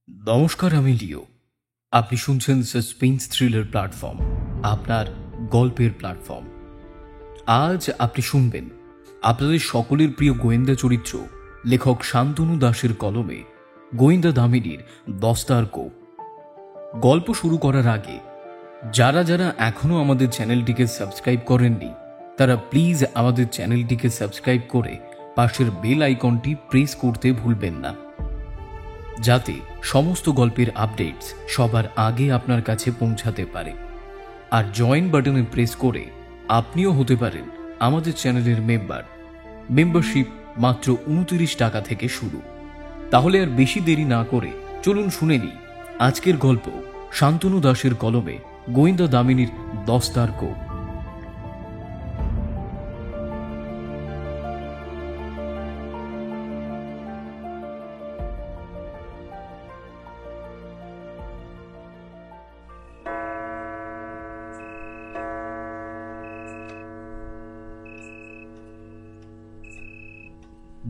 নমস্কার, আমি লিও। আপনি শুনছেন সাসপেন্স থ্রিলার প্ল্যাটফর্ম, আপনার গল্পের প্ল্যাটফর্ম। আজ আপনি শুনবেন আপনাদের সকলের প্রিয় গোয়েন্দা চরিত্র লেখক শান্তনু দাসের কলমে গোয়েন্দা দামিনীর দস্তার কোপ। গল্প শুরু করার আগে যারা যারা এখনও আমাদের চ্যানেলটিকে সাবস্ক্রাইব করেননি তারা প্লিজ আমাদের চ্যানেলটিকে সাবস্ক্রাইব করে পাশের বেল আইকনটি প্রেস করতে ভুলবেন না, যাতে সমস্ত গল্পের আপডেটস সবার আগে আপনার কাছে পৌঁছাতে পারে। আর জয়েন বাটনে প্রেস করে আপনিও হতে পারেন আমাদের চ্যানেলের মেম্বার। মেম্বারশিপ মাত্র 29 টাকা থেকে শুরু। তাহলে আর বেশি দেরি না করে চলুন শুনে নিই আজকের গল্প শান্তনু দাসের কলমে গোয়েন্দা দামিনীর দস্তার কোপ।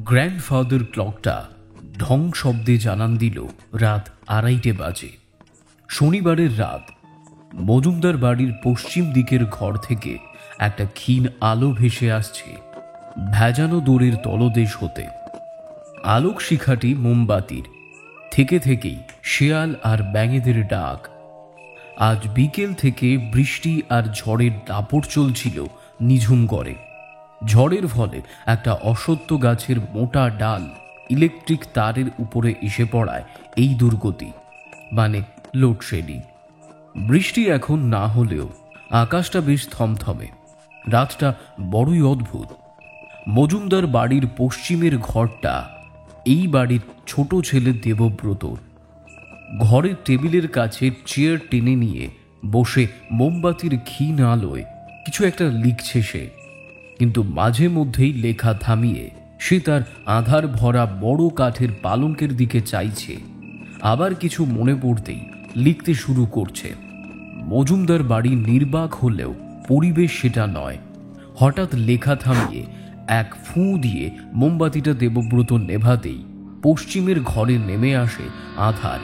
গ্র্যান্ডফাদার ক্লকটা ঢং শব্দে জানান দিল রাত 2:30 বাজে। শনিবারের রাত। মজুমদার বাড়ির পশ্চিম দিকের ঘর থেকে একটা ক্ষীণ আলো ভেসে আসছে ভেজানো দোরের তলদেশ হতে। আলোক শিখাটি মোমবাতির, থেকে থেকেই শেয়াল আর ব্যাঙেদের ডাক। আজ বিকেল থেকে বৃষ্টি আর ঝড়ের দাপট চলছিল নিঝুমগড়ে। ঝড়ের ফলে একটা অশ্বত্থ গাছের মোটা ডাল ইলেকট্রিক তারের উপরে এসে পড়ায় এই দুর্গতি, মানে লোডশেডিং। বৃষ্টি এখন না হলেও আকাশটা বেশ থমথমে। রাতটা বড়ই অদ্ভুত। মজুমদার বাড়ির পশ্চিমের ঘরটা এই বাড়ির ছোট ছেলে দেবব্রতর। ঘরের টেবিলের কাছে চেয়ার টেনে নিয়ে বসে মোমবাতির ক্ষীণ আলোয় কিছু একটা লিখছে সে। কিন্তু মাঝে মধ্যেই লেখা থামিয়ে সে তার আধার ভরা বড় কাঠের পালঙ্কের দিকে চাইছে, আবার কিছু মনে পড়তেই লিখতে শুরু করছে। মজুমদার বাড়ি নির্বাক হলেও পরিবেশ সেটা নয়। হঠাৎ লেখা থামিয়ে এক ফুঁ দিয়ে মোমবাতিটা দেবব্রত নেভাতেই পশ্চিমের ঘরে নেমে আসে আধার।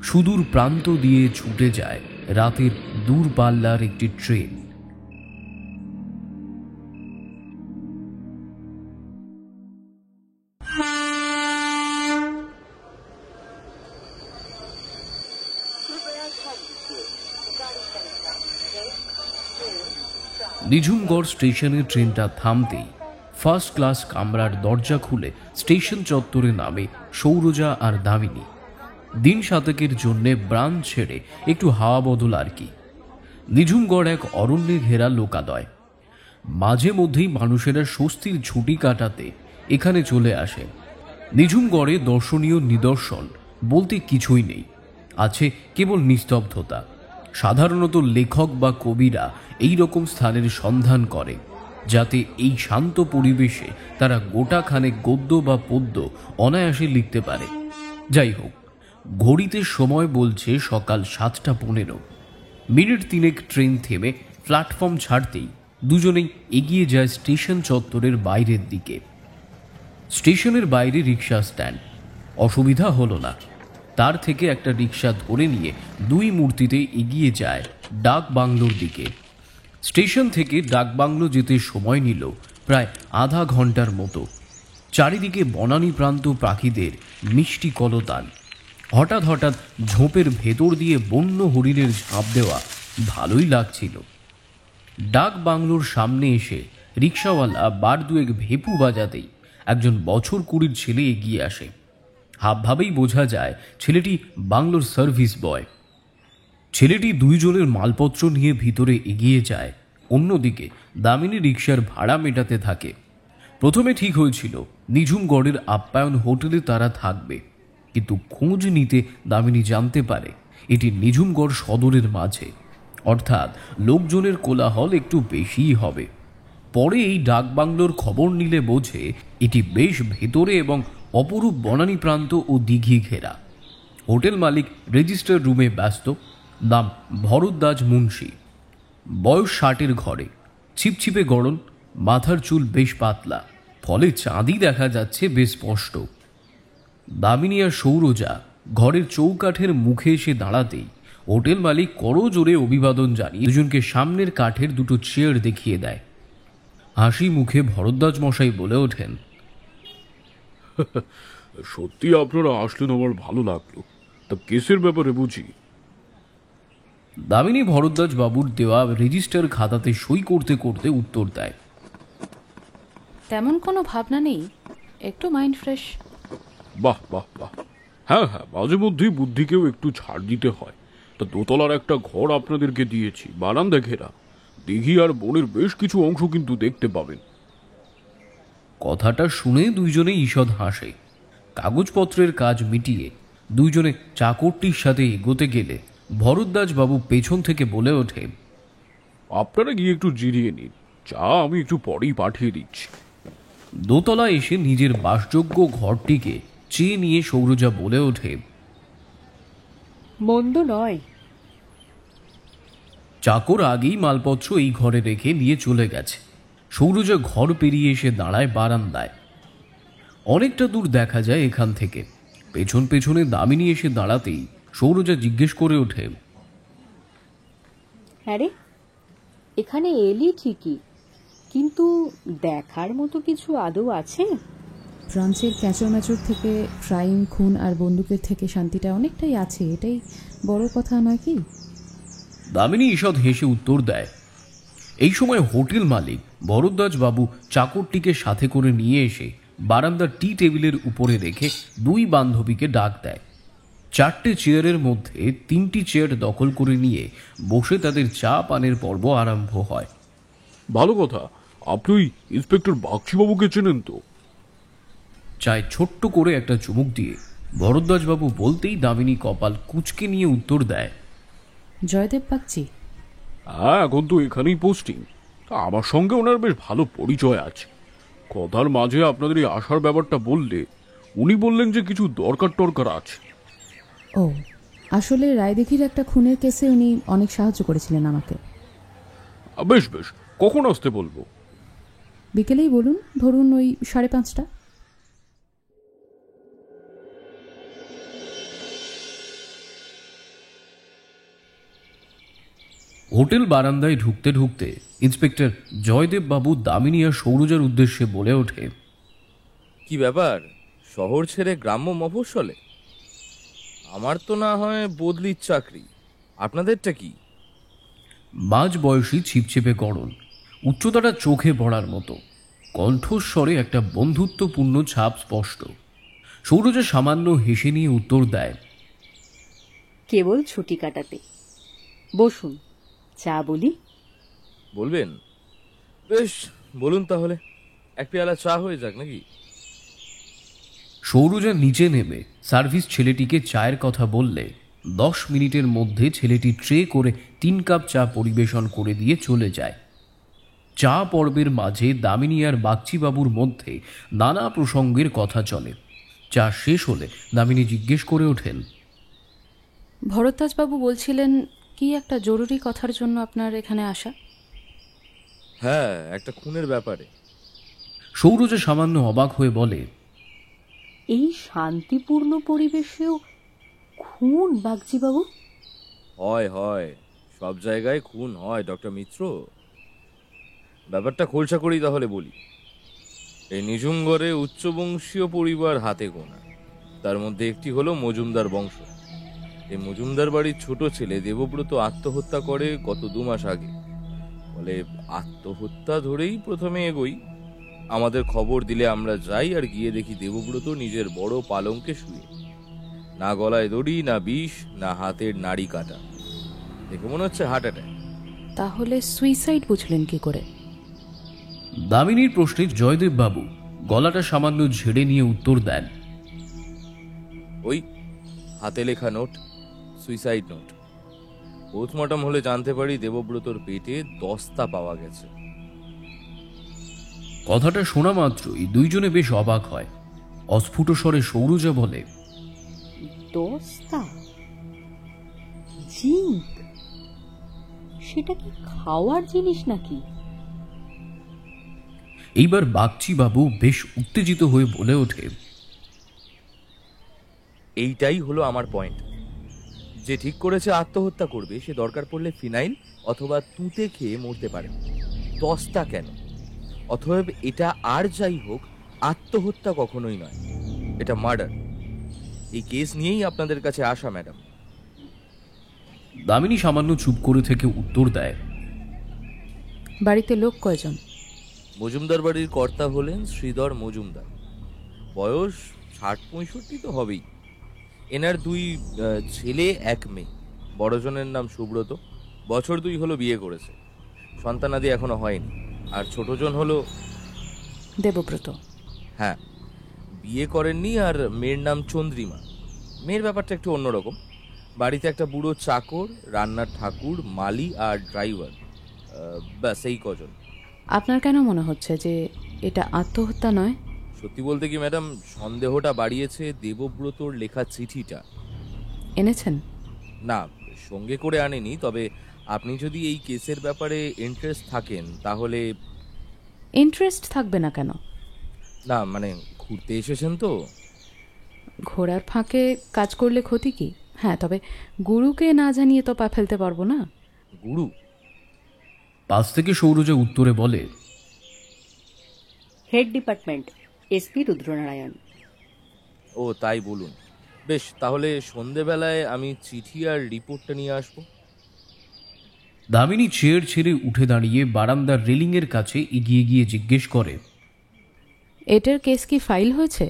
সুদূর প্রান্ত দিয়ে ছুটে যায় রাতের দূরপাল্লার একটি ট্রেন। নিঝুমগড় স্টেশনে ট্রেনটা থামতেই ফার্স্ট ক্লাস কামরার দরজা খুলে স্টেশন চত্বরে নামে সৌরজা আর দামিনী। দিন সাতেকের জন্যে ব্রাঞ্চ ছেড়ে একটু হাওয়া বদল আর কি। নিঝুমগড় এক অরণ্যে ঘেরা লোকালয়। মাঝে মধ্যেই মানুষেরা স্বস্তির ছুটি কাটাতে এখানে চলে আসে। নিঝুমগড়ে দর্শনীয় নিদর্শন বলতে কিছুই নেই, আছে কেবল নিস্তব্ধতা। সাধারণত লেখক বা কবিরা এই রকম স্থানের সন্ধান করে যাতে এই শান্ত পরিবেশে তারা গোটাখানেক গদ্য বা পদ্য অনায়াসে লিখতে পারে। যাই হোক, ঘড়িতে সময় বলছে সকাল 7:15। মিনিট তিনেক ট্রেন থেমে প্ল্যাটফর্ম ছাড়তেই দুজনেই এগিয়ে যায় স্টেশন চত্বরের বাইরের দিকে। স্টেশনের বাইরে রিক্সা স্ট্যান্ড। অসুবিধা হলো না। তার থেকে একটা রিক্সা ধরে নিয়ে দুই মূর্তিতে এগিয়ে যায় ডাক বাংলোর দিকে। স্টেশন থেকে ডাক বাংলো যেতে সময় নিল প্রায় আধা ঘন্টার মতো। চারিদিকে বনানী প্রান্ত পাখিদের মিষ্টি কলতান। হঠাৎ হঠাৎ ঝোপের ভেতর দিয়ে বন্য হরিণের ঝাঁপ দেওয়া ভালোই লাগছিল। ডাক বাংলোর সামনে এসে রিক্সাওয়ালা বার দুয়েক ভেপু বাজাতেই একজন বছর 20 ছেলে এগিয়ে আসে। হাবভাবেই বোঝা যায় ছেলেটি বাংলোর সার্ভিস বয়। ছেলেটি দুইজনের মালপত্র নিয়ে ভিতরে এগিয়ে যায়। অন্যদিকে দামিনী রিক্সার ভাড়া মেটাতে থাকে। প্রথমে ঠিক হয়েছিল নিঝুমগড়ের আপ্যায়ন হোটেলে তারা থাকবে, কিন্তু খোঁজ নিতে দামিনী জানতে পারে এটি নিঝুমগড় সদরের মাঝে, অর্থাৎ লোকজনের কোলাহল একটু বেশিই হবে। পরে এই ডাক বাংলোর খবর নিলে বোঝে এটি বেশ ভেতরে এবং অপরূপ বনানী প্রান্ত ও দিঘি ঘেরা। হোটেল মালিক রেজিস্টার রুমে ব্যস্ত। নাম ভরদ্বাজ মুন্সি। বয়স 60-এর ঘরে। ছিপছিপে গড়ন, মাথার চুল বেশ পাতলা, ফলে চাঁদই দেখা যাচ্ছে বেশ স্পষ্ট। দামিনী আর সৌরজা ঘরের চৌকাঠের মুখে এসে দাঁড়াতেই হোটেল মালিক করজোরে অভিবাদন জানিয়ে দুজনকে সামনের কাঠের দুটো চেয়ার দেখিয়ে দেয়। হাসি মুখে ভরদ্বাজ মশাই বলে ওঠেন, সত্যি আপনারা আসলেন, আমার ভালো লাগলো। তা কেসের ব্যাপারে বুঝি? দামিনী ভরদ্বাজ বাবুর দেওয়া রেজিস্টার খাতাতে সই করতে করতে উত্তর দেয়, তেমন কোনো ভাবনা নেই, একটু মাইন্ড ফ্রেশ। বাহ বাহ বাহ, হ্যাঁ হ্যাঁ, মাঝে মধ্যেই বুদ্ধিকেও একটু ছাড় দিতে হয়। তা দোতলার একটা ঘর আপনাদেরকে দিয়েছি, বারান্দা ঘেরা। দিঘি আর বনের বেশ কিছু অংশ কিন্তু দেখতে পাবেন। কথাটা শুনে দুইজনে ঈষৎ হাসে। কাগজপত্রের কাজ মিটিয়ে দুইজনে চাকরটির সাথে এগোতে গেলে ভরদ্বাজ বাবু পেছন থেকে বলে ওঠে, আপনারা গিয়ে একটু জিরিয়ে নিন, চা আমি একটু পরেই পাঠিয়ে দিচ্ছি। দোতলা এসে নিজের বাসযোগ্য ঘরটিকে চেয়ে নিয়ে সৌরজা বলে ওঠে, মন্দ নয়। চাকর আগেই মালপত্র এই ঘরে রেখে নিয়ে চলে গেছে। সৌরজা ঘর পেরিয়ে এসে দাঁড়ায় বারান্দায়। অনেকটা দূর দেখা যায় এখান থেকে। পেছন পেছনে দামিনী এসে দাঁড়াতেই সৌরজা জিজ্ঞেস করে ওঠে, আরে এখানে এলি ঠিকই, কিন্তু দেখার মতো কিছু আদৌ আছে? ব্রাঞ্চের ক্যাচর থেকে ক্রাইম, খুন আর বন্দুকের থেকে শান্তিটা অনেকটাই আছে, এটাই বড় কথা নয় কি? দামিনী ঈষৎ হেসে উত্তর দেয়। এই সময় হোটেল মালিক ভরদ্বাজ বাবু চাকরটিকে সাথে করে নিয়ে এসে বারান্দার টি টেবিলের উপরে রেখে দুই বান্ধবীকে ডাক দেয়। 4টে চেয়ারের মধ্যে 3টি চেয়ার দখল করে নিয়ে বসে তাদের চা পানের পর্ব আরম্ভ হয়। ভালো কথা, আপনি ওই ইন্সপেক্টর বাগচিবাবুকে চেনেন তো? চায় ছোট্ট করে একটা চুমুক দিয়ে ভরদ্বাজবাবু বলতেই দামিনী কপাল কুঁচকে নিয়ে উত্তর দেয়, জয়দেব বাগচি? হ্যাঁ, এখন তো এখানেই পোস্টিং। আমার সঙ্গে ওনার বেশ ভালো পরিচয় আছে। কথার মাঝে আপনাদের এই আসার ব্যাপারটা বললে উনি বললেন যে কিছু দরকার আছে। ও, আসলে রায়দিঘির একটা খুনের কেসে উনি অনেক সাহায্য করেছিলেন আমাকে। বেশ বেশ, কখন আসতে বলবো? বিকেলেই বলুন, ধরুন ওই 5:30টা। হোটেল বারান্দায় ঢুকতে ঢুকতে ইন্সপেক্টর জয়দেব বাবু দামিনী আর সৌরজার উদ্দেশ্যে বলে ওঠে, কি ব্যাপার, শহর ছেড়ে গ্রাম্য মফস্বলে? আমার তো না হয় বদলির চাকরি, আপনাদেরটা কি? মাঝ বয়সী ছিপছিপে গড়ন, উচ্চতাটা চোখে পড়ার মতো, কণ্ঠস্বরে একটা বন্ধুত্বপূর্ণ ছাপ স্পষ্ট। সৌরজা সামান্য হেসে নিয়ে উত্তর দেয়, কেবল ছুটি কাটাতে। বসুন, চা বলি। বলবেন? বেশ, বলুন তাহলে। এক পেয়ালা চা হয়ে যাক নাকি? সৌরজা নিচে নেমে সার্ভিস ছেলেটিকে চায়ের কথা বললে 10 মিনিটের মধ্যে ছেলেটি ট্রে করে 3 কাপ চা পরিবেশন করে দিয়ে চলে যায়। চা পর্বের মাঝে দামিনী আর বাগচিবাবুর মধ্যে নানা প্রসঙ্গের কথা চলে। চা শেষ হলে দামিনী জিজ্ঞেস করে ওঠেন, ভরদ্বাজবাবু বলছিলেন কি একটা জরুরি কথার জন্য আপনার এখানে আসা? হ্যাঁ, একটা খুনের ব্যাপারে। সৌরজা সামান্য অবাক হয়ে বলে, এই শান্তিপূর্ণ পরিবেশেও খুন বাগচিবাবু? হয় হয়, সব জায়গায় খুন হয় ডক্টর মিত্র। ব্যাপারটা খোলসা করেই তাহলে বলি। এই নিঝুমগড়ে উচ্চবংশীয় পরিবার হাতে গোনা, তার মধ্যে একটি হলো মজুমদার বংশ। এই মজুমদার বাড়ির ছোট ছেলে দেবব্রত আত্মহত্যা করে গত 2 মাস আগে। বলে আত্মহত্যা ধরেই প্রথমে এগোই। আমাদের খবর দিলে আমরা যাই, আর গিয়ে দেখি দেবব্রত নিজের বড় পালঙ্কে শুয়ে, না গলায় দড়ি, না বিষ, না হাতের নাড়ি কাটা। দেখে মনে হচ্ছে হার্ট অ্যাটাক। তাহলে সুইসাইড বুঝলেন কি করে? দামিনীর প্রশ্নে জয়দেব বাবু গলাটা সামান্য ঝেড়ে নিয়ে উত্তর দেন, ওই হাতে লেখা নোট, সুইসাইড নোট। পোস্টমর্টম হলে জানতে পারি দেবব্রতর পেটে দস্তা পাওয়া গেছে। কথাটা শোনা মাত্রই দুইজনে বেশ অবাক হয়। অস্ফুট স্বরে সৌরজা বলে, দস্তা? জিঙ্ক? সেটা কি খাওয়ার জিনিস নাকি? এইবার বাগচিবাবু বেশ উত্তেজিত হয়ে বলে ওঠে, এইটাই হলো আমার পয়েন্ট। যে ঠিক করেছে আত্মহত্যা করবে সে দরকার পড়লে ফিনাইল অথবা তুঁতে খেয়ে মরতে পারে, দস্তা কেন? অতএব এটা আর যাই হোক, আত্মহত্যা কখনোই নয়, এটা মার্ডার। এই কেস নিয়েই আপনাদের কাছে আসা ম্যাডাম। দামিনী সামান্য চুপ করে থেকে উত্তর দেয়, বাড়িতে লোক কয়জন? মজুমদার বাড়ির কর্তা হলেন শ্রীধর মজুমদার, বয়স ৬০-৬৫ তো হবেই। এনার 2 ছেলে 1 মেয়ে। বড়জনের নাম সুব্রত, বছর 2 হলো বিয়ে করেছে, সন্তানাদি এখনো হয়নি। আর ছোটজন হলো দেবব্রত। হ্যাঁ, বিয়ে করেননি। আর মেয়ের নাম চন্দ্রিমা। মেয়ের ব্যাপারটা একটু অন্যরকম। বাড়িতে একটা বুড়ো চাকর, রান্নার ঠাকুর, মালি আর ড্রাইভার, ব্যাস এই কজন। আপনার কেন মনে হচ্ছে যে এটা আত্মহত্যা নয়? সত্যি বলতে কি ম্যাডাম, সন্দেহটা বাড়িয়েছে দেবব্রতর লেখা চিঠিটা। এনেছেন? না, সঙ্গে করে আনেনি। তবে আপনি যদি এই কেসের ব্যাপারে ইন্টারেস্ট থাকেন তাহলে। ইন্টারেস্ট থাকবে না কেন? না মানে, ঘুরতে এসেছেন তো। ঘোড়ার ফাঁকে কাজ করলে ক্ষতি কি? হ্যাঁ, তবে গুরুকে না জানিয়ে তো পা ফেলতে পারবো না। গুরু? পাশ থেকে সৌরজা উত্তরে বলে, হেড ডিপার্টমেন্ট, এসপি রুদ্রনারায়ণ। ও তাই, বলুন। বেশ, তাহলে সন্ধেবেলায় আমি চিঠি আর রিপোর্টটা নিয়ে আসবো। দামিনী চেয়ার ছেড়ে উঠে দাঁড়িয়ে বারান্দার রেলিংয়ের কাছে এগিয়ে গিয়ে জিজ্ঞেস করে, এটার কেস কি ফাইল হয়েছে?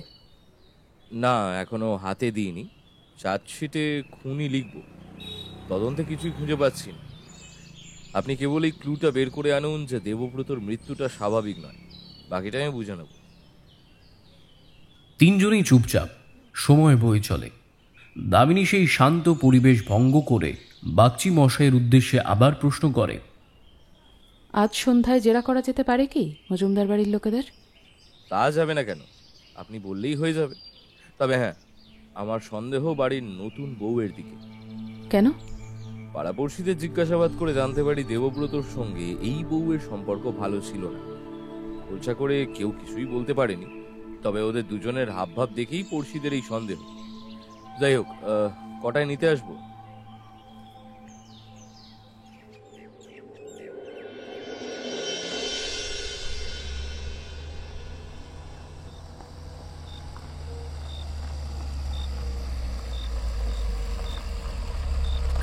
না, এখনো হাতে দিইনি। চার্জশিটে খুনি লিখব। তদন্তে কিছুই খুঁজে পাচ্ছি না। আপনি কেবল এই ক্লুটা বের করে আনুন যে দেবব্রতর মৃত্যুটা স্বাভাবিক নয়, বাকিটা আমি বুঝে নেব। তিনজনেই চুপচাপ। সময় বয়ে চলে। দামিনী সেই শান্ত পরিবেশ ভঙ্গ করে বাগচি মশাইয়ের উদ্দেশ্যে আবার প্রশ্ন করে, আজ সন্ধ্যায় জেরা করা যেতে পারে কি মজুমদার বাড়ির লোকেদের? তা যাবে না কেন, আপনি বললেই হয়ে যাবে। তবে হ্যাঁ, আমার সন্দেহ বাড়ির নতুন বউয়ের দিকে। কেন? পাড়াপড়শিদের জিজ্ঞাসাবাদ করে জানতে পারি দেবব্রতর সঙ্গে এই বউয়ের সম্পর্ক ভালো ছিল না। খোলসা করে কেউ কিছুই বলতে পারেনি, তবে ওদের দুজনের হাবভাব দেখেই পড়শিদের এই সন্দেহ। যাই হোক, কটায় নিতে আসবো?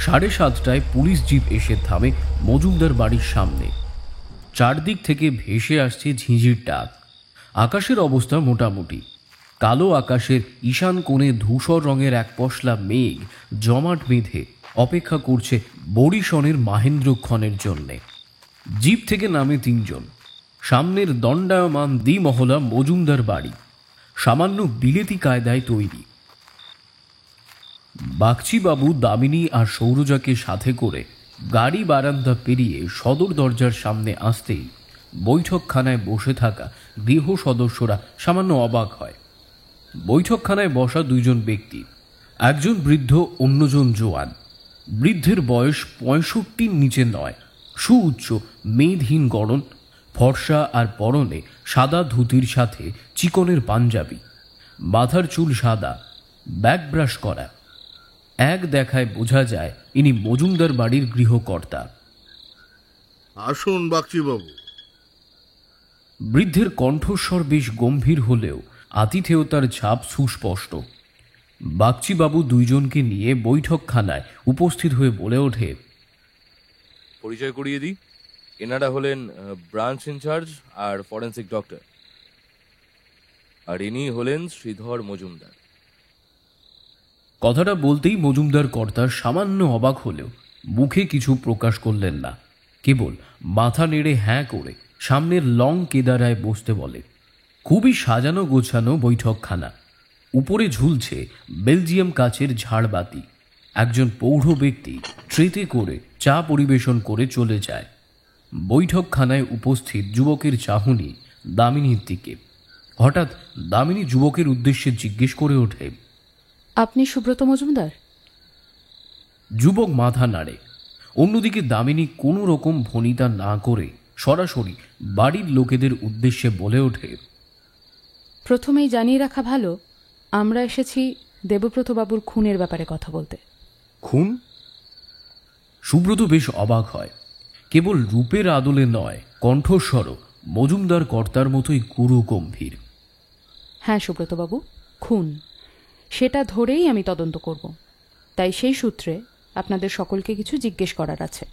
সাড়ে 7টায় পুলিশ জিপ এসে থামে মজুমদার বাড়ির সামনে। চারদিক থেকে ভেসে আসছে ঝিঁঝির ডাক। আকাশের অবস্থা মোটামুটি। কালো আকাশের ঈশান কোণে ধূসর রঙের এক পশলা মেঘ জমাট বেঁধে অপেক্ষা করছে বরিশনের মাহেন্দ্রক্ষণের জন্যে। জিপ থেকে নামে 3 জন। সামনের দণ্ডায়মান দ্বিমহলা মজুমদার বাড়ি, সামান্য বিলেতি কায়দায় তৈরি। বাগচিবাবু দামিনী আর সৌরজাকে সাথে করে গাড়ি বারান্দা পেরিয়ে সদর দরজার সামনে আসতেই বৈঠকখানায় বসে থাকা গৃহ সদস্যরা সামান্য অবাক হয়। বৈঠকখানায় বসা 2 জন ব্যক্তি, একজন বৃদ্ধ, অন্যজন জোয়ান। বৃদ্ধের বয়স 65-র নিচে নয়, সুউচ্চ মেদহীন গড়ন, ফর্সা আর পরনে সাদা ধুতির সাথে চিকনের পাঞ্জাবি, মাথার চুল সাদা, ব্যাক ব্রাশ করা। এক দেখায় বোঝা যায় ইনি মজুমদার বাড়ির গৃহকর্তা। আসুন বাগচিবাবু। বৃদ্ধের কণ্ঠস্বর বেশ গম্ভীর হলেও আতিথেয়তার ছাপ সুস্পষ্ট। বাগচিবাবু 2 জনকে নিয়ে বৈঠকখানায় উপস্থিত হয়ে বলে ওঠে, পরিচয় করিয়ে দিই, এনারা হলেন ব্রাঞ্চ ইনচার্জ আর ফরেন্সিক ডক্টর, আর ইনি হলেন শ্রীধর মজুমদার। কথাটা বলতেই মজুমদার কর্তা সামান্য অবাক হলেও মুখে কিছু প্রকাশ করলেন না, কেবল মাথা নেড়ে হ্যাঁ করে সামনের লং কেদারায় বসতে বলে। খুবই সাজানো গোছানো বৈঠকখানা। উপরে ঝুলছে বেলজিয়াম কাচের ঝাড়বাতি। একজন পৌঢ় ব্যক্তি ট্রেতে করে চা পরিবেশন করে চলে যায়। বৈঠকখানায় উপস্থিত যুবকের চাহনি দামিনীর দিকে। হঠাৎ দামিনী যুবকের উদ্দেশ্যে জিজ্ঞেস করে ওঠে, আপনি সুব্রত মজুমদার? যুবক মাথা নাড়ে। অন্যদিকে দামিনী কোনো রকম ভনিতা না করে সরাসরি বাড়ির লোকেদের উদ্দেশ্যে বলে ওঠে, প্রথমেই জানিয়ে রাখা ভালো, আমরা এসেছি দেবব্রতবাবুর খুনের ব্যাপারে কথা বলতে। খুন? সুব্রত বেশ অবাক হয়। কেবল রূপের আদলে নয়, কণ্ঠস্বরও মজুমদার কর্তার মতোই গুরু গম্ভীর। হ্যাঁ সুব্রতবাবু, খুন। সেটা ধরেই আমি তদন্ত করব। তাই সেই সূত্রে আপনাদের সকলকে কিছু জিজ্ঞেস করার আছে।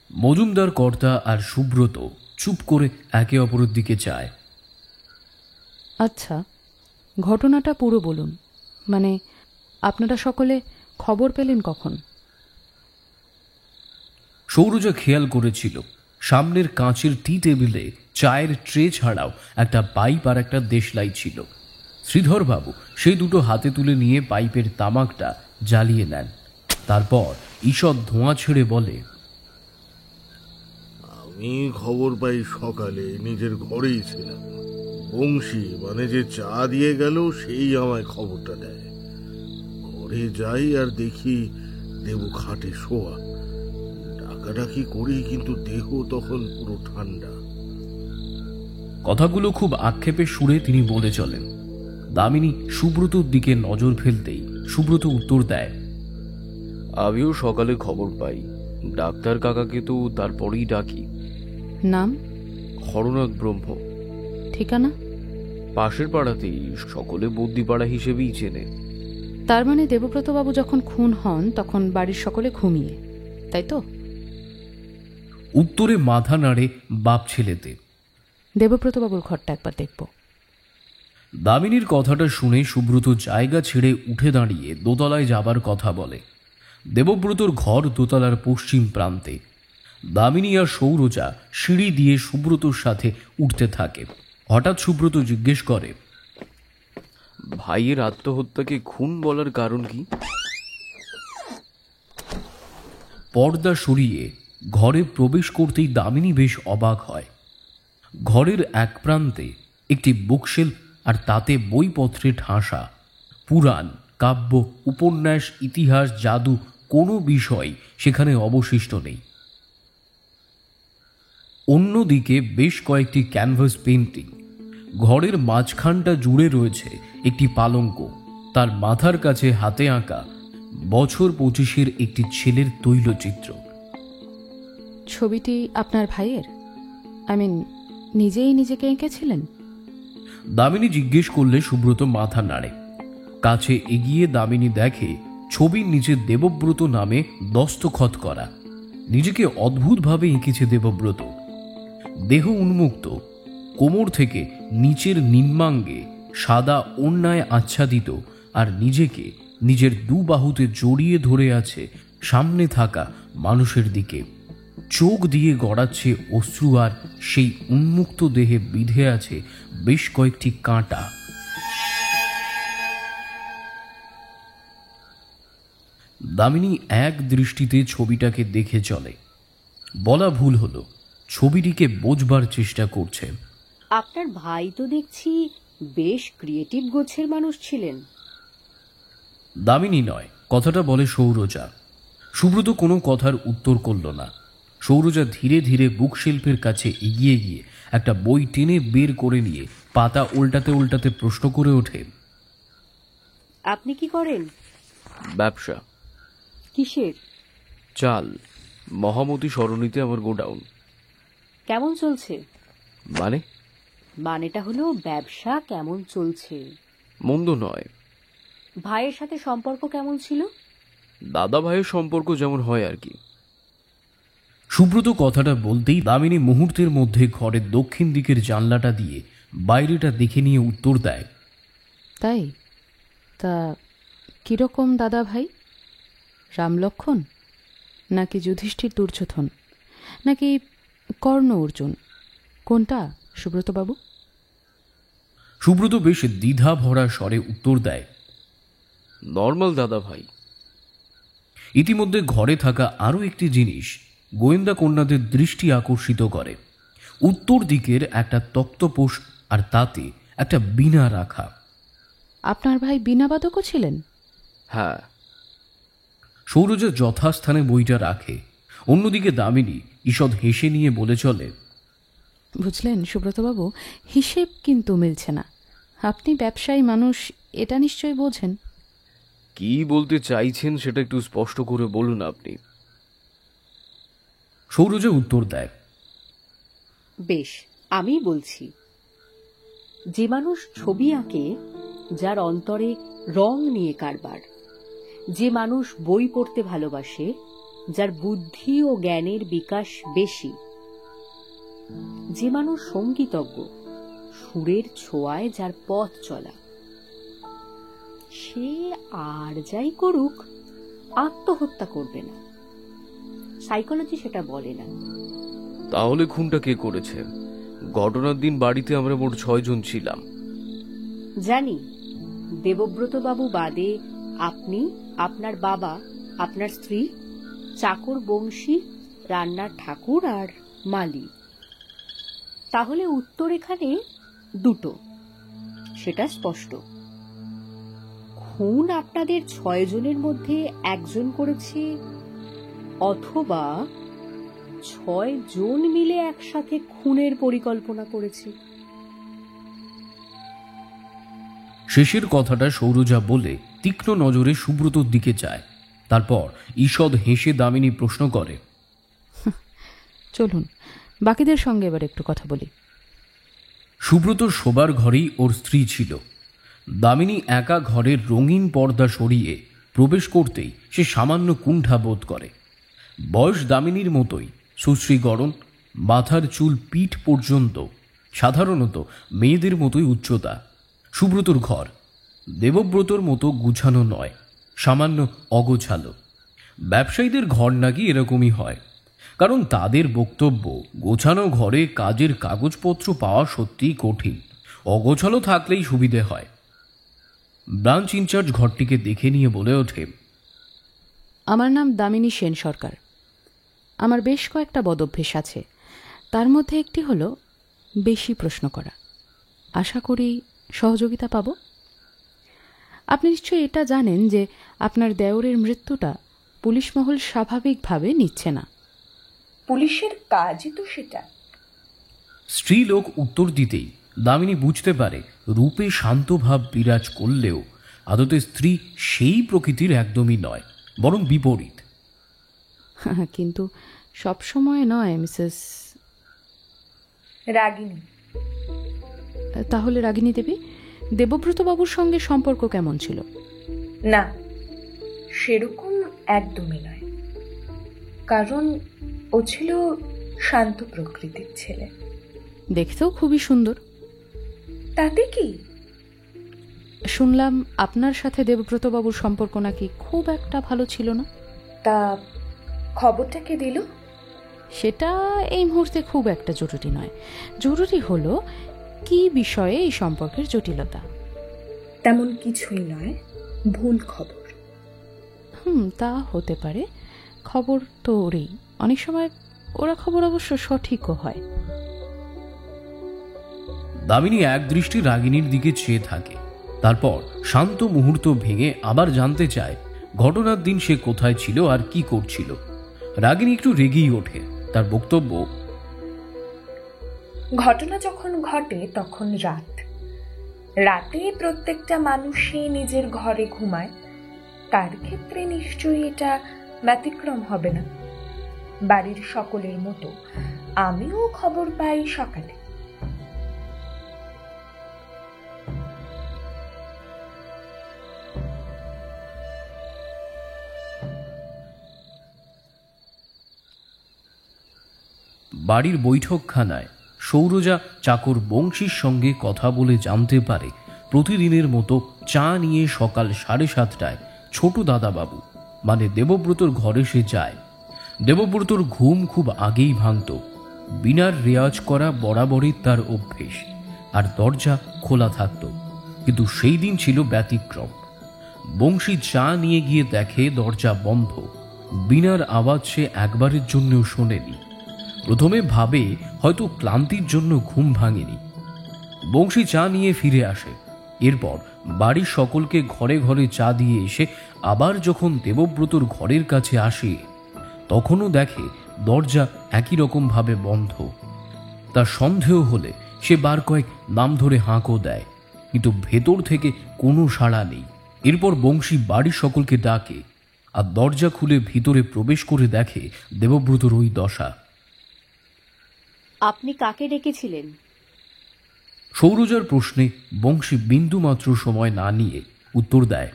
মজুমদার কর্তা আর সুব্রত চুপ করে একে অপরের দিকে চায়। আচ্ছা, ঘটনাটা পুরো বলুন। মানে আপনারা সকলে খবর পেলেন কখন? সৌরজা খেয়াল করেছিল সামনের কাঁচের টি টেবিলে চায়ের ট্রে ছাড়াও একটা পাইপ আর একটা দেশলাই ছিল। শ্রীধরবাবু সেই দুটো হাতে তুলে নিয়ে পাইপের তামাকটা জ্বালিয়ে নেন। তারপর ঈষৎ ধোঁয়া ছেড়ে বলে, আমি খবর পাই সকালে, নিজের ঘরেই ছিলাম। বংশী মানে যে চা দিয়ে গেল সেই আমায় খবরটা দেয়। ঘরে যাই আর দেখি দেবু খাটে শোয়া। ডাকাডাকি করি, কিন্তু দেহ তখন পুরো ঠান্ডা। কথাগুলো খুব আক্ষেপের সুরে তিনি বলে চলেন। দামিনী সুব্রতর দিকে নজর ফেলতেই সুব্রত উত্তর দেয়, আমিও সকালে খবর পাই। ডাক্তার কাকাকে তো তারপরেই ডাকি। নাম? হরনাথ ব্রহ্ম। ঠিকানা? পাশের পাড়াতেই, সকলে বদ্যিপাড়া হিসেবেই চেনে। তার মানে দেবব্রতবাবু যখন খুন হন তখন বাড়ির সকলে ঘুমিয়ে, তাই তো? উত্তরে মাথা নাড়ে বাপ ছেলেতে। দেবব্রতবাবুর ঘরটা একবার দেখব। দামিনীর কথাটা শুনে সুব্রত জায়গা ছেড়ে উঠে দাঁড়িয়ে দোতলায় যাবার কথা বলে। দেবব্রতর ঘর দোতলার পশ্চিম প্রান্তে। দামিনী আর সৌরজা সিঁড়ি দিয়ে সুব্রতর সাথে উঠতে থাকে। হঠাৎ সুব্রত জিজ্ঞেস করে, ভাইয়ের আত্মহত্যাকে খুন বলার কারণ কি? পর্দা সরিয়ে ঘরে প্রবেশ করতেই দামিনী বেশ অবাক হয়। ঘরের এক প্রান্তে একটি বুকশেলফ, আর তাতে বইপত্রে ঠাসা। পুরাণ, কাব্য, উপন্যাস, ইতিহাস, জাদু, কোনো বিষয় সেখানে অবশিষ্ট নেই। অন্যদিকে বেশ কয়েকটি ক্যানভাস পেন্টিং। ঘরের মাঝখানটা জুড়ে রয়েছে একটি পালঙ্ক। তার মাথার কাছে হাতে আঁকা বছর 25-এর একটি ছেলের তৈলচিত্র। ছবিটি আপনার ভাইয়ের? নিজেই নিজেকে এঁকেছিলেন? দামিনী জিজ্ঞেস করলে সুব্রত মাথা নাড়ে। কাছে এগিয়ে দামিনী দেখে ছবির নিচে দেবব্রত নামে দস্তখত করা। নিজেকে অদ্ভুতভাবে এঁকেছে দেবব্রত। দেহ উন্মুক্ত, কোমর থেকে নিচের নিম্নাঙ্গে সাদা ওড়নায় আচ্ছাদিত, আর নিজেকে নিজের দু বাহুতে জড়িয়ে ধরে আছে সামনে থাকা মানুষের দিকে। চোখ দিয়ে গড়াচ্ছে অশ্রু, আর সেই উন্মুক্ত দেহে বিঁধে আছে বেশ কয়েকটি কাঁটা। দামিনী এক দৃষ্টিতে ছবিটাকে দেখে চলে। বলা ভুল হলো, ছবিটিকে বোঝবার চেষ্টা করছে। আপনার ভাই তো দেখছি বেশ ক্রিয়েটিভ গোছের মানুষ ছিলেন। দামিনী নয়, কথাটা বলে সৌরজা। সুব্রত কোনো কথার উত্তর করল না। সৌরজা ধীরে ধীরে বুকশেলফের কাছে এগিয়ে গিয়ে একটা বই টেনে বের করে নিয়ে পাতা উল্টাতে উল্টাতে প্রশ্ন করে ওঠে, আপনি কি করেন? ব্যবসা। কিসের? চাল। মহামতি সরণিতে আমার গোডাউন। কেমন চলছে? মানেটা হলো ব্যবসা কেমন চলছে। মন্দ নয়। ভাইয়ের সাথে সম্পর্ক কেমন ছিল? দাদা ভাইয়ের সম্পর্ক যেমন হয় আর কি। সুব্রত কথাটা বলতেই দামিনী মুহূর্তের মধ্যে ঘরের দক্ষিণ দিকের জানলাটা দিয়ে বাইরেটা দেখে নিয়ে উত্তর দেয়, তাই? তা কিরকম দাদা ভাই? রামলক্ষণ, নাকি যুধিষ্ঠির দুর্যোধন, নাকি কর্ণ অর্জুন? কোনটা সুব্রতবাবু? সুব্রত বেশ দ্বিধা ভরা স্বরে উত্তর দেয়, নর্মাল দাদা ভাই। ইতিমধ্যে ঘরে থাকা আরও একটি জিনিস গোয়েন্দা কন্যাদের দৃষ্টি আকর্ষিত করে। উত্তর দিকের একটা তক্তপোষ, আর তাতে একটা বীণা রাখা। আপনার ভাই বীণাবাদকও ছিলেন? হ্যাঁ। সৌরজা যথাস্থানে বইটা রাখে। অন্যদিকে দামিনী ঈষৎ হেসে নিয়ে বলে চলে, বুঝলেন সুব্রতবাবু, হিসেব কিন্তু মিলছে না। আপনি ব্যবসায়ী মানুষ, এটা নিশ্চয়ই বোঝেন। কি বলতে চাইছেন সেটা একটু স্পষ্ট করে বলুন আপনি। সৌরজা উত্তর দেয়, বেশ, আমি বলছি। যে মানুষ ছবি আঁকে, যার অন্তরে রং নিয়ে কারবার, যে মানুষ বই পড়তে ভালোবাসে, যার বুদ্ধি ও জ্ঞানের বিকাশ বেশি, যে মানুষ সঙ্গীতজ্ঞ, সুরের ছোঁয়ায় যার পথ চলা, সে আর যাই করুক আত্মহত্যা করবে না। সাইকোলজি সেটা বলে না। তাহলে খুনটা কে করেছে? ঘটনার দিন বাড়িতে আমরা মোট 6 জন ছিলাম। জানি, দেবব্রত বাবু বাদে আপনি, আপনার বাবা, আপনার স্ত্রী, চাকর বংশী, রান্নার ঠাকুর আর মালি। তাহলে উত্তর এখানে দুটো, সেটা স্পষ্ট। খুন আপনাদের 6 জনের মধ্যে একজন করেছে, অথবা 6 জন মিলে একসাথে খুনের পরিকল্পনা করেছে। শেষের কথাটা সৌরজা বলে তীক্ষ্ণ নজরে সুব্রতর দিকে যায়। তারপর ঈষৎ হেসে দামিনী প্রশ্ন করে, চলুন বাকিদের সঙ্গে এবার একটু কথা বলি। সুব্রতর শোবার ঘরেই ওর স্ত্রী ছিল। দামিনী একা ঘরের রঙিন পর্দা সরিয়ে প্রবেশ করতেই সে সামান্য কুণ্ঠা বোধ করে। বয়স দামিনীর মতোই, সুশ্রী গড়ন, মাথার চুল পিঠ পর্যন্ত, সাধারণত মেয়েদের মতোই উচ্চতা। সুব্রতর ঘর দেবব্রতর মতো গুছানো নয়, সামান্য অগোছালো। ব্যবসায়ীদের ঘর নাকি এরকমই হয়, কারণ তাদের বক্তব্য গোছানো ঘরে কাজের কাগজপত্র পাওয়া সত্যিই কঠিন, অগোছালো থাকলেই সুবিধে হয়। ব্রাঞ্চ ইনচার্জ ঘরটিকে দেখে নিয়ে বলে ওঠে, আমার নাম দামিনী সেন সরকার। আমার বেশ কয়েকটা বদভ্যেস আছে, তার মধ্যে একটি হলো বেশি প্রশ্ন করা। আশা করি সহযোগিতা পাব। আপনি নিশ্চয়ই এটা জানেন যে আপনার দেওরের মৃত্যুটা পুলিশ মহল স্বাভাবিকভাবে নিচ্ছে না। পুলিশের কাজই তো সেটা। স্ত্রীলোক উত্তর দিতেই দামিনী বুঝতে পারে রূপে শান্ত ভাব বিরাজ করলেও আদতে স্ত্রী সেই প্রকৃতির একদমই নয়, বরং বিপরীত। কিন্তু সবসময় নয় মিসেস। রাগিনী। তাহলে রাগিনী দেবী, দেবব্রতবাবুর সঙ্গে সম্পর্ক কেমন ছিল? না, সেরকম একদমই নয়। কারণ ও ছিল শান্ত প্রকৃতির ছেলে। দেখতেও খুবই সুন্দর। তাতে কি? শুনলাম আপনার সাথে দেবব্রতবাবুর সম্পর্ক নাকি খুব একটা ভালো ছিল না। তা খবরটা কে দিল? সেটা এই মুহূর্তে খুব একটা জরুরি নয়। জরুরি হলো কি বিষয়ে এই সম্পর্কের জটিলতা। তেমন কিছুই নয়, ভুল খবর। তা হতে পারে। খবর তো ওরই, অনেক সময় ওরা খবর অবশ্য সঠিকও হয়। দামিনী এক দৃষ্টি রাগিনীর দিকে চেয়ে থাকে, তারপর শান্ত মুহূর্ত ভেঙে আবার জানতে চায় ঘটনার দিন সে কোথায় ছিল আর কি করছিল। রাগিনী একটু রেগেই ওঠে। তার বক্তব্য, ঘটনা যখন ঘটে তখন রাতে প্রত্যেকটা মানুষই নিজের ঘরে ঘুমায়। তার ক্ষেত্রে নিশ্চয়ই এটা ব্যতিক্রম হবে না। বাড়ির সকলের মতো আমিও খবর পাই সকালে। বাড়ির বৈঠকখানায় সৌরজা চাকর বংশীর সঙ্গে কথা বলে জানতে পারে প্রতিদিনের মতো চা নিয়ে সকাল 7:30টায় ছোট দাদাবাবু মানে দেবব্রতর ঘরে সে যায়। দেবব্রতর ঘুম খুব আগেই ভাঙত। বিনার রেয়াজ করা বরাবরই তার অভ্যেস, আর দরজা খোলা থাকত। কিন্তু সেই দিন ছিল ব্যতিক্রম। বংশী চা নিয়ে গিয়ে দেখে দরজা বন্ধ। বিনার আওয়াজ সে একবারের জন্যও শোনেনি। প্রথমে ভাবে হয়তো ক্লান্তির জন্য ঘুম ভাঙেনি। বংশী চা নিয়ে ফিরে আসে। এরপর বাড়ির সকলকে ঘরে ঘরে চা দিয়ে এসে আবার যখন দেবব্রতর ঘরের কাছে আসে, তখনও দেখে দরজা একই রকম ভাবে বন্ধ। তার সন্দেহ হলে সে বার কয়েক নাম ধরে হাঁকও দেয়, কিন্তু ভেতর থেকে কোনো সাড়া নেই। এরপর বংশী বাড়ির সকলকে ডাকে আর দরজা খুলে ভিতরে প্রবেশ করে দেখে দেবব্রতর ওই দশা। আপনি কাকে ডেকেছিলেন? সৌরজার প্রশ্নে বংশী বিন্দুমাত্র সময় না নিয়ে উত্তর দেয়,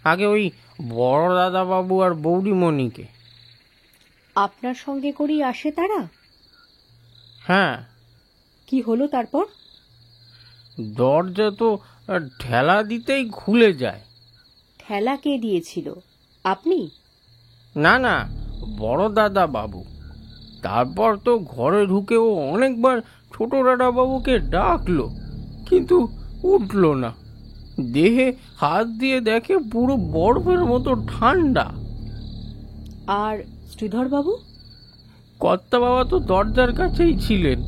আগে ওই বড় দাদা বাবু আর বৌদিমণিকে। আপনার সঙ্গে করেই আসে তারা? হ্যাঁ। কি হলো তারপর? দরজা তো ঠেলা দিতেই খুলে যায়। ঠেলা কে দিয়েছিল? আপনি? না না, বড় দাদা বাবু। তারপর তো ঘরে ঢুকে ও অনেকবার ছোট দাদা বাবুকে ডাকলো, কিন্তু উঠলো না। দেহে হাত দিয়ে দেখে পুরো বরফের মতো ঠান্ডা। আর শ্রীধর বাবু? কর্তা বাবা তো দরজার কাছেই ছিলেন,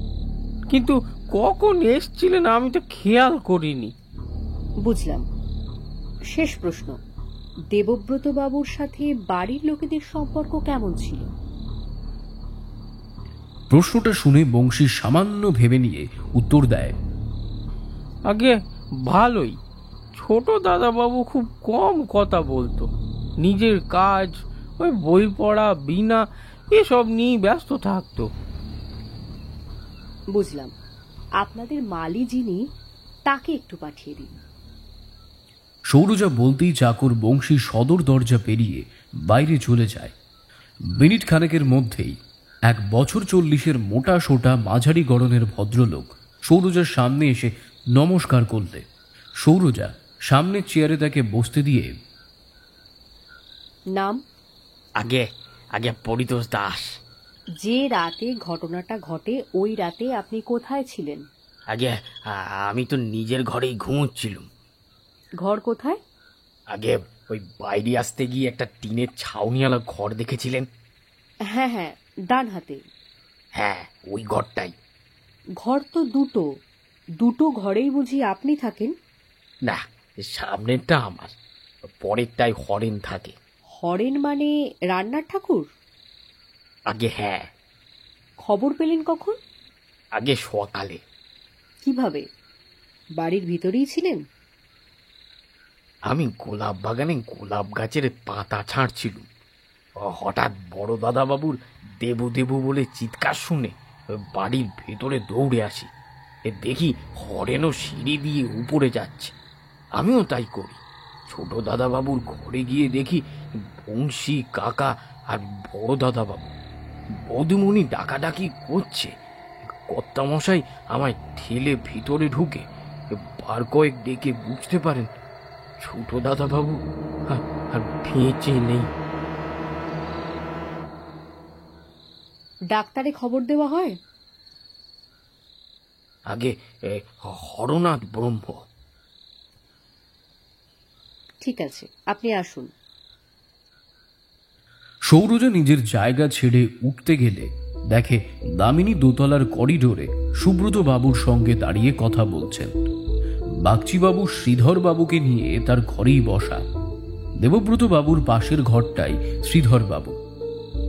কিন্তু কখন এসছিলেন আমি তো খেয়াল করিনি। বুঝলাম। শেষ প্রশ্ন, দেবব্রত বাবুর সাথে বাড়ির লোকেদের সম্পর্ক কেমন ছিল? প্রশ্নটা শুনে বংশী সামান্য ভেবে নিয়ে উত্তর দেয়, আগে ভালোই। ছোট দাদাবাবু খুব কম কথা বলতো, নিজের কাজ, ওই বই পড়া, বিনা এসব নিয়ে ব্যস্ত থাকতো। বুঝলাম। আপনাদের মালি যিনি, তাকে একটু পাঠিয়ে দিন। সৌরজা বলতেই চাকর বংশী সদর দরজা পেরিয়ে বাইরে চলে যায়। মিনিট খানেকের মধ্যেই 1 বছর 40-এর মোটা সোটা মাঝারি গড়নের ভদ্রলোক সৌরজার সামনে এসে নমস্কার করলে। সৌরজা সামনের চেয়ারে তাকে বসতে দিয়ে, নাম? আগে আগে পরিতোষ দাস। যে রাতে ঘটনাটা ঘটে ওই রাতে আপনি কোথায় ছিলেন? আগে আমি তো নিজের ঘরেই ঘুমোচ্ছিলাম। ঘর কোথায়? আগে ওই বাইরে আসতে গিয়ে একটা টিনের ছাউনিওয়ালা ঘর দেখেছিলেন? হ্যাঁ হ্যাঁ, ডান হাতে। হ্যাঁ, ওই ঘরটাই। ঘর তো দুটো, দুটো ঘরেই বুঝি আপনি থাকেন? না, সামনেরটা আমার, পরেরটাই হরেন থাকে। হরেন মানে রান্নার ঠাকুর? আগে হ্যাঁ। খবর পেলেন কখন? আগে সকালে। কিভাবে? বাড়ির ভিতরেই ছিলেন? আমি গোলাপ বাগানে গোলাপ গাছের পাতা ছাঁটছিলুম। হঠাৎ বড় দাদা বাবুর দেবু দেবু বলে চিৎকার শুনে বাড়ির ভেতরে দৌড়ে আসি। দেখি হরেনও সিঁড়ি দিয়ে উপরে যাচ্ছে, আমিও তাই করি। ছোট দাদা বাবুর ঘরে গিয়ে দেখি বংশী কাকা আর বড় দাদা বাবু। বৌদিমণি ডাকাডাকি করছে। কর্তামশাই আমায় ঠেলে ভিতরে ঢুকে বার কয়েক ডেকে বুঝতে পারেন ছোট দাদা বাবু আর বেঁচে নেই। ডাক্তারে খবর দেওয়া হয়? আগে হরনাথ ব্রহ্ম। ঠিক আছে, আপনি আসুন। সৌরজা নিজের জায়গা ছেড়ে উঠতে গেলে দেখে দামিনী দোতলার করিডোরে সুব্রত বাবুর সঙ্গে দাঁড়িয়ে কথা বলছেন। বাগচিবাবু শ্রীধর বাবুকে নিয়ে তার ঘরেই বসা। দেবব্রত বাবুর পাশের ঘরটাই শ্রীধর বাবু।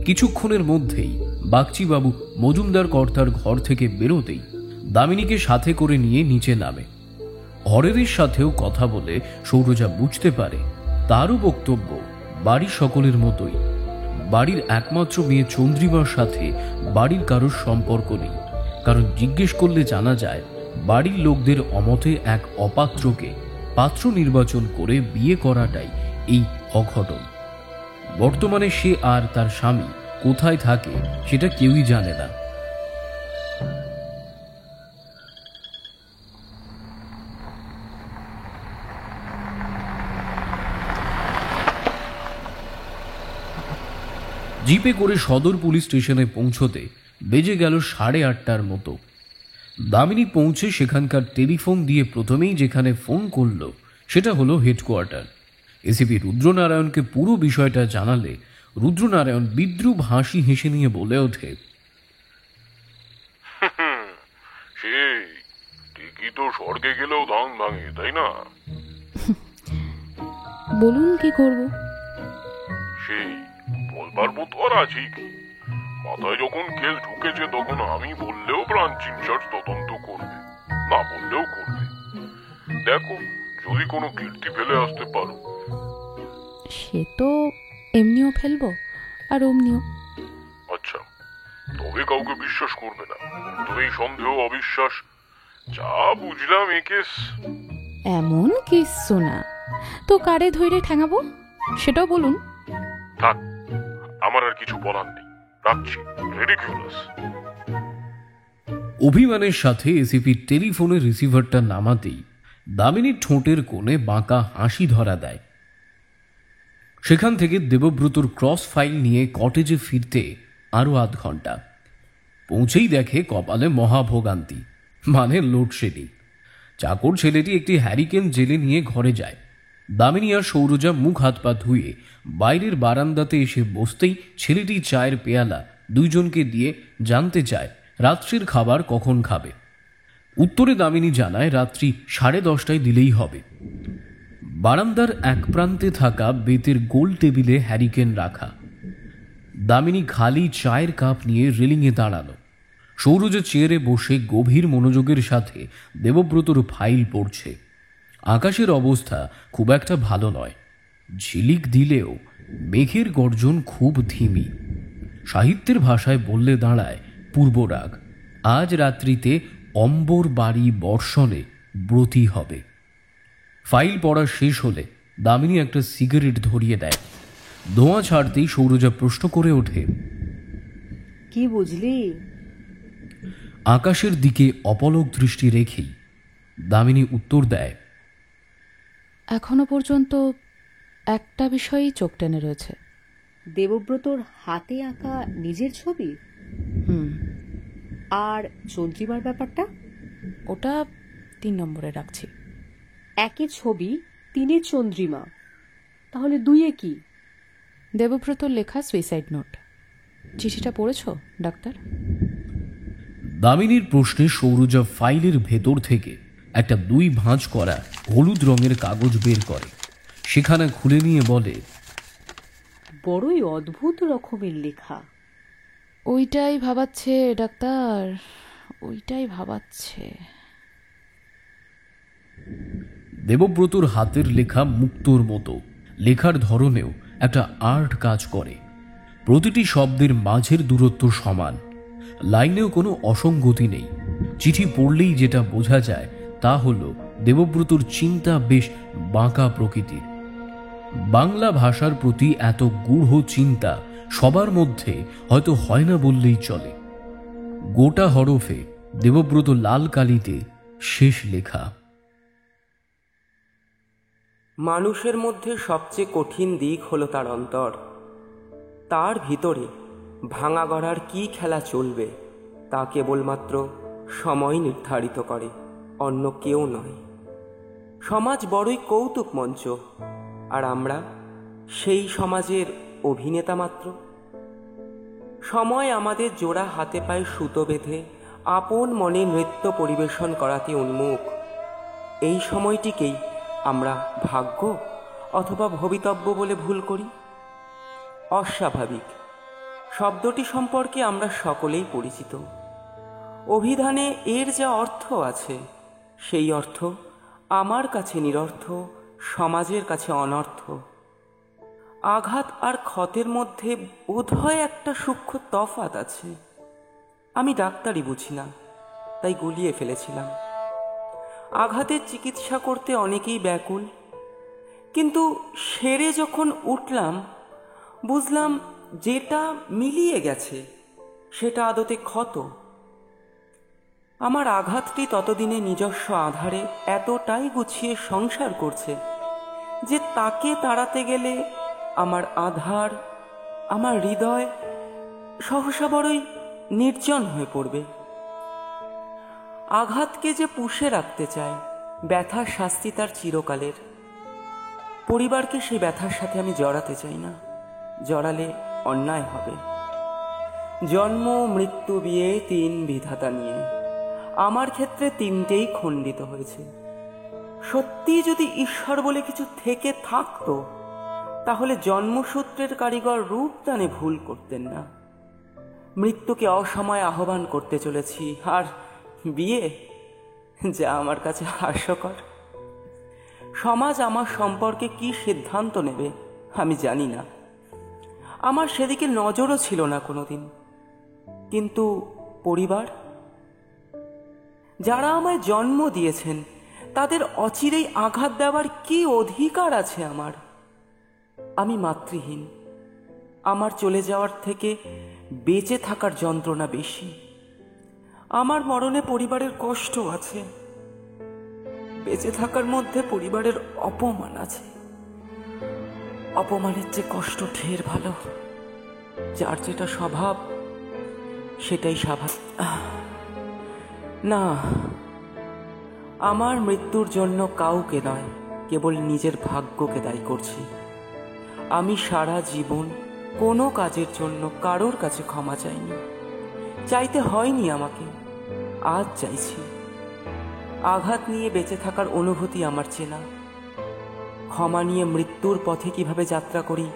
কিছুক্ষণের মধ্যেই বাগচিবাবু মজুমদার কর্তার ঘর থেকে বেরোতেই দামিনীকে সাথে করে নিয়ে নিচে নামে। হরেদের সাথেও কথা বলে সৌরজা বুঝতে পারে তারও বক্তব্য বাড়ির সকলের মতোই। বাড়ির একমাত্র মেয়ে চন্দ্রিমার সাথে বাড়ির কারোর সম্পর্ক নেই, কারণ জিজ্ঞেস করলে জানা যায় বাড়ির লোকদের অমতে এক অপাত্রকে পাত্র নির্বাচন করে বিয়ে করাটাই এই অঘটন। বর্তমানে সে আর তার স্বামী কোথায় থাকে সেটা কেউই জানে না। জিপে করে সদর পুলিশ স্টেশনে পৌঁছতে বেজে গেল 8:30টার মতো। দামিনী পৌঁছে সেখানকার টেলিফোন দিয়ে প্রথমেই যেখানে ফোন করল সেটা হলো হেডকোয়ার্টার। এসিপি রুদ্রনারায়ণকে পুরো বিষয়টা জানালে রুদ্রনারায়ণ বিদ্রুপ হাসি হেসে নিয়ে বলে ওঠে, সেই ঠিকই তো, স্বর্গে গেলেও ধান ভাঙে, তাই না? বলুন কি করব? সেই বলবার মতো আর আছে কি? মাথায় যখন কেস ঢুকেছে তখন আমি বললেও ব্রাঞ্চ ইনচার্জ তদন্ত করবে, না বললেও করবে। দেখো যদি কোনো কীর্তি ফেলে আসতে পারো। সে তো এমনিও ফেলবো আর অমনিও। আচ্ছা, তবে কাউকে বিশ্বাস করবে না। তুমি সন্দেহ, অবিশ্বাস যা বুঝলাম এ কেস। এমন কিচ্ছু না তো, কারে ধৈর্য ঠেঙাবো সেটাও বলুন। থাক, আমার আর কিছু বলার নেই, রাখছি। রিডিকুলাস। অভিমানের সাথে এসিপি টেলিফোনের রিসিভারটা নামাতেই দামিনীর ঠোঁটের কোণে বাঁকা হাসি ধরা দেয়। সেখান থেকে দেবব্রতর ক্রস ফাইল নিয়ে কটেজে ফিরতে আরো আধ ঘন্টা। পৌঁছেই দেখে কপালে মহাভোগান্তি, মানে লোডশেডিং। চাকর ছেলেটি একটি হ্যারিকেন জেলে নিয়ে ঘরে যায়। দামিনী আর সৌরজা মুখ হাত পা ধুয়ে বাইরের বারান্দাতে এসে বসতেই ছেলেটি চায়ের পেয়ালা দুইজনকে দিয়ে জানতে চায় রাত্রির খাবার কখন খাবে। উত্তরে দামিনী জানায় রাত্রি 10:30টায় দিলেই হবে। বারান্দার এক প্রান্তে থাকা বেতের গোল টেবিলে হ্যারিকেন রাখা। দামিনী খালি চায়ের কাপ নিয়ে রেলিংয়ে দাঁড়ানো। সৌরজা চেয়ারে বসে গভীর মনোযোগের সাথে দেবব্রতর ফাইল পড়ছে। আকাশের অবস্থা খুব একটা ভালো নয়, ঝিলিক দিলেও মেঘের গর্জন খুব ধিমি। সাহিত্যের ভাষায় বললে দাঁড়ায় পূর্বরাগ। আজ রাত্রিতে অম্বর বাড়ি বর্ষণে ব্রতী হবে। ফাইল পড়া শেষ হলে দামিনী একটা সিগারেট ধরিয়ে দেয়। ধোঁয়া ছাড়তেই সৌরজা প্রশ্ন করে ওঠে, কি বুঝলি? আকাশের দিকে অপলক দৃষ্টি রেখেই দামিনী উত্তর দেয়, এখনো পর্যন্ত একটা বিষয়ই চোখ টেনে রয়েছে। দেবব্রতর হাতে আঁকা নিজের ছবি? হুম। আর চন্দ্রিমার ব্যাপারটা? ওটা 3 নম্বরে রাখছি। একই ছবি, 3-এ চন্দ্রিমা, তাহলে 2-এ কি? দেবব্রতর লেখা সুইসাইড নোট। চিঠিটা পড়েছো ডাক্তার? দামিনীর প্রশ্নে সৌরজা ফাইলের ভেতর থেকে একটা 2 ভাঁজ করা হলুদ রঙের কাগজ বের করে। সেখানে খুলে নিয়ে বলে, বড়ই অদ্ভুত রকমের লেখা। ওইটাই ভাবাচ্ছে ডাক্তার, ওইটাই ভাবাচ্ছে। দেবব্রতর হাতের লেখা মুক্তোর মতো। লেখার ধরনেও একটা আর্ট কাজ করে। প্রতিটি শব্দের মাঝের দূরত্ব সমান, লাইনেও কোনো অসঙ্গতি নেই। চিঠি পড়লেই যেটা বোঝা যায় তা হলো দেবব্রতর চিন্তা বেশ বাঁকা প্রকৃতির। বাংলা ভাষার প্রতি এত গূঢ় চিন্তা সবার মধ্যে হয়তো হয় না বললেই চলে। গোটা হরফে দেবব্রত লাল কালিতে শেষ লেখা, মানুষের মধ্যে সবচেয়ে কঠিন দিক হলো তার অন্তর। তার ভিতরে ভাঙা গড়ার কি খেলা চলবে তা কেবলমাত্র সময় নির্ধারিত করে, অন্য কেউ নয়। সমাজ বড়ই কৌতুক মঞ্চ, আর আমরা সেই সমাজের অভিনেতা মাত্র। সময় আমাদের জোড়া হাতে পায়ে সুতো বেঁধে আপন মনে নৃত্য পরিবেশন করাতে উন্মুখ। এই সময়টিকেই আমরা ভাগ্য অথবা ভবিতব্য বলে ভুল করি। অস্বাভাবিক শব্দটি সম্পর্কে আমরা সকলেই পরিচিত। অভিধানে এর যা অর্থ আছে, সেই অর্থ আমার কাছে নিরর্থ, সমাজের কাছে অনর্থ। আঘাত আর ক্ষতের মধ্যে বোধহয় একটা সূক্ষ্ম তফাৎ আছে। আমি ডাক্তারি বুঝি না, তাই গুলিয়ে ফেলেছিলাম। আঘাতের চিকিৎসা করতে অনেকেই ব্যাকুল, কিন্তু সেরে যখন উঠলাম বুঝলাম যেটা মিলিয়ে গেছে সেটা আদতে ক্ষত। আমার আঘাতটি ততদিনে নিজস্ব আধারে এতটাই গুছিয়ে সংসার করছে যে তাকে তাড়াতে গেলে আমার আধার, আমার হৃদয় সহসা বড়ই নির্জন হয়ে পড়বে। আঘাতকে যে পুষে রাখতে চায়, ব্যথার শাস্তি তার চিরকালের। পরিবারকে সেই ব্যথার সাথে আমি জড়াতে চাই না, জড়ালে অন্যায় হবে। জন্ম, মৃত্যু, বিয়ে, 3 বিধাতা নিয়ে আমার ক্ষেত্রে 3টেই খণ্ডিত হয়েছে। সত্যি যদি ঈশ্বর বলে কিছু থেকে থাকতো তাহলে জন্মসূত্রের কারিগর রূপদানে ভুল করতেন না। মৃত্যুকে অসময়ে আহ্বান করতে চলেছি, আর বিয়ে যা আমার কাছে হাস্যকর। সমাজ আমার সম্পর্কে কি সিদ্ধান্ত নেবে আমি জানি না। আমার সেদিকে নজরও ছিল না কোনোদিন। কিন্তু পরিবার, যারা আমায় জন্ম দিয়েছেন, তাদের অচিরেই আঘাত দেওয়ার কি অধিকার আছে আমার? আমি মাতৃহীন। আমার চলে যাওয়ার থেকে বেঁচে থাকার যন্ত্রণা বেশি। আমার মরণে পরিবারের কষ্ট আছে, বেঁচে থাকার মধ্যে পরিবারের অপমান আছে। অপমানের চেয়ে কষ্ট ঢের ভালো। যার যেটা স্বভাব সেটাই স্বাভাবিক। না, আমার মৃত্যুর জন্য কাউকে নয়, কেবল নিজের ভাগ্যকে দায়ী করছি। আমি সারা জীবন কোনো কাজের জন্য কারোর কাছে ক্ষমা চাইনি। চাইতে হয়নি আমাকে, আজ চাইছি। আঘাত নিয়ে বেঁচে থাকার অনুভূতি আমার চেনা। ক্ষমা নিয়ে মৃত্যুর পথে কিভাবে যাত্রা করি,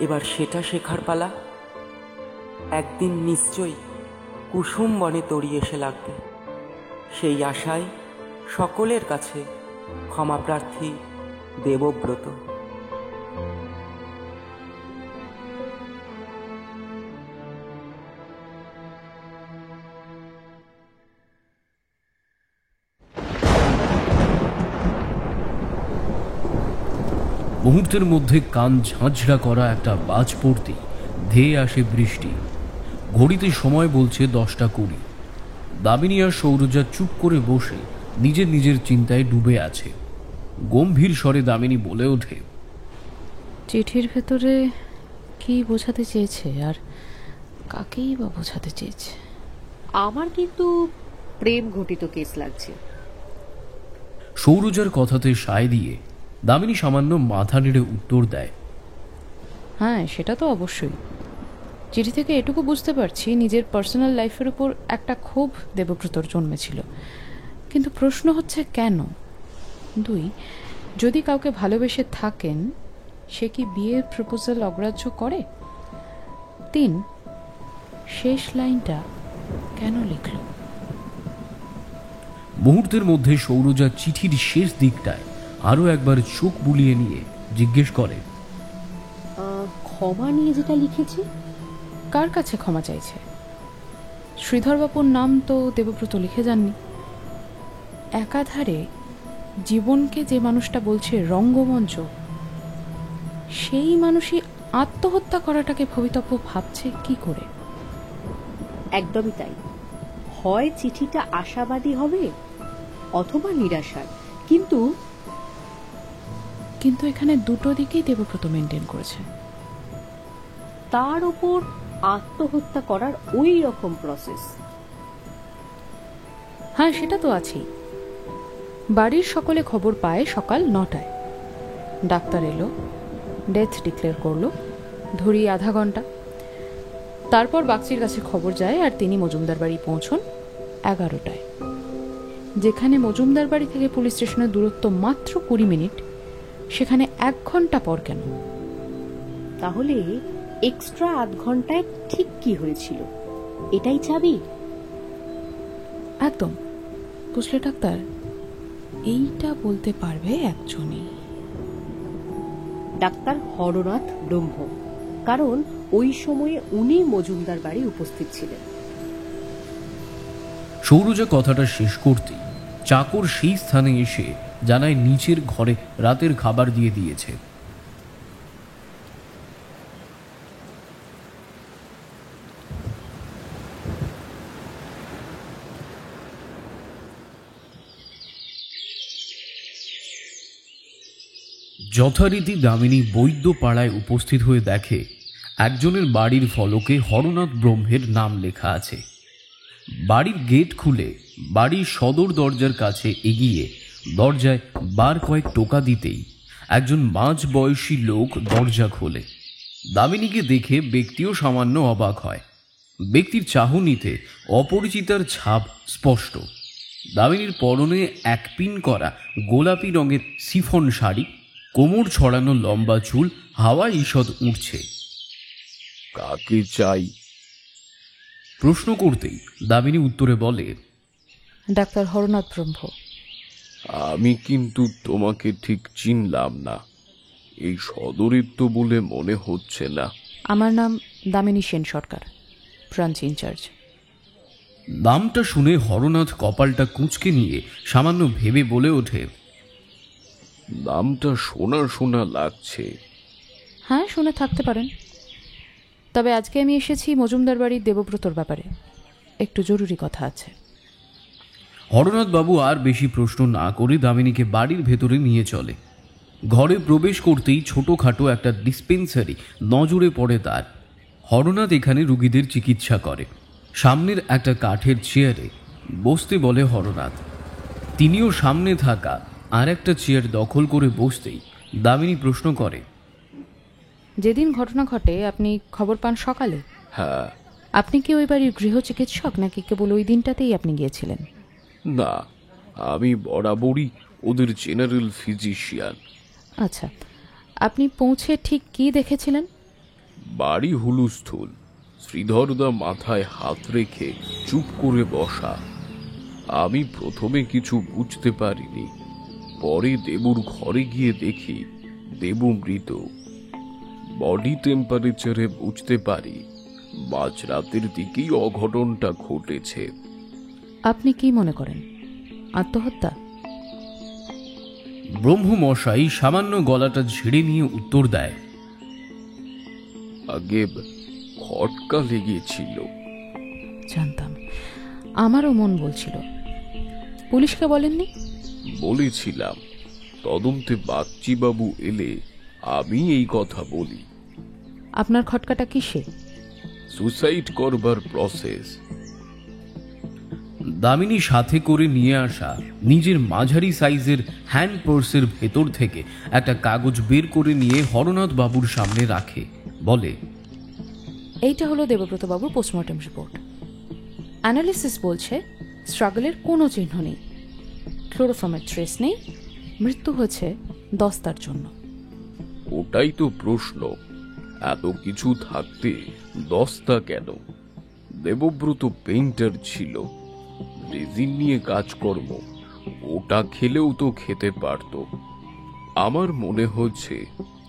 এবার সেটা শেখার পালা। একদিন নিশ্চয়ই কুসুম বনে তরি এসে লাগবে। সেই আশায় সকলের কাছে ক্ষমা প্রার্থী, দেবব্রত। মুহূর্তের মধ্যে কান ঝাঁঝরা করা একটা বাজ পড়তেই ধেয়ে আসে বৃষ্টি। ঘড়িতে সময় বলছে 10:20। দামিনী আর সৌরজা চুপ করে বসে নিজের নিজের চিন্তায় ডুবে আছে। গম্ভীর স্বরে দামিনী বলে ওঠে, চিঠির ভেতরে কি বোঝাতে চেয়েছে আর কাকেই বা বোঝাতে চেয়েছে? আমার কিন্তু প্রেম ঘটিত কেস লাগছে। সৌরজার কথাতে সায় দিয়ে দামিনী সামান্য মাথা নেড়ে উত্তর দেয়, হ্যাঁ, সেটা তো অবশ্যই। চিঠি থেকে এটুকু বুঝতে পারছি নিজের পার্সোনাল লাইফের উপর একটা ক্ষোভ দেবব্রতর জন্মেছিল। কিন্তু প্রশ্ন হচ্ছে কেন? 2, যদি কাউকে ভালোবেসে থাকেন, সে কি বিয়ের প্রপোজাল অগ্রাহ্য করে? 3, শেষ লাইনটা কেন লিখল? মুহূর্তের মধ্যে সৌরজা চিঠির শেষ দিকটায় আরো একবার চোখ বুলিয়ে নিয়ে জিজ্ঞেস করে, ক্ষমা নিয়ে যেটা লিখেছি, কার কাছে ক্ষমা চাইছে? শ্রীধরবাবুর নাম তো দেবব্রত লিখে যাননি। একাধারে জীবনকে যে মানুষটা বলছে রঙ্গমঞ্চ, সেই মানুষই আত্মহত্যা করাটাকে ভবিতব্য ভাবছে কি করে? একদমই তাই। হয় চিঠিটা আশাবাদী হবে অথবা নিরাশার, কিন্তু এখানে দুটো দিকেই দেবব্রত মেনটেন করেছে। তার উপর আত্মহত্যা করার ওই রকম প্রসেস। হ্যাঁ, সেটা তো আছেই। বাড়ির সকলে খবর পায় সকাল 9টায়। ডাক্তার এলো, ডেথ ডিক্লেয়ার করলো, ধরি আধা ঘন্টা। তারপর বাগচির কাছে খবর যায় আর তিনি মজুমদার বাড়ি পৌঁছন 11টায়। যেখানে মজুমদার বাড়ি থেকে পুলিশ স্টেশনের দূরত্ব মাত্র 20 মিনিট, সেখানে 1 ঘন্টা পর কেন? তাহলে এক্সট্রা আধ ঘন্টায় ঠিক কি হয়েছিল, এটাই চাবি। একদম, বুঝলে ডাক্তার, এইটা বলতে পারবে একজনই, ডাক্তার হরনাথ ব্রহ্ম। কারণ ওই সময়ে উনি মজুমদার বাড়ি উপস্থিত ছিলেন। সৌরজা কথাটা শেষ করতেই চাকর সেই স্থানে এসে জানায় নিচের ঘরে রাতের খাবার দিয়ে দিয়েছে। যথারীতি দামিনী বৈদ্য পাড়ায় উপস্থিত হয়ে দেখে একজনের বাড়ির ফলকে হরনাথ ব্রহ্মের নাম লেখা আছে। বাড়ির গেট খুলে বাড়ির সদর দরজার কাছে এগিয়ে দরজায় বার কয়েক টোকা দিতেই একজন মাঝ বয়সী লোক দরজা খোলে। দামিনীকে দেখে ব্যক্তিও সামান্য অবাক হয়। ব্যক্তির চাহনিতে অপরিচিতার ছাপ স্পষ্ট। দামিনীর পরনে এক পিন করা গোলাপি রঙের সিফন শাড়ি, কোমর ছড়ানো লম্বা চুল হাওয়া ঈষৎ উঠছে। কাকে চাই? প্রশ্ন করতেই দামিনী উত্তরে বলে, ডাক্তার হরনাথ ব্রহ্ম। আমি কিন্তু তোমাকে ঠিক চিনলাম না। এই সদরের তো বলে মনে হচ্ছে না। আমার নাম দামিনী সেন সরকার, ব্রাঞ্চ ইনচার্জ। নামটা শুনে হরনাথ কপালটা কুঁচকে নিয়ে সামান্য ভেবে বলে ওঠে, নামটা শোনা শোনা লাগছে। হ্যাঁ, শুনে থাকতে পারেন। তবে আজকে আমি এসেছি মজুমদার বাড়ির দেবব্রতর ব্যাপারে, একটু জরুরি কথা আছে। হরনাথ বাবু আর বেশি প্রশ্ন না করে দামিনীকে বাড়ির ভেতরে নিয়ে চলে। ঘরে প্রবেশ করতেই ছোটখাটো একটা ডিসপেন্সারি নজরে পড়ে তার। হরনাথ এখানে রুগীদের চিকিৎসা করে। সামনের একটা কাঠের চেয়ারে বসতে বলে হরনাথ। তিনিও সামনে থাকা আর একটা চেয়ার দখল করে বসতেই দামিনী প্রশ্ন করে, যেদিন ঘটনা ঘটে আপনি খবর পান সকালে? হ্যাঁ। আপনি কি ওই বাড়ির গৃহ চিকিৎসক, নাকি কেবল ওই দিনটাতেই আপনি গিয়েছিলেন? না, আমি বরাবরই ওদের জেনারেল ফিজিশিয়ান। আচ্ছা, আপনি পৌঁছে ঠিক কি দেখেছিলেন? বাড়ি হুলুস্থুল, শ্রীধরদা মাথায় হাত রেখে চুপ করে বসা। আমি প্রথমে কিছু বুঝতে পারিনি, পরে দেবুর ঘরে গিয়ে দেখি দেবু মৃত। বডি টেম্পারেচারে বুঝতে পারি মাঝরাতের দিকেই অঘটনটা ঘটেছে। আপনি কি মনে করেন, আত্মহত্যা? ব্রহ্মমশাই সামান্য গলাটা ঝেড়ে নিয়ে উত্তর দেয়, আগে খটকা লেগেছিল। জানতাম, আমারও মন বলছিল। পুলিশকে বলেননি? বলেছিলাম, তদন্তে বাগচিবাবু এলে আমি এই কথা বলি। আপনার খটকাটা কিসে? সুসাইড করবার প্রসেস। দামিনী সাথে করে নিয়ে আসা নিজের মাঝারি সাইজের হ্যান্ড পার্সের ভেতর থেকে একটা কাগজ বের করে নিয়ে হরনাথ বাবুর সামনে রাখে, বলে, এইটা হলো দেবব্রত বাবুর পোস্টমর্টম রিপোর্ট। অ্যানালিসিস বলছে স্ট্রাগলের কোনো চিহ্ন নেই, ক্লোরোফর্মের ট্রেস নেই, মৃত্যু হয়েছে দস্তার জন্য। ওটাই তো প্রশ্ন, এত কিছু থাকতে দস্তা কেন? দেবব্রত পেইন্টার ছিল, রেজিন নিয়ে কাজকর্ম, ওটা খেলেও তো খেতে পারত। আমার মনে হচ্ছে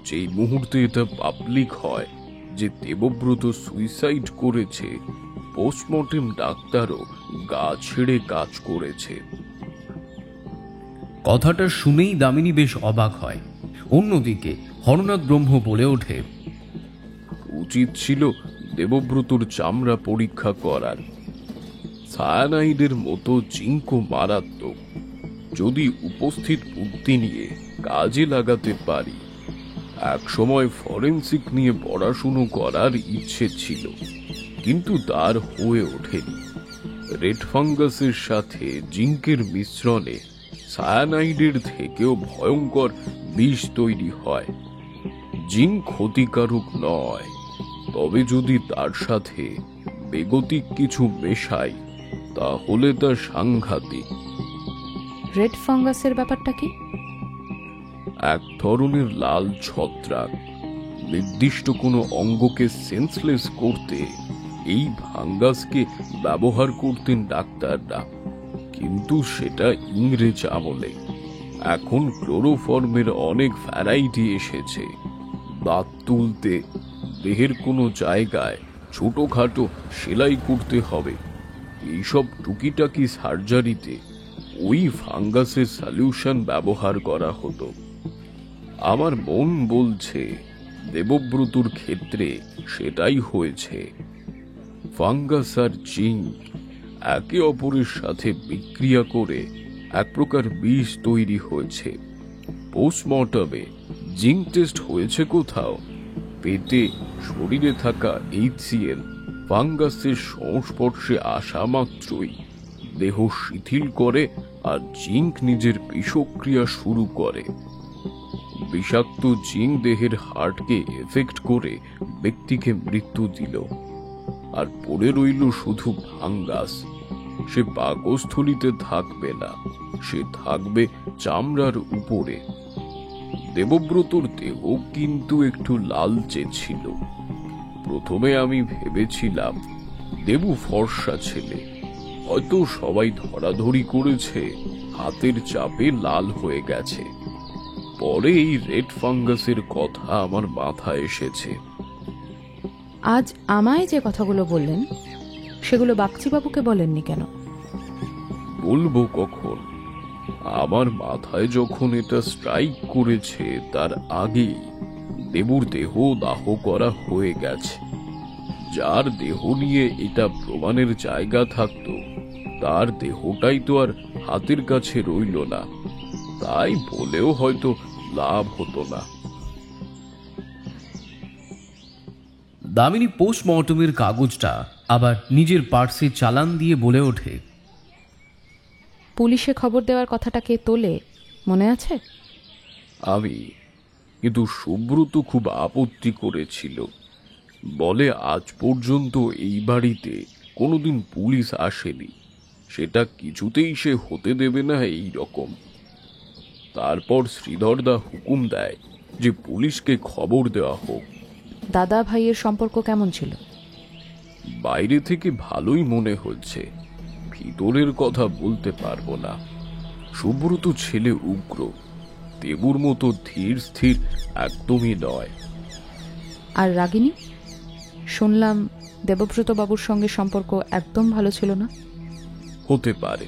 যেই মুহূর্তে এটা পাবলিক হয় যে দেবব্রত সুইসাইড করেছে, পোস্টমর্টেম ডাক্তারও গা ছেড়ে কাজ করেছে। কথাটা শুনেই দামিনী বেশ অবাক হয়। অন্যদিকে হরনাথ ব্রহ্ম বলে ওঠে, উচিত ছিল দেবব্রতর চামড়া পরীক্ষা করার। সায়ানাইডের মতো জিঙ্কও মারাত্মক, যদি উপস্থিত বুদ্ধি নিয়ে কাজে লাগাতে পারি। এক সময় ফরেন্সিক নিয়ে পড়াশুনো করার ইচ্ছে ছিল, কিন্তু তার হয়ে ওঠেনি। রেড ফাঙ্গাসের সাথে জিঙ্কের মিশ্রণে সায়ানাইডের থেকেও ভয়ঙ্কর বিষ তৈরি হয়। জিঙ্ক ক্ষতিকারক নয়, তবে যদি তার সাথে বেগতিক কিছু মেশাই তাহলে তা সাংঘাতিক। রেড ফাঙ্গাসের ব্যাপারটা কি? এক ধরনের লাল ছত্রাক, নির্দিষ্ট কোনো অঙ্গকে সেন্সলেস করতে এই ফাঙ্গাসকে ব্যবহার করতেন ডাক্তাররা, কিন্তু সেটা ইংরেজ আমলে। এখন ক্লোরোফর্মের অনেক ভ্যারাইটি এসেছে। দাঁত তুলতে, দেহের কোনো জায়গায় ছোটখাটো সেলাই করতে হবে, এইসব টুকিটাকি সার্জারিতে ওই ফাঙ্গাসের সলিউশন ব্যবহার করা হতো। আমার মন বলছে দেবব্রতর ক্ষেত্রে সেটাই হয়েছে। ফাঙ্গাস আর জিঙ্ক একে অপরের সাথে বিক্রিয়া করে এক প্রকার বিষ তৈরি হয়েছে। পোস্টমর্টমে জিঙ্ক টেস্ট হয়েছে কোথাও, পেটে শরীরে থাকা HCl ফাঙ্গাসের সংস্পর্শে আসা মাত্রই দেহ শিথিল করে আর জিঙ্ক নিজের বিষক্রিয়া শুরু করে। বিষাক্ত জিঙ্ক দেহের হার্টকে এফেক্ট করে ব্যক্তিকে মৃত্যু দিল, আর পড়ে রইল শুধু ফাঙ্গাস। সে পাকস্থলীতে থাকবে না, সে থাকবে চামড়ার উপরে। দেবব্রতর দেহ কিন্তু একটু লালচে ছিল। প্রথমে আমি ভেবেছিলাম দেবু ফর্সা ছেলে, হয়তো সবাই ধরাধরি করেছে হাতের চাপে লাল হয়ে গেছে। পরে এই রেড ফাঙ্গাসের কথা আমার মাথায় এসেছে। আজ আমায় যে কথাগুলো বললেন সেগুলো বাগচিবাবুকে বলেননি কেন? বলবো কখন? আমার মাথায় যখন এটা স্ট্রাইক করেছে তার আগেই দেবুর দেহ দাহ করা হয়ে গেছে। যার দেহ নিয়ে এটা প্রমাণের জায়গা থাকতো তার দেহটাই তো আর হাতের কাছে রইল না, তাই বলেও হয়তো লাভ হতো না। দামিনী পোস্টমর্টমের কাগজটা আবার নিজের পার্সে চালান দিয়ে বলে ওঠে, পুলিশে খবর দেওয়ার কথাটা কে তোলে মনে আছে? আমি, কিন্তু সুব্রত খুব আপত্তি করেছিল। বলে আজ পর্যন্ত এই বাড়িতে কোনোদিন পুলিশ আসেনি, সেটা কিছুতেই সে হতে দেবে না এই রকম। তারপর শ্রীধরদা হুকুম দেয় যে পুলিশকে খবর দেওয়া হোক। দাদা ভাইয়ের সম্পর্ক কেমন ছিল? বাইরে থেকে ভালোই মনে হচ্ছে, ভিতরের কথা বলতে পারবো না। সুব্রত ছেলে উগ্র, দেবুর মতো ধীর স্থির একদমই নয়। আর রাগিনী? শুনলাম দেবব্রত বাবুর সঙ্গে সম্পর্ক একদম ভালো ছিল না। হতে পারে,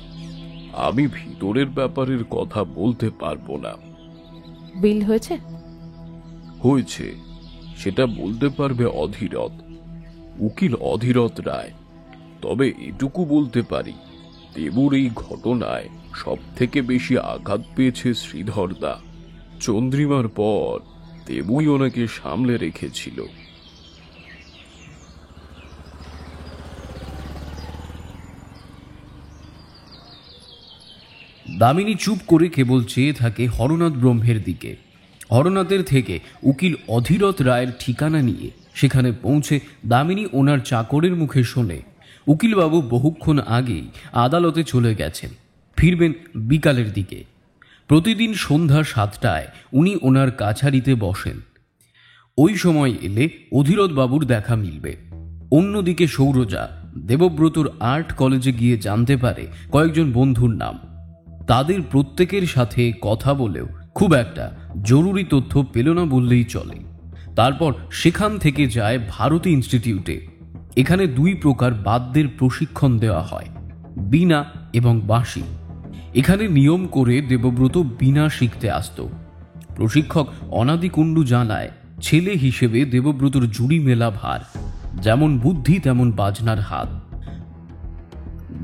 আমি ভিতরের ব্যাপারের কথা বলতে পারবো না। বিল হয়েছে? হয়েছে, সেটা বলতে পারবে অধীরথ, উকিল অধীরথ রায়। তবে এটুকু বলতে পারি, দেবুর এই ঘটনায় সব থেকে বেশি আঘাত পেয়েছে শ্রীধরদা। চন্দ্রিমার পর দেবুই ওনাকে সামলে রেখেছিল। দামিনী চুপ করে কেবল চেয়ে থাকে হরনাথ ব্রহ্মের দিকে। হরনাথের থেকে উকিল অধীরথ রায়ের ঠিকানা নিয়ে সেখানে পৌঁছে দামিনী ওনার চাকরের মুখে শোনে উকিলবাবু বহুক্ষণ আগেই আদালতে চলে গেছেন, ফিরবেন বিকালের দিকে। প্রতিদিন সন্ধ্যা 7টায় উনি ওনার কাছারিতে বসেন। ওই সময় এলে অধীরথ বাবুর দেখা মিলবে। অন্যদিকে সৌরজা দেবব্রতর আর্ট কলেজে গিয়ে জানতে পারে কয়েকজন বন্ধুর নাম। তাদের প্রত্যেকের সাথে কথা বলেও খুব একটা জরুরি তথ্য পেল না বললেই চলে। তারপর সেখান থেকে যায় ভারতী ইনস্টিটিউটে। এখানে 2 প্রকার বাদ্যের প্রশিক্ষণ দেওয়া হয়, বীণা এবং বাঁশি। এখানে নিয়ম করে দেবব্রত বীণা শিখতে আসত। প্রশিক্ষক অনাদি কুণ্ডু জানায় ছেলে হিসেবে দেবব্রতর জুড়ি মেলা ভার, যেমন বুদ্ধি তেমন বাজনার হাত।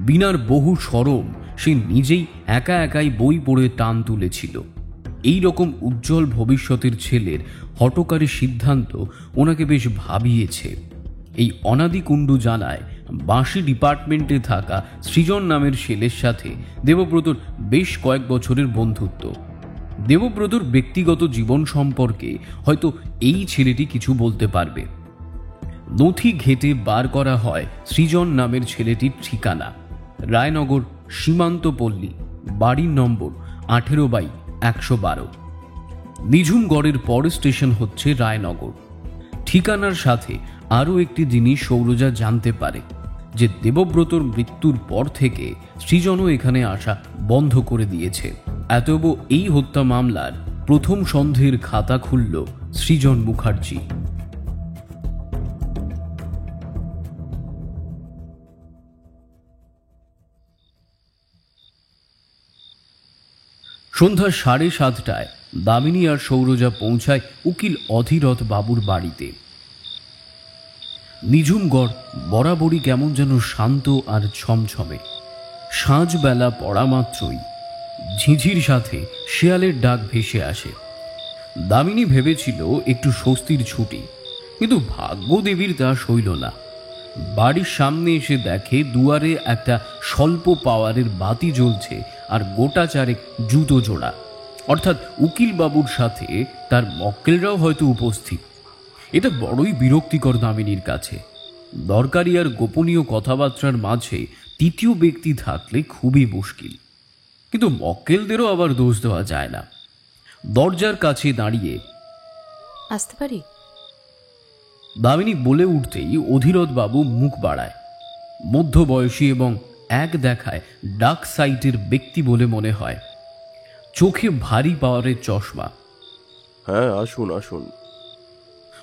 বীণার বহু সরম সে নিজেই একা একাই বই পড়ে টান তুলেছিল। এই রকম উজ্জ্বল ভবিষ্যতের ছেলের হঠকারী সিদ্ধান্ত ওনাকে বেশ ভাবিয়েছে। এই অনাদি কুণ্ডু জানায় বাঁশি ডিপার্টমেন্টে থাকা সৃজন নামের ছেলের সাথে দেবব্রতর বেশ কয়েক বছরের বন্ধুত্ব। দেবব্রতর ব্যক্তিগত জীবন সম্পর্কে হয়তো এই ছেলেটি কিছু বলতে পারবে। নথি ঘেটে বার করা হয় সৃজন নামের ছেলেটির ঠিকানা, রায়নগর সীমান্তপল্লী, বাড়ির নম্বর 18/112। নিঝুমগড়ের পর স্টেশন হচ্ছে রায়নগর। ঠিকানার সাথে আরও একটি জিনিস সৌরজা জানতে পারে যে দেবব্রতর মৃত্যুর পর থেকে সৃজনও এখানে আসা বন্ধ করে দিয়েছে। এতব এই হত্যা মামলার প্রথম সন্দেহের খাতা খুলল সৃজন মুখার্জি। সন্ধ্যা 7:30টায় দামিনী আর সৌরজা পৌঁছায় উকিল অধীরথ বাবুর বাড়িতে। নিঝুমগড় বরাবরই কেমন যেন শান্ত আর ছমছমে। সাঁঝবেলা পড়া মাত্রই ঝিঝির সাথে শেয়ালের ডাক ভেসে আসে। দামিনী ভেবেছিল একটু স্বস্তির ছুটি, কিন্তু ভাগ্যদেবীর তা সইল না। বাড়ির সামনে এসে দেখে দুয়ারে একটা স্বল্প পাওয়ারের বাতি জ্বলছে আর গোটা চারেক জুতো জোড়া, অর্থাৎ উকিল বাবুর সাথে তার মক্কেলরাও হয়তো উপস্থিত। এটা বড়ই বিরক্তিকর দামিনীর কাছে। দরকারি আর গোপনীয় কথাবার্তার মাঝে তৃতীয় ব্যক্তি থাকলে খুবই মুশকিল, কিন্তু মক্কেলদেরও আবার দোষ দেওয়া যায় না। দরজার কাছে দাঁড়িয়ে আসতে পারি? দামিনী বলে উঠতেই অধীরথ বাবু মুখ বাড়ায়। মধ্যবয়সী এবং এক দেখায় ডাক সাইটের ব্যক্তি বলে মনে হয়। চোখে ভারী পাওয়ারের চশমা। হ্যাঁ, আসুন আসুন।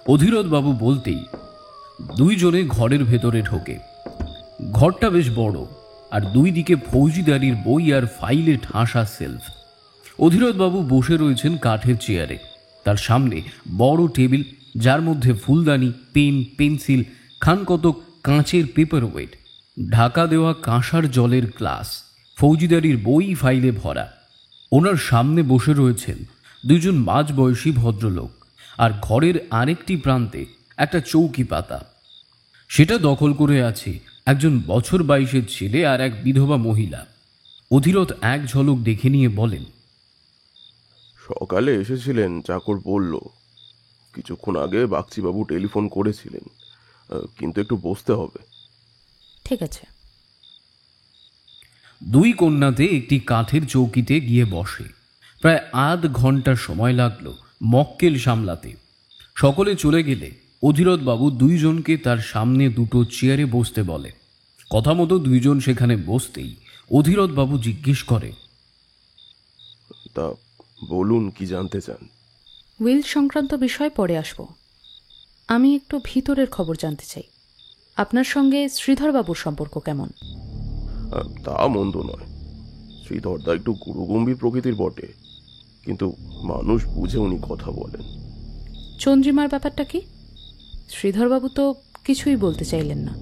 অধীরথ বাবু বলতেই দুইজনে ঘরের ভেতরে ঢোকে। ঘরটা বেশ বড়, আর দুই দিকে ফৌজিদারির বই আর ফাইলে ঠাসা সেলফ। অধীরথ বাবু বসে রয়েছেন কাঠের চেয়ারে। তার সামনে বড় টেবিল, যার মধ্যে ফুলদানি, পেন, পেন্সিল, খানকতক কাঁচের পেপার ওয়েট, ঢাকা দেওয়া কাঁসার জলের গ্লাস, ফৌজিদারির বই ফাইলে ভরা। ওনার সামনে বসে রয়েছেন দুজন মাঝবয়সী ভদ্রলোক, আর ঘরের আরেকটি প্রান্তে একটা চৌকি পাতা। সেটা দখল করে আছে একজন বছর 22-এর ছেলে আর এক বিধবা মহিলা। অধীরথ এক ঝলক দেখে নিয়ে বলেন, সকালে এসেছিলেন, চাকর বলল। কিছুক্ষণ আগে বাগচিবাবু টেলিফোন করেছিলেন, কিন্তু একটু বসতে হবে। ঠিক আছে। দুই কন্যাতে একটি কাঠের চৌকিতে গিয়ে বসে। প্রায় আধ ঘন্টা সময় লাগলো মক্কেল সামলাতে। সকলে চলে গেলে অধীরথবাবু দুইজনকে তার সামনে দুটো চেয়ারে বসতে বলে। কথা মতো দুইজন সেখানে বসতেই অধীরথবাবু জিজ্ঞেস করে, তা বলুন, কি জানতে চান? উইল সংক্রান্ত বিষয় পরে আসব। আমি একটু ভিতরের খবর জানতে চাই। আপনার সঙ্গে শ্রীধরবাবুর সম্পর্ক কেমন? তা মন্দ নয়। শ্রীধরদা একটু গুরুগম্ভীর প্রকৃতির বটে, কিন্তু মানুষ বুঝে উনি কথা বলেন। চন্দ্রিমার ব্যাপারটা কি? শ্রীধরবাবু তো কিছুই বলতে চাইলেন না।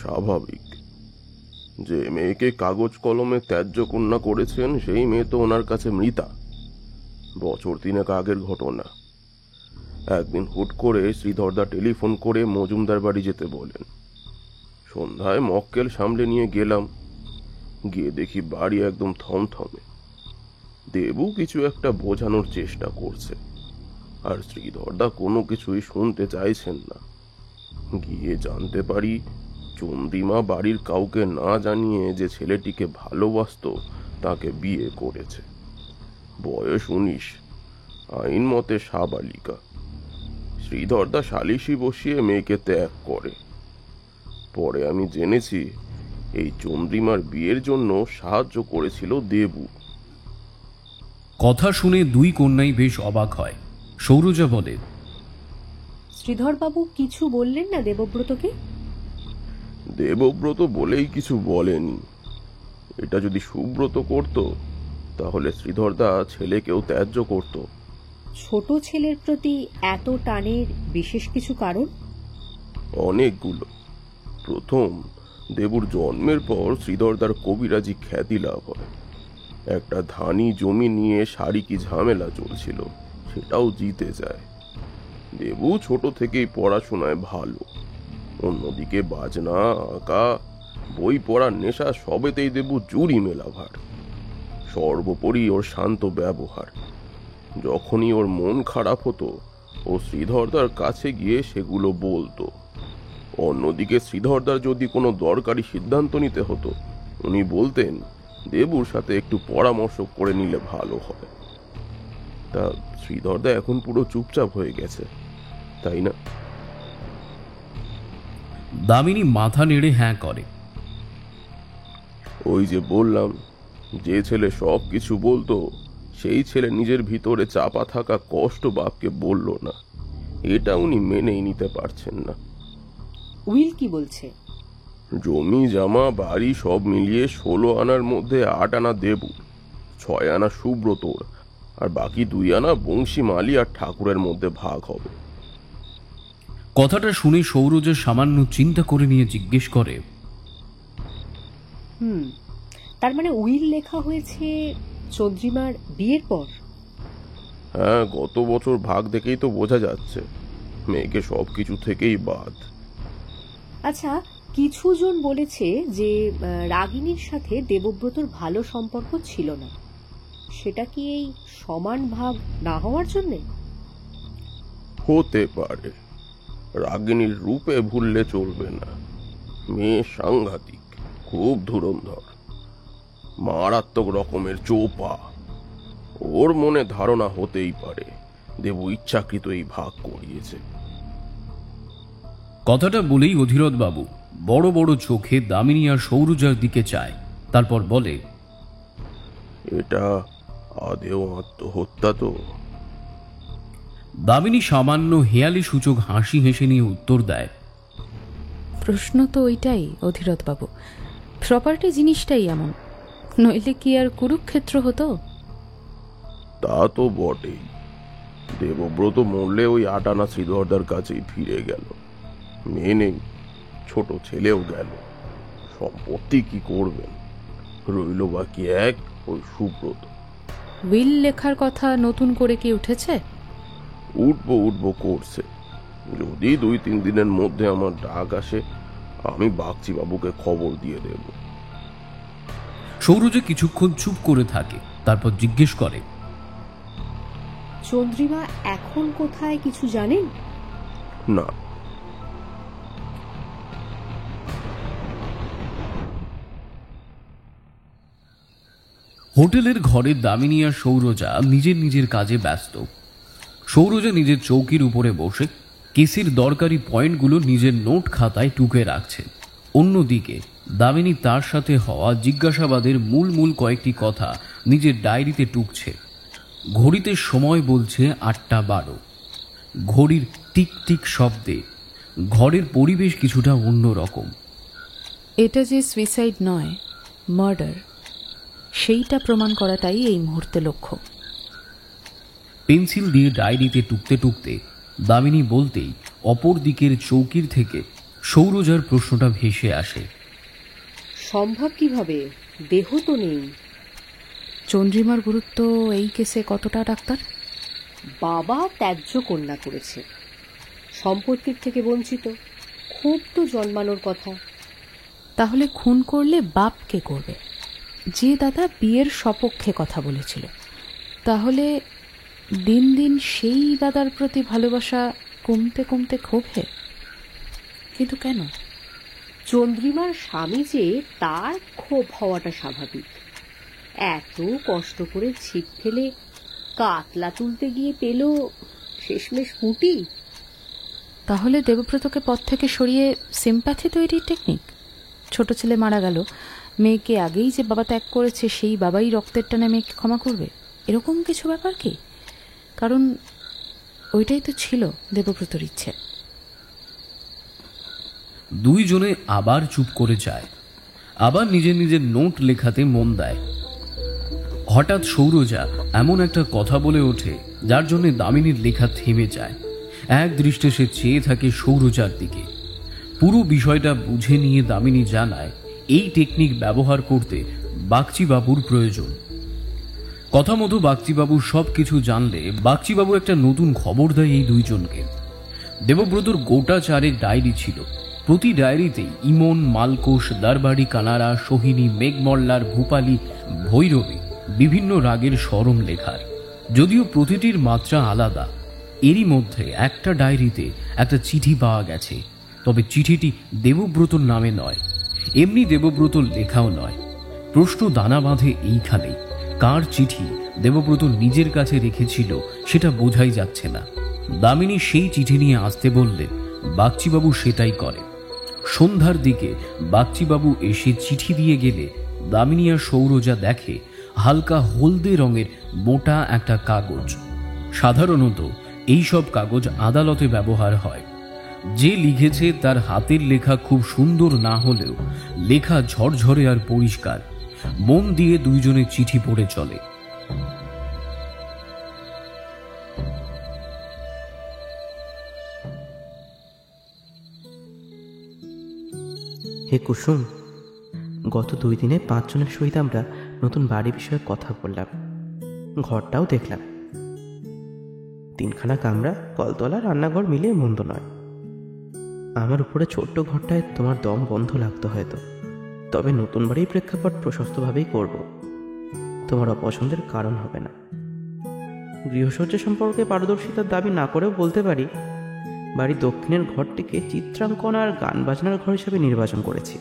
স্বাভাবিক। যে মেয়েকে কাগজ কলমে ত্যায্য কন্যা করেছেন, সেই মেয়ে তো ওনার কাছে মৃতা। বছর 3 আগের ঘটনা। একদিন হুট করে শ্রীধরদা টেলিফোন করে মজুমদার বাড়ি যেতে বলেন। সন্ধ্যায় মক্কেল সামলে নিয়ে গেলাম। গিয়ে দেখি বাড়ি একদম থমথমে। দেবু কিছু একটা বোঝানোর চেষ্টা করছে, আর শ্রীধরদা কোনো কিছুই শুনতে চাইছেন না। গিয়ে জানতে পারি চন্দ্রিমা বাড়ির কাউকে না জানিয়ে যে ছেলেটিকে ভালোবাসতো তাকে বিয়ে করেছে। বয়স 19, আইন মতে সাবালিকা। শ্রীধরদা সালিশি বসিয়ে মেয়েকে ত্যাগ করে। পরে আমি জেনেছি এই চন্দ্রিমার বিয়ের জন্য সাহায্য করেছিল দেবু। কথা শুনে দুই কন্যাই বেশ অবাক হয়। সৌরজা বলে, শ্রীধরবাবু কিছু বললেন না দেবব্রতকে? দেবব্রত বলেই কিছু বলেনি। এটা যদি সুব্রত করত, তাহলে শ্রীধরদা ছেলেকেও ত্যায্য করত। ছোট ছেলের প্রতি এত টানের বিশেষ কিছু কারণ? অনেকগুলো। প্রথম, দেবুর জন্মের পর শ্রীধরদার কবিরাজি খ্যাতি লাভ হয়। একটা ধানি জমি নিয়ে সারি কি ঝামেলা চলছিল, সেটাও জিতে যায়। দেবু ছোট থেকেই পড়াশোনায় ভালো। অন্যদিকে বাজনা, আঁকা, বই পড়ার নেশা সবেতেই দেবু জুড়ি মেলাভার। সর্বোপরি ওর শান্ত ব্যবহার। যখনই ওর মন খারাপ হতো, ও শ্রীধরদার কাছে গিয়ে সেগুলো বলতো। অন্যদিকে শ্রীধরদার যদি কোনো দরকারি সিদ্ধান্ত নিতে হতো, উনি বলতেন দেবুর সাথে একটু পরামর্শ করে নিলে ভালো হয়। তা শ্রীধরদা এখন পুরো চুপচাপ হয়ে গেছে, তাই না? দামিনী মাথা নেড়ে হ্যাঁ করে। ওই যে বললাম, যে ছেলে সব কিছু বলতো, সেই ছেলে নিজের ভিতরে চাপা থাকা কষ্ট বাপকে বলল না। এটা উনি মেনেই নিতে পারছেন না। উইল কি বলছে? জমি জমা বাড়ি সব মিলিয়ে 16 আনার মধ্যে 8 আনা দেবু, 6 আনা সুব্রতর, আর বাকি 2 আনা বংশী, মালি আর ঠাকুরের মধ্যে ভাগ হবে। কথাটা শুনে সৌরজা সামান্য চিন্তা করে নিয়ে জিজ্ঞেস করে, তার মানে উইল লেখা হয়েছে চন্দ্রিমার বিয়ের পর? হ্যাঁ, গত বছর ভাগ দেখেই তো বোঝা যাচ্ছে মেয়েকে সবকিছু থেকেই বাদ। আচ্ছা, কিছু জন বলেছে যে রাগিনীর সাথে দেবব্রতর ভালো সম্পর্ক ছিল না। সেটা কি এই সমান ভাগ না হওয়ার জন্যে? হতে পারে। রাগিনীর রূপে ভুললে চলবে না। মেয়ে সাংঘাতিক, খুব ধুরন্ধর, মারাত্মক রকমের চোপা। ওর মনে ধারণা হতেই পারে দেবু ইচ্ছাকৃত এই ভাগ করিয়েছে। কথাটা বলেই অধীরথবাবু বড় বড় চোখে দামিনী আর সৌরজার দিকে চায়, তারপর বলে, এটা আদেও আত্মহত্যা তো? দামিনী সামান্য হেয়ালি সূচক হাসি হেসে নিয়ে উত্তর দেয়, প্রশ্ন তো ওইটাই অধীরথবাবু, প্রপার্টি জিনিসটাই এমন, নইলে কি আর কুরুক্ষেত্র হতো? তা তো বটেই। দেবব্রত মরলে ওই আটানা শ্রীধরদার কাছেই ফিরে গেল। মেয়ে নেই, ছোট ছেলেও গেল, সম্পত্তি কি করবেন? রইল বাকি এক ওই সুব্রত। উইল লেখার কথা নতুন করে কি উঠেছে? উঠবো করছে। যদি 2-3 দিনের মধ্যে আমার ডাক আসে, আমি বাগচি বাবুকে খবর দিয়ে দেব। সৌরজা কিছুক্ষণ চুপ করে থাকে, তারপর জিজ্ঞেস করে, চন্দ্রিমা এখন কোথায় কিছু জানেন? না। হোটেলের ঘরে দামিনী আর সৌরজা নিজের নিজের কাজে ব্যস্ত। সৌরজা নিজের চৌকির উপরে বসে কেসের দরকারি পয়েন্টগুলো নিজের নোট খাতায় টুকে রাখছে। অন্যদিকে দামিনী তার সাথে হওয়া জিজ্ঞাসাবাদের মূল কয়েকটি কথা নিজের ডায়েরিতে টুকছে। ঘড়িতে সময় বলছে 8:12। ঘড়ির টিক টিক শব্দে ঘরের পরিবেশ কিছুটা অন্যরকম। এটা যে সুইসাইড নয়, মার্ডার, সেইটা প্রমাণ করাটাই এই মুহূর্তে লক্ষ্য। পেন্সিল দিয়ে ডায়েরিতে টুকতে টুকতে দামিনী বলতেই অপর দিকের চৌকির থেকে সৌরজার প্রশ্নটা ভেসে আসে, সম্ভব কিভাবে? দেহ তো নেই। চন্দ্রিমার গুরুত্ব এই কেসে কতটা, ডাক্তার? বাবা ত্যায্য কন্যা করেছে, সম্পত্তির থেকে বঞ্চিত, খুব তো জন্মানোর কথা। তাহলে খুন করলে বাপ কে করবে? যে দাদা বিয়ের সপক্ষে কথা বলেছিল, তাহলে দিন দিন সেই দাদার প্রতি ভালোবাসা কমতে কমতে ক্ষোভে। কিন্তু কেন? চন্দ্রিমার স্বামী যে, তার ক্ষোভ হওয়াটা স্বাভাবিক। এত কষ্ট করে ছিপ ফেলে কাতলা তুলতে গিয়ে পেল শেষমেশ পুঁটি। তাহলে দেবব্রতকে পথ থেকে সরিয়ে সিম্প্যাথি তৈরির টেকনিক? ছোট ছেলে মারা গেল, মেয়েকে আগেই যে বাবা ত্যাগ করেছে সেই বাবাই রক্তের টানে মেয়েকে ক্ষমা করবে, এরকম কিছু ব্যাপার কি? কারণ ওইটাই তো ছিল দেবব্রতর ইচ্ছে। দুইজনে আবার চুপ করে যায়, আবার নিজের নিজের নোট লেখাতে মন দেয়। হঠাৎ সৌরজা এমন একটা কথা বলে ওঠে যার জন্য দামিনীর লেখা থেমে যায়। এক দৃষ্টে সে চেয়ে থাকে সৌরজার দিকে। পুরো বিষয়টা বুঝে নিয়ে দামিনী জানায় এই টেকনিক ব্যবহার করতে বাগচিবাবুর প্রয়োজন। কথা মতো বাগচিবাবু সব কিছু জানলে বাগচিবাবু একটা নতুন খবর দেয় এই দুইজনকে। দেবব্রতর গোটা 4 ডায়েরি ছিল। প্রতি ডায়েরিতেই ইমন, মালকোষ, দারবাড়ি, কানাড়া, সোহিনী, মেঘমল্লার, ভূপালী, ভৈরবী বিভিন্ন রাগের স্বরম লেখার। যদিও প্রতিটির মাত্রা আলাদা, এরই মধ্যে একটা ডায়েরিতে একটা চিঠি পাওয়া গেছে। তবে চিঠিটি দেবব্রতর নামে নয়, এমনি দেবব্রতর লেখাও নয়। প্রশ্ন দানা বাঁধে এইখানেই, কার চিঠি দেবব্রত নিজের কাছে রেখেছিল সেটা বোঝাই যাচ্ছে না। দামিনী সেই চিঠি নিয়ে আসতে বললে বাগচিবাবু সেটাই করে। সন্ধ্যার দিকে বাগচিবাবু এসে চিঠি দিয়ে গেলে দামিনী আর সৌরজা দেখে হালকা হলদে রঙের মোটা একটা কাগজ। সাধারণত এই সব কাগজ আদালতে ব্যবহার হয়। যে লিখেছে তার হাতের লেখা খুব সুন্দর না হলেও লেখা ঝরঝরে আর পরিষ্কার। মন দিয়ে দুইজনে চিঠি পড়ে চলে। হে কুসুম, গত 2 দিনে 5 জনের সহিত আমরা নতুন বাড়ি বিষয়ে কথা বললাম, ঘরটাও দেখলাম। 3খানা কামরা, কলতলা, রান্নাঘর মিলিয়ে মন্দ নয়। আমার উপরে ছোট্ট ঘরটায় তোমার দম বন্ধ লাগতো হয়তো, তবে নতুন বাড়ির প্রেক্ষাপট প্রশস্তভাবেই করব, তোমার অপছন্দের কারণ হবে না। গৃহসজ্জা সম্পর্কে পারদর্শিতার দাবি না করেও বলতে পারি, বাড়ির দক্ষিণের ঘরটিকে চিত্রাঙ্কন আর গান বাজনার ঘর হিসেবে নির্বাচন করেছি।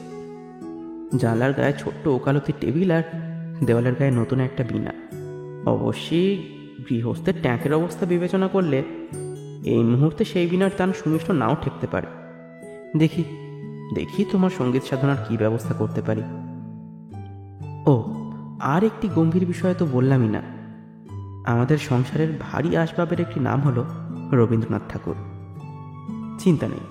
জানলার গায়ে ছোট্ট ওকালতি টেবিল আর দেওয়ালের গায়ে নতুন একটা বিনা। অবশ্যই গৃহস্থের ট্যাঙ্কের অবস্থা বিবেচনা করলে এই মুহূর্তে সেই বিনার টান সুমিষ্ট নাও ঠেকতে পারে, দেখি দেখি তোমার সঙ্গীত সাধনার কি ব্যবস্থা করতে পারি। ও, আর একটি গম্ভীর বিষয় তো বললামই না, আমাদের সংসারের ভারী আসবাবের একটি নাম হলো রবীন্দ্রনাথ ঠাকুর। চিন্তা নেই,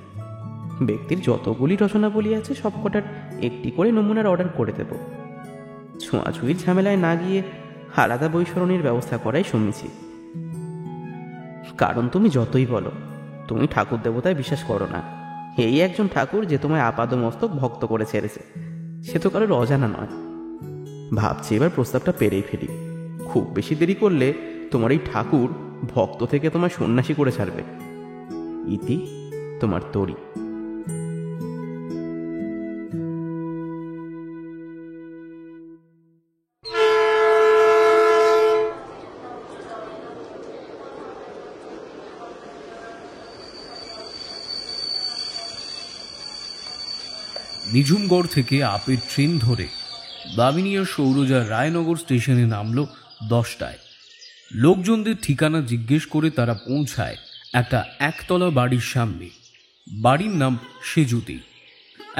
ব্যক্তির যতগুলি রচনাবলী আছে সবকটার একটি করে নমুনার অর্ডার করে দেব। ছোঁয়াছুঁয়ির ঝামেলায় না গিয়ে আলাদা বৈশরণীর ব্যবস্থা করাই সমীচীন। কারণ তুমি যতই বলো, তুমি ঠাকুর দেবতায় বিশ্বাস করো না। এই একজন ঠাকুর যে তোমায় আপাদমস্তক ভক্ত করে ছেড়েছে, সে তো কারোর অজানা নয়। ভাবছি এবার প্রস্তাবটা পেরেই ফেলি। খুব বেশি দেরি করলে তোমার এই ঠাকুর ভক্ত থেকে তোমার সন্ন্যাসী করে ছাড়বে। ইতি, তোমার তরি। নিঝুমগড় থেকে আপের ট্রেন ধরে দামিনী আর সৌরজা রায়নগর স্টেশনে নামল 10টায়। লোকজনদের ঠিকানা জিজ্ঞেস করে তারা পৌঁছায় একটা একতলা বাড়ির সামনে। বাড়ির নাম সেজুতি।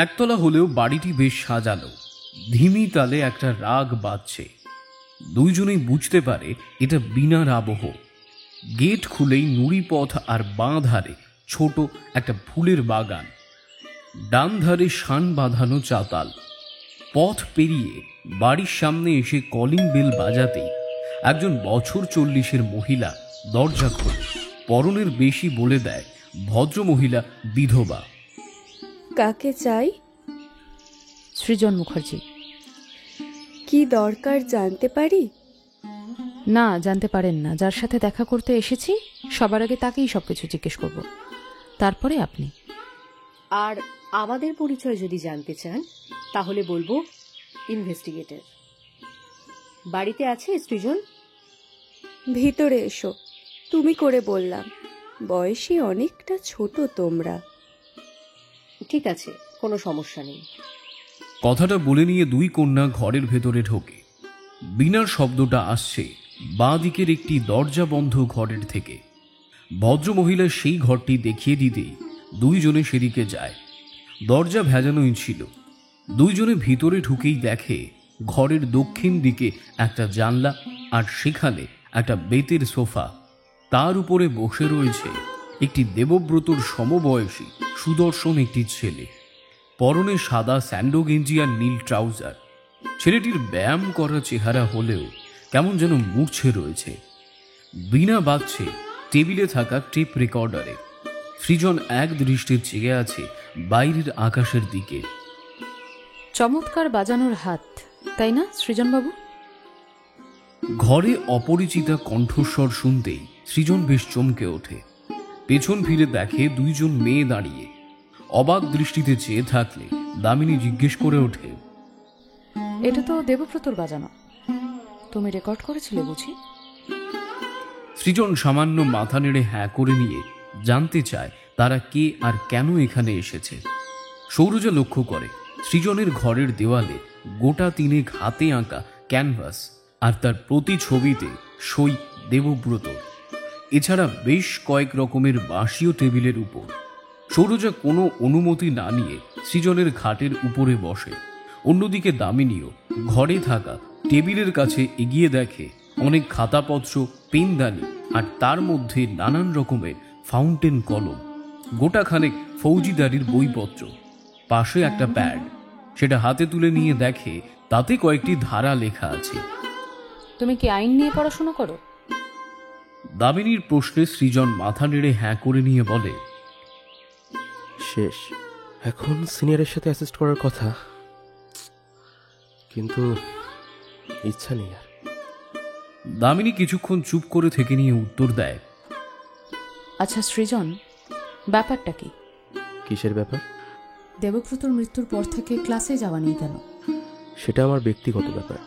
একতলা হলেও বাড়িটি বেশ সাজানো। ধিমি তালে একটা রাগ বাজছে। দুইজনেই বুঝতে পারে এটা বিনার আবহ। গেট খুলেই নুড়ি পথ আর বাঁ ধারে ছোট একটা ফুলের বাগান, ডান ধারে শান বাঁধানো চাতাল। পথ পেরিয়ে বাড়ির সামনে এসে কলিং বেল বাজাতেই একজন বছর 40-এর মহিলা দরজা খোলে। পরনের বেশি বলে দেয় ভদ্র মহিলা বিধবা। কাকে চাই? সৃজন মুখার্জি। কি দরকার জানতে পারি? না, জানতে পারেন না। যার সাথে দেখা করতে এসেছি সবার আগে তাকেই সবকিছু জিজ্ঞেস করব, তারপরে আপনি। আর আমাদের পরিচয় যদি জানতে চান তাহলে বলবো ইনভেস্টিগেটর। বাড়িতে আছে সৃজন? ভিতরে এসো। তুমি করে বললাম, বয়সে অনেকটা ছোট তোমরা। ঠিক আছে, কোনো সমস্যা নেই। কথাটা বলে নিয়ে দুই কন্যা ঘরের ভেতরে ঢোকে। বিনার শব্দটা আসছে বাঁ দিকের একটি দরজা বন্ধ ঘরের থেকে। ভদ্রমহিলা সেই ঘরটি দেখিয়ে দিতেই দুইজনে সেদিকে যায়। দরজা ভেজানোই ছিল। দুইজনে ভিতরে ঢুকেই দেখে ঘরের দক্ষিণ দিকে একটা জানলা, আর সেখানে একটা বেতের সোফা। তার উপরে বসে রয়েছে একটি দেবব্রতর সমবয়সী সুদর্শন একটি ছেলে। পরনে সাদা স্যান্ডো গেঞ্জি আর নীল ট্রাউজার। ছেলেটির ব্যায়াম করা চেহারা হলেও কেমন যেন মূর্ছে রয়েছে। বীণা বাজছে টেবিলে থাকা টেপ রেকর্ডারে। সৃজন এক দৃষ্টে চেয়ে আছে বাইরের আকাশের দিকে। চমৎকার বাজানোর হাত, তাই না সৃজনবাবু? ঘরে অপরিচিতা কণ্ঠস্বর শুনতেই সৃজন বেশ চমকে ওঠে। পেছন ফিরে দেখে দুইজন মেয়ে দাঁড়িয়ে। অবাক দৃষ্টিতে চেয়ে থাকলে দামিনী জিজ্ঞেস করে ওঠে, এটা তো দেবব্রতর বাজানো। তুমি রেকর্ড করেছিলে বুঝি? সৃজন সামান্য মাথা নেড়ে হ্যাঁ করে নিয়ে জানতে চায় তারা কে আর কেন এখানে এসেছে। সৌরজা লক্ষ্য করে সৃজনের ঘরের দেওয়ালে গোটা 3 হাতে আঁকা ক্যানভাস, আর তার প্রতি ছবিতে সই দেবব্রত। এছাড়া বেশ কয়েক রকমের বাঁশিও টেবিলের উপর। সৌরজা কোনো অনুমতি না নিয়ে সৃজনের খাটের উপরে বসে। অন্যদিকে দামিনীও ঘরে থাকা টেবিলের কাছে এগিয়ে দেখে অনেক খাতাপত্র, পেনদানি, আর তার মধ্যে নানান রকমের ফাউন্টেন কলম, গোটাখানেক ফৌজিদারির বইপত্র। পাশে একটা প্যাড। সেটা হাতে তুলে নিয়ে দেখে তাতে কয়েকটি ধারা লেখা আছে। তুমি কি আইন নিয়ে পড়াশোনা করো? দামিনীর প্রশ্নে সৃজন মাথা নেড়ে হ্যাঁ করে নিয়ে বলে, শেষ। এখন সিনিয়রের সাথে অ্যাসিস্ট করার কথা, কিন্তু ইচ্ছা নেই আর। দামিনী কিছুক্ষণ চুপ করে থেকে নিয়ে উত্তর দেয়, আচ্ছা সৃজন, ব্যাপারটা কি? কিসের ব্যাপার? দেবব্রতর মৃত্যুর পর থেকে ক্লাসে যাওয়া নেই কেন? সেটা আমার ব্যক্তিগত ব্যাপার।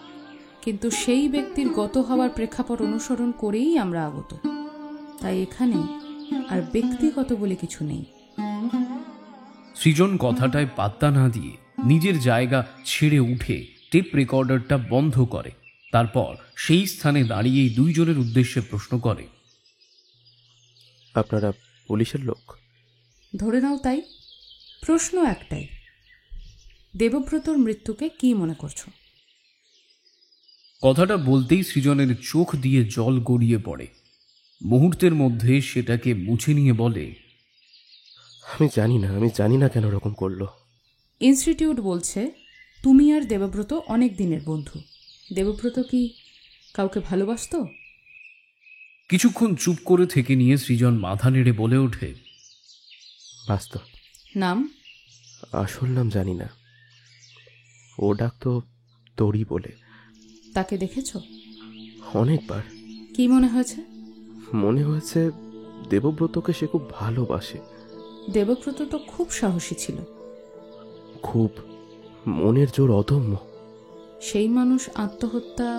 কিন্তু সেই ব্যক্তির গত হওয়ার প্রেক্ষাপট অনুসরণ করেই আমরা আগত, তাই এখানে আর ব্যক্তিগত বলে কিছু নেই। সৃজন কথাটায় পাত্তা না দিয়ে নিজের জায়গা ছেড়ে উঠে টেপ রেকর্ডারটা বন্ধ করে। তারপর সেই স্থানে দাঁড়িয়েই দুইজনের উদ্দেশ্যে প্রশ্ন করে, আপনারা পুলিশের লোক? ধরে নাও তাই। প্রশ্ন একটাই, দেবব্রতর মৃত্যুকে কি মনে করছো? কথাটা বলতেই সৃজনের চোখ দিয়ে জল গড়িয়ে পড়ে। মুহূর্তের মধ্যে সেটাকে মুছে নিয়ে বলে, আমি জানি না কেন ওরকম করলো। ইনস্টিটিউট বলছে তুমি আর দেবব্রত অনেক দিনের বন্ধু। দেবব্রত কি কাউকে ভালোবাসতো? কিছুক্ষণ চুপ করে থেকে নিয়ে সৃজন মাথা নেড়ে বলে ওঠে, বাস্ত। নাম? আসল নাম জানি না, ও ডাকতো তরি বলে। তাকে দেখেছ? অনেকবার। কি মনে হয়েছে? মনে হয়েছে দেবব্রতকে সে খুব ভালোবাসে। দেবব্রত তো খুব সাহসী ছিল। খুব, মনের জোর অদম্য। সেই মানুষ আত্মহত্যা?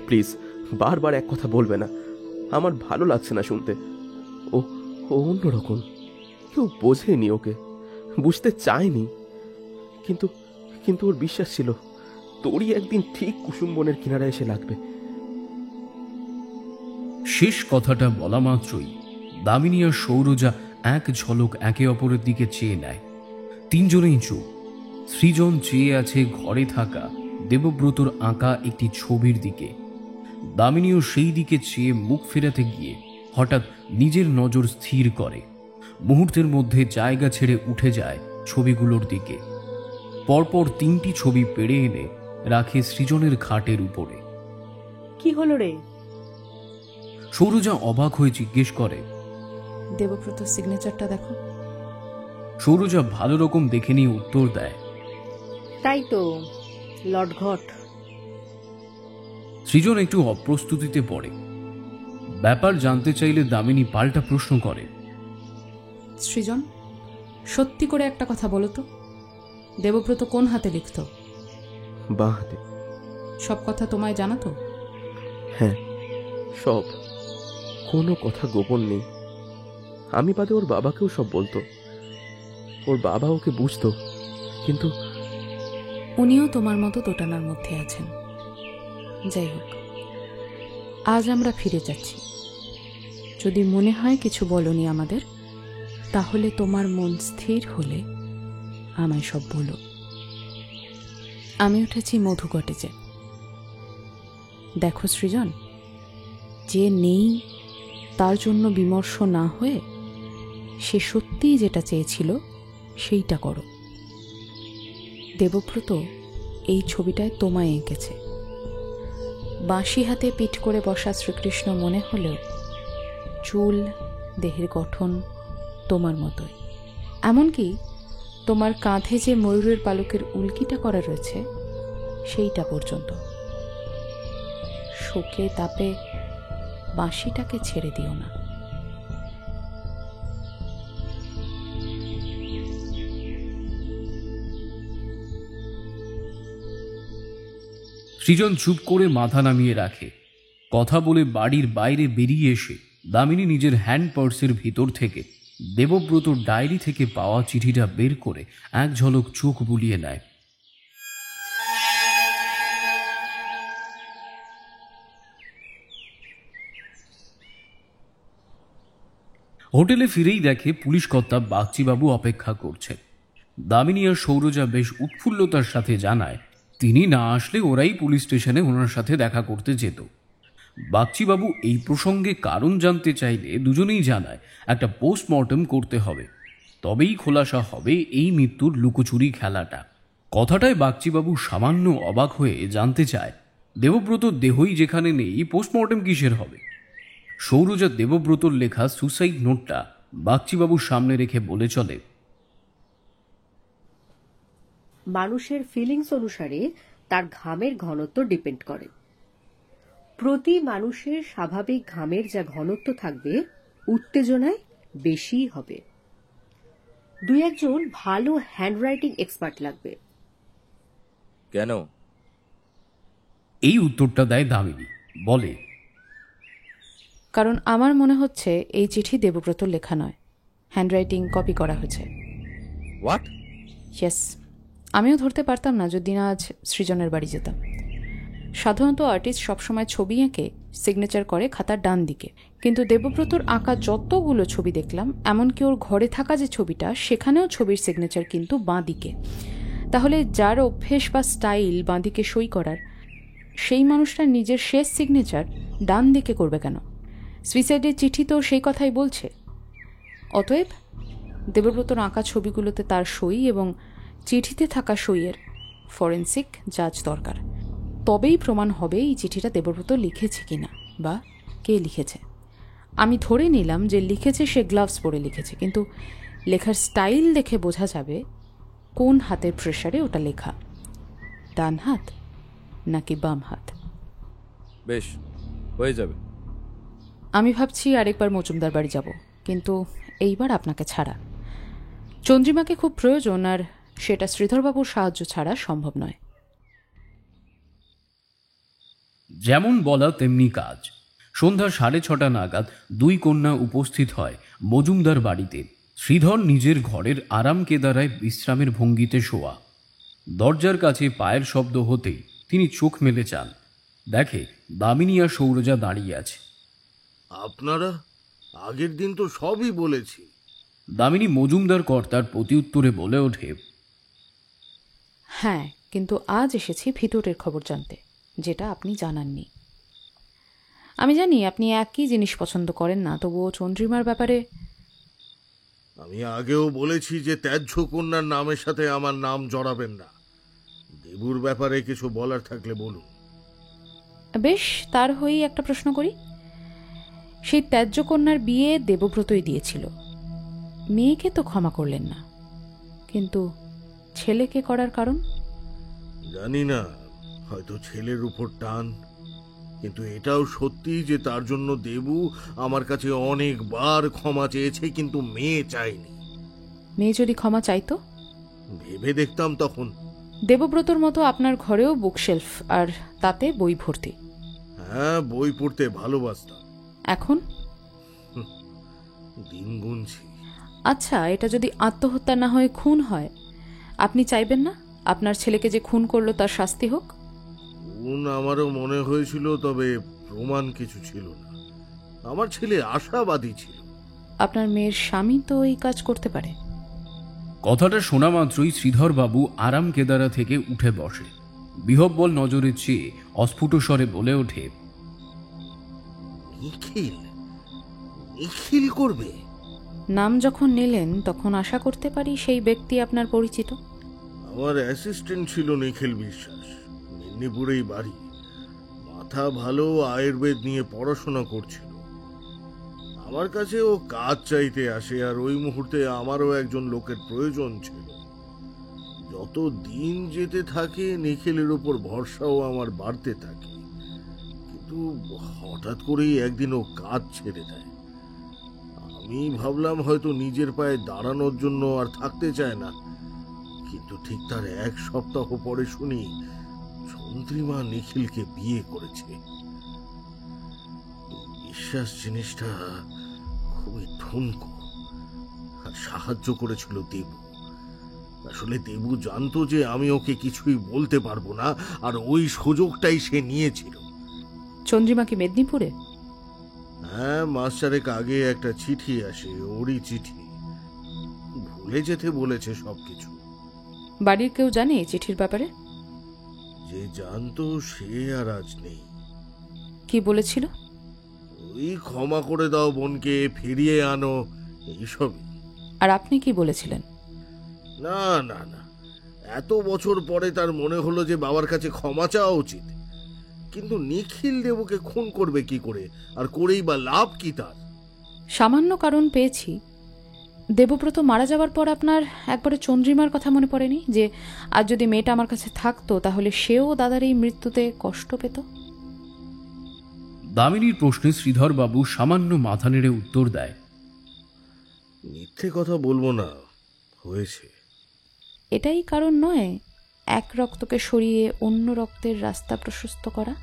প্লিজ বারবার এক কথা বলবে না, আমার ভালো লাগছে না শুনতে। ও অন্যরকম, কেউ বোঝেনি ওকে, বুঝতে চায়নি, কিন্তু ওর বিশ্বাস ছিল তোরই একদিন ঠিক কুসুম বনের কিনারায় এসে লাগবে। শেষ কথাটা বলা মাত্রই দামিনী আর সৌরজা এক ঝলক একে অপরের দিকে চেয়ে নেয়। তিনজনেই চুপ। সৃজন চেয়ে আছে ঘরে থাকা দেবব্রতর আঁকা একটি ছবির দিকে। দামিনীও সেই দিকে চেয়ে মুখ ফেরাতে গিয়ে হঠাৎ নিজের নজর স্থির করে। মুহূর্তের মধ্যে জায়গা ছেড়ে উঠে যায় ছবিগুলোর দিকে। পরপর তিনটি ছবি পেড়ে এনে রাখে সৃজনের খাটের উপরে। কি হলো রে? সৌরজা অবাক হয়ে জিজ্ঞেস করে, দেবব্রত সিগনেচারটা দেখো। সৌরজা ভালো রকম দেখে নিয়ে উত্তর দেয়, তাই তো, লটঘট। সৃজন একটু অপ্রস্তুতিতে পড়ে। ব্যাপার জানতে চাইলে দামিনী পাল্টা প্রশ্ন করে, সৃজন, সত্যি করে একটা কথা বলো তো, দেবব্রত কোন হাতে লিখত? বাঁ হাতে। সব কথা তোমায় জানাতো? হ্যাঁ, সব, কোনো কথা গোপন নেই। আমি বাদে ওর বাবাকেও সব বলতো। ওর বাবা ওকে বুঝতো, কিন্তু উনিও তোমার মতো দোটানার মধ্যে আছেন। যাই হোক, আজ আমরা ফিরে যাচ্ছি। যদি মনে হয় কিছু বলনি আমাদের, তাহলে তোমার মন স্থির হলে আমায় সব বলো। আমি উঠেছি মধু কটেজে। দেখো সৃজন, যে নেই তার জন্য বিমর্ষ না হয়ে সে সত্যিই যেটা চেয়েছিল সেইটা করো। দেবব্রত এই ছবিটায় তোমায় এঁকেছে। বাঁশি হাতে পিঠ করে বসা শ্রীকৃষ্ণ মনে হলেও চুল, দেহের গঠন তোমার মতোই। এমনকি তোমার কাঁধে যে ময়ূরের পালকের উল্কিটা করা রয়েছে সেইটা পর্যন্ত। শোকে তাপে বাঁশিটাকে ছেড়ে দিও না। সৃজন চুপ করে মাথা নামিয়ে রাখে। কথা বলে বাড়ির বাইরে বেরিয়ে এসে দামিনী নিজের হ্যান্ড পার্সের ভিতর থেকে দেবব্রতর ডায়েরি থেকে পাওয়া চিঠিটা বের করে এক ঝলক চোখ বুলিয়ে নেয়। হোটেলে ফিরেই দেখে পুলিশ কর্তা বাগচিবাবু অপেক্ষা করছে। দামিনী আর সৌরজা বেশ উৎফুল্লতার সাথে জানায় তিনি না আসলে ওরাই পুলিশ স্টেশনে ওনার সাথে দেখা করতে যেত। বাগচিবাবু এই প্রসঙ্গে কারণ জানতে চাইলে দুজনেই জানায় একটা পোস্টমর্টম করতে হবে, তবেই খোলাসা হবে এই মৃত্যুর লুকোচুরি খেলাটা। কথাটায় বাগচিবাবু সামান্য অবাক হয়ে জানতে চায় দেবব্রত দেহই যেখানে নেই পোস্টমর্টম কিসের হবে। সৌরজা দেবব্রতর লেখা সুসাইড নোটটা বাগচিবাবুর সামনে রেখে বলে চলে, মানুষের ফিলিংস অনুসারে তার ঘামের ঘনত্ব ডিপেন্ড করে। প্রতি মানুষের স্বাভাবিক ঘামের যা ঘনত্ব থাকবে উত্তেজনায় বেশি হবে। দুই একজন ভালো হ্যান্ডরাইটিং এক্সপার্ট লাগবে। কেন? এই উত্তরটা দেয় দামিনী। বলে, কারণ আমার মনে হচ্ছে এই চিঠি দেবব্রতর লেখা নয়, হ্যান্ডরাইটিং কপি করা হয়েছে। হোয়াট? ইয়েস, আমিও ধরতে পারতাম না যদি না আজ সৃজনের বাড়ি যেতাম। সাধারণত আর্টিস্ট সবসময় ছবি এঁকে সিগনেচার করে খাতার ডান দিকে, কিন্তু দেবব্রতর আঁকা যতগুলো ছবি দেখলাম, এমনকি ওর ঘরে থাকা যে ছবিটা সেখানেও ছবির সিগনেচার কিন্তু বাঁ দিকে। তাহলে যার অভ্যেস বা স্টাইল বাঁ দিকে সই করার, সেই মানুষটা নিজের শেষ সিগনেচার ডান দিকে করবে কেন? সুইসাইডের চিঠি তো সেই কথাই বলছে। অতএব দেবব্রতর আঁকা ছবিগুলোতে তার সই এবং চিঠিতে থাকা সইয়ের ফরেন্সিক জাজ দরকার। তবেই প্রমাণ হবে এই চিঠিটা দেবব্রত লিখেছে কিনা বা কে লিখেছে। আমি ধরে নিলাম যে লিখেছে সে গ্লাভস পরে লিখেছে, কিন্তু লেখার স্টাইল দেখে বোঝা যাবে কোন হাতের প্রেসারে ওটা লেখা, ডান হাত নাকি বাম হাত। বেশ, হয়ে যাবে। আমি ভাবছি আরেকবার মজুমদার বাড়ি যাব, কিন্তু এইবার আপনাকে ছাড়া। চন্দ্রিমাকে খুব প্রয়োজন, আর সেটা শ্রীধরবাবুর সাহায্য ছাড়া সম্ভব নয়। যেমন বলা তেমনি কাজ। সন্ধ্যা 6:30 নাগাদ দুই কন্যা উপস্থিত হয় মজুমদার বাড়িতে। শ্রীধর নিজের ঘরের আরাম কেদারায় বিশ্রামের ভঙ্গিতে শোয়া। দরজার কাছে পায়ের শব্দ হতেই তিনি চোখ মেলে চান। দেখে দামিনী আর সৌরজা দাঁড়িয়ে আছে। আপনারা? আগের দিন তো সবই বলেছি। দামিনী মজুমদার কর্তার প্রতিউত্তরে বলে ওঠে, হ্যাঁ, কিন্তু আজ এসেছি ভিতরের খবর জানতে, যেটা আপনি জানাননি। আমি জানি আপনি একই জিনিস পছন্দ করেন না, তবুও চন্দ্রিমার ব্যাপারে। আমি আগেও বলেছি যে ত্যায্য কন্যার নামের সাথে আমার নাম জড়াবেন না। দেবুর ব্যাপারে কিছু বলার থাকলে বলুন। বেশ, তার হয়েই একটা প্রশ্ন করি। সেই ত্যায্য কন্যার বিয়ে দেবব্রতই দিয়েছিল। মেয়েকে তো ক্ষমা করলেন না, কিন্তু ছেলেকে করার কারণ? জানি না, হয়তো ছেলের উপর টান। কিন্তু এটাও সত্যি যে তার জন্য দেবু আমার কাছে অনেকবার ক্ষমা চেয়েছে, কিন্তু মেয়ে চায়নি। মেয়ে যদি ক্ষমা চাইতো? ভেবে দেখতাম তখন। দেবব্রতর মতো আপনার ঘরেও বুকশেলফ, আর তাতে বই ভর্তি। হ্যাঁ, বই পড়তে ভালোবাসতাম। এখন দিন গুনছি। আচ্ছা, এটা যদি আত্মহত্যা না হয়ে খুন হয়, আপনি চাইবেন না আপনার ছেলেকে যে খুন করলো তার শাস্তি হোক? খুন আমারও মনে হয়েছিল, তবে প্রমাণ কিছু ছিল না। আমার ছেলে আশাবাদী ছিল। আপনার মেয়ের স্বামী তো এই কাজ করতে পারে। কথাটা শোনা মাত্রই শ্রীধরবাবু আরাম কেদারা থেকে উঠে বসে। বিহব্বল নজরে চেয়ে অস্ফুট স্বরে বলে ওঠে, নিখিল? নিখিল করবে? নাম যখন নিলেন তখন আশা করতে পারি সেই ব্যক্তি আপনার পরিচিত। আমার অ্যাসিস্ট্যান্ট ছিল নিখিল বিশ্বাস। মেদিনীপুরেই বাড়ি। মাথা ভালো, আয়ুর্বেদ নিয়ে পড়াশোনা করছিল। আমার কাছে ও কাজ চাইতে আসে, আর ওই মুহূর্তে আমারও একজন লোকের প্রয়োজন ছিল। যত দিন যেতে থাকে নিখিলের উপর ভরসাও আমার বাড়তে থাকে, কিন্তু হঠাৎ করেই একদিন ও কাজ ছেড়ে দেয়। আমি ভাবলাম হয়তো নিজের পায়ে দাঁড়ানোর জন্য আর থাকতে চায় না, কিন্তু ঠিক তার 1 সপ্তাহ পরে শুনি চন্দ্রিমা নিখিলকে বিয়ে করেছে। বিশ্বাস জিনিসটা খুবই ঠুনকো, আর সাহায্য করেছিল দেবু। আসলে দেবু জানতো যে আমি ওকে কিছুই বলতে পারবো না, আর ওই সুযোগটাই সে নিয়েছিল। চন্দ্রিমা কি মেদিনীপুরে? হ্যাঁ, 1 মাস আগে একটা চিঠি আসে, ওরই চিঠি। ভুলে যেতে বলেছে সবকিছু। বাড়ির কেউ জানে এই চিঠির ব্যাপারে? যে জানতো সে আর আজ নেই। কি বলেছিল? ওই ক্ষমা করে দাও বোনকে, ফিরিয়ে আনো, এইসবই। আর আপনি কি বলেছিলেন? না না না, এত বছর পরে তার মনে হলো যে বাবার কাছে ক্ষমা চাওয়া উচিত। কিন্তু নিখিল দেবুকে খুন করবে কি করে, আর করেই বা লাভ কি তার? সামান্য কারণ পেয়েছি। দেবব্রত মারা যাওয়ার পর আপনার একবারে চন্দ্রিমার কথা মনে পড়েনি, যে আজ যদি মেয়েটা আমার কাছে থাকতো তাহলে সেও দাদার এই মৃত্যুতে কষ্ট পেত? দামিনীর প্রশ্নে শ্রীধরবাবু সামান্য মাথা নেড়ে উত্তর দেয়, মিথ্যে কথা বলবো না, হয়েছে। এটাই কারণ নয় এক রক্তকে সরিয়ে অন্য রক্তের রাস্তা প্রশস্ত করা?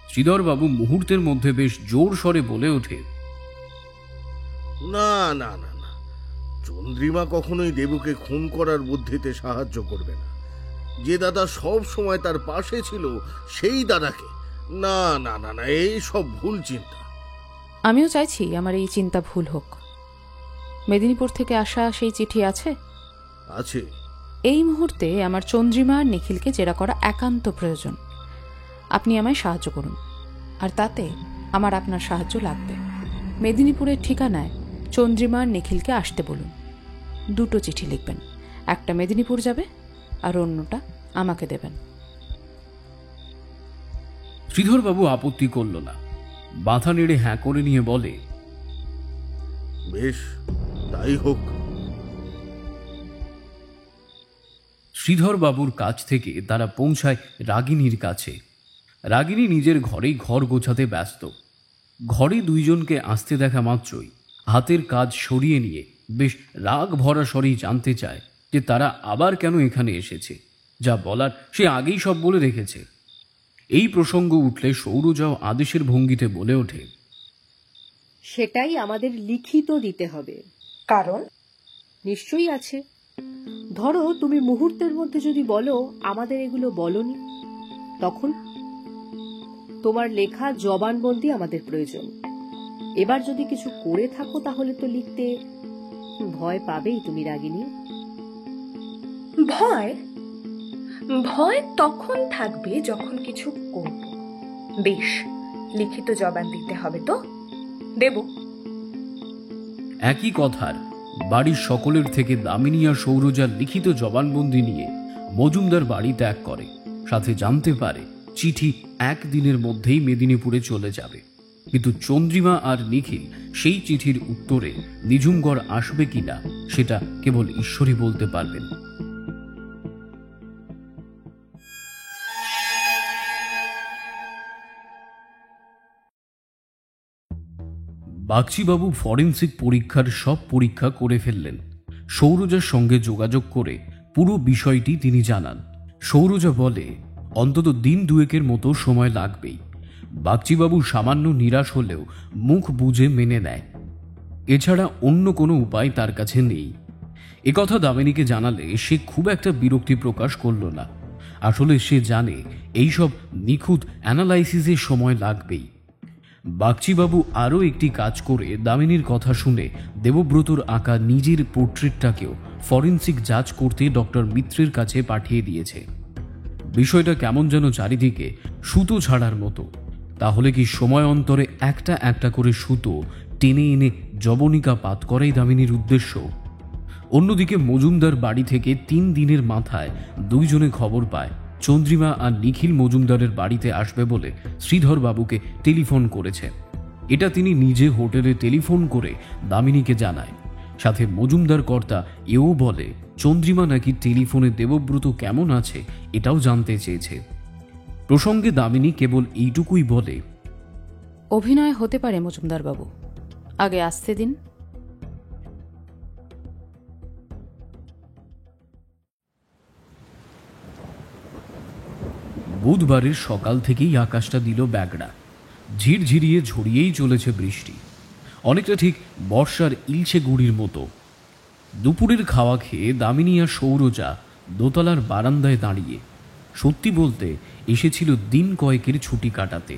শ্রীধরবাবু মুহূর্তের মধ্যে বেশ জোর স্বরে বলে ওঠে, না না না না, চন্দ্রিমা কখনোই দেবুকে খুন করার বুদ্ধিতে সাহায্য করবে না। যে দাদা সব সময় তার পাশে ছিল সেই দাদাকে? না না না না, এই সব ভুল চিন্তা। আমিও চাইছি আমার এই চিন্তা ভুল হোক। মেদিনীপুর থেকে আসা সেই চিঠি আছে? আছে। এই মুহূর্তে আমার চন্দ্রিমা আর নিখিলকে জেরা করা একান্ত প্রয়োজন। আপনি আমায় সাহায্য করুন, আর তাতে আমার আপনার সাহায্য লাগবে। মেদিনীপুরের ঠিকানায় চন্দ্রিমা আর নিখিলকে আসতে বলুন। 2টো চিঠি লিখবেন, একটা মেদিনীপুর যাবে আর অন্যটা আমাকে দেবেন। শ্রীধরবাবু আপত্তি করল না, মাথা নেড়ে হ্যাঁ করে নিয়ে বলে, বেশ, তাই হোক। শ্রীধরবাবুর কাছ থেকে তারা পৌঁছায় রাগিনীর কাছে। রাগিনী নিজের ঘরেই ঘর গোছাতে ব্যস্ত। ঘরে দুইজনকে আসতে দেখা মাত্রই হাতের কাজ সরিয়ে নিয়ে বেশ রাগ ভরা স্বরেই জানতে চায় যে তারা আবার কেন এখানে এসেছে। যা বলার সে আগেই সব বলে রেখেছে। এই প্রসঙ্গ উঠলে সৌরজাও আদেশের ভঙ্গিতে বলে ওঠে, সেটাই আমাদের লিখিত দিতে হবে। কারণ নিশ্চয়ই আছে। ধরো তুমি মুহূর্তের মধ্যে যদি বলো আমাদের এগুলো বলনি, তখন তোমার লেখা জবানবন্দি আমাদের প্রয়োজন। এবার যদি কিছু করে থাকো তাহলে তো লিখতে ভয় পাবেই তুমি, রাগিনী। ভয় ভয় তখন থাকবে যখন কিছু করব। বেশ, লিখিত জবান দিতে হবে তো দেব। একই কথার বাড়ির সকলের থেকে দামিনী আর সৌরজা লিখিত জবানবন্দি নিয়ে মজুমদার বাড়ি ত্যাগ করে। সাথে জানতে পারে চিঠি 1 দিনের মধ্যেই মেদিনীপুরে চলে যাবে। কিন্তু চন্দ্রিমা আর নিখিল সেই চিঠির উত্তরে নিঝুমগড় আসবে কিনা সেটা কেবল ঈশ্বরই বলতে পারবেন। বাগচিবাবু ফরেন্সিক পরীক্ষার সব পরীক্ষা করে ফেললেন। সৌরজার সঙ্গে যোগাযোগ করে পুরো বিষয়টি তিনি জানান। সৌরজা বলে অন্তত দিন 2 মতো সময় লাগবেই। বাগচিবাবু সামান্য নিরাশ হলেও মুখ বুজে মেনে নেয়। এছাড়া অন্য কোনো উপায় তার কাছে নেই। একথা দামিনীকে জানালে সে খুব একটা বিরক্তি প্রকাশ করল না। আসলে সে জানে এইসব নিখুঁত অ্যানালাইসিসের সময় লাগবেই। বাগচিবাবু আরও একটি কাজ করে দামিনীর কথা শুনে দেবব্রতর আঁকা নিজের পোর্ট্রেটটাকেও ফরেন্সিক জাজ করতে ডক্টর মিত্রের কাছে পাঠিয়ে দিয়েছে। বিষয়টা কেমন যেন চারিদিকে সুতো ছাড়ার মতো। তাহলে কি সময় অন্তরে একটা একটা করে সুতো টেনে এনে জবনিকা পাত করাই দামিনীর উদ্দেশ্য? অন্যদিকে মজুমদার বাড়ি থেকে 3 দিনের মাথায় দুইজনে খবর পায় চন্দ্রিমা আর নিখিল মজুমদারের বাড়িতে আসবে বলে শ্রীধরবাবুকে টেলিফোন করেছে। এটা তিনি নিজে হোটেলে টেলিফোন করে দামিনীকে জানায়। সাথে মজুমদার কর্তা এও বলে চন্দ্রিমা নাকি টেলিফোনে দেবব্রত কেমন আছে এটাও জানতে চেয়েছে। প্রসঙ্গে দামিনী কেবল এইটুকুই বলে, অভিনয় হতে পারে মজুমদারবাবু, আগে আসতে দিন। বুধবারের সকাল থেকেই আকাশটা দিল ব্যাগড়া। ঝিরঝিরিয়ে ঝরিয়েই চলেছে বৃষ্টি, অনেকটা ঠিক বর্ষার ইলছে গুড়ির মতো। দুপুরের খাওয়া খেয়ে দামিনী আর সৌরজা দোতলার বারান্দায় দাঁড়িয়ে সত্যি বলতে এসেছিল দিন কয়েকের ছুটি কাটাতে,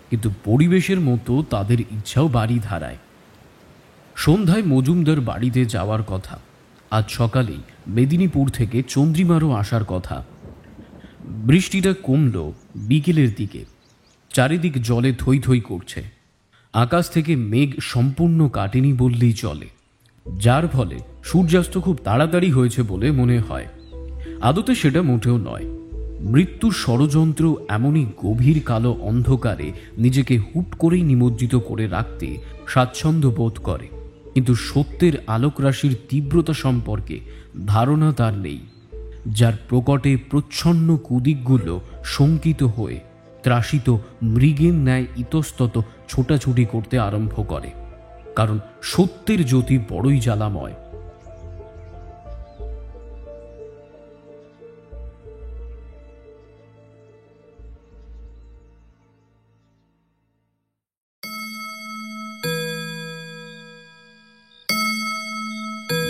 কিন্তু পরিবেশের মতো তাদের ইচ্ছাও বাড়ি ধারায়। সন্ধ্যায় মজুমদার বাড়িতে যাওয়ার কথা। আজ সকালেই মেদিনীপুর থেকে চন্দ্রিমারও আসার কথা। বৃষ্টিটা কমল বিকেলের দিকে। চারিদিক জলে থই থই করছে। আকাশ থেকে মেঘ সম্পূর্ণ কাটেনি বললেই চলে, যার ফলে সূর্যাস্ত খুব তাড়াতাড়ি হয়েছে বলে মনে হয়। আদতে সেটা মোটেও নয়। মৃত্যুর ষড়যন্ত্র এমনই গভীর কালো অন্ধকারে নিজেকে হুট করেই নিমজ্জিত করে রাখতে স্বাচ্ছন্দ্য বোধ করে, কিন্তু সত্যের আলোকরাশির তীব্রতা সম্পর্কে ধারণা তার নেই, যার প্রকটে প্রচ্ছন্ন কুদিকগুলো শঙ্কিত হয়ে ত্রাসিত মৃগের ন্যায় ইতস্তত ছোটাছুটি করতে আরম্ভ করে। কারণ সত্যের জ্যোতি বড়ই জ্বালাময়।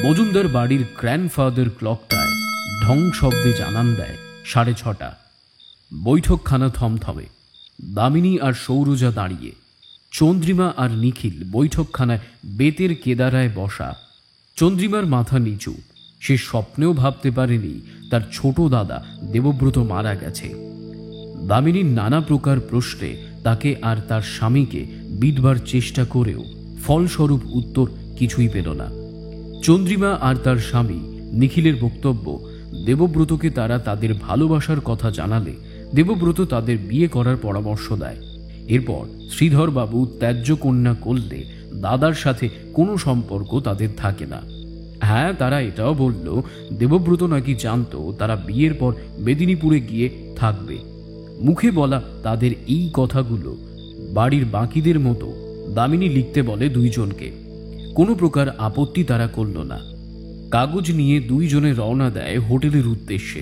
মজুমদার বাড়ির গ্র্যান্ডফাদার ক্লকটায় ঢং শব্দে জানান দেয় 6:30। বৈঠকখানা থমথমে। দামিনী আর সৌরজা দাঁড়িয়ে, চন্দ্রিমা আর নিখিল বৈঠকখানায় বেতের কেদারায় বসা। চন্দ্রিমার মাথা নিচু। সে স্বপ্নেও ভাবতে পারেনি তার ছোট দাদা দেবব্রত মারা গেছে। দামিনীর নানা প্রকার প্রশ্নে তাকে আর তার স্বামীকে বিধবার চেষ্টা করেও ফলস্বরূপ উত্তর কিছুই পেল না। চন্দ্রিমা আর তার স্বামী নিখিলের বক্তব্য, দেবব্রতকে তারা তাদের ভালোবাসার কথা জানালে দেবব্রত তাদের বিয়ে করার পরামর্শ দেয়। এরপর শ্রীধরবাবু ত্যায্য কন্যা করলে দাদার সাথে কোনো সম্পর্ক তাদের থাকে না। হ্যাঁ, তারা এটাও বলল দেবব্রত নাকি জানতো তারা বিয়ের পর মেদিনীপুরে গিয়ে থাকবে। মুখে বলা তাদের এই কথাগুলো বাড়ির বাকিদের মতো দামিনী লিখতে বলে দুইজনকে। কোনো প্রকার আপত্তি তারা করল না। কাগজ নিয়ে দুইজনে রওনা দেয় হোটেলের উদ্দেশ্যে।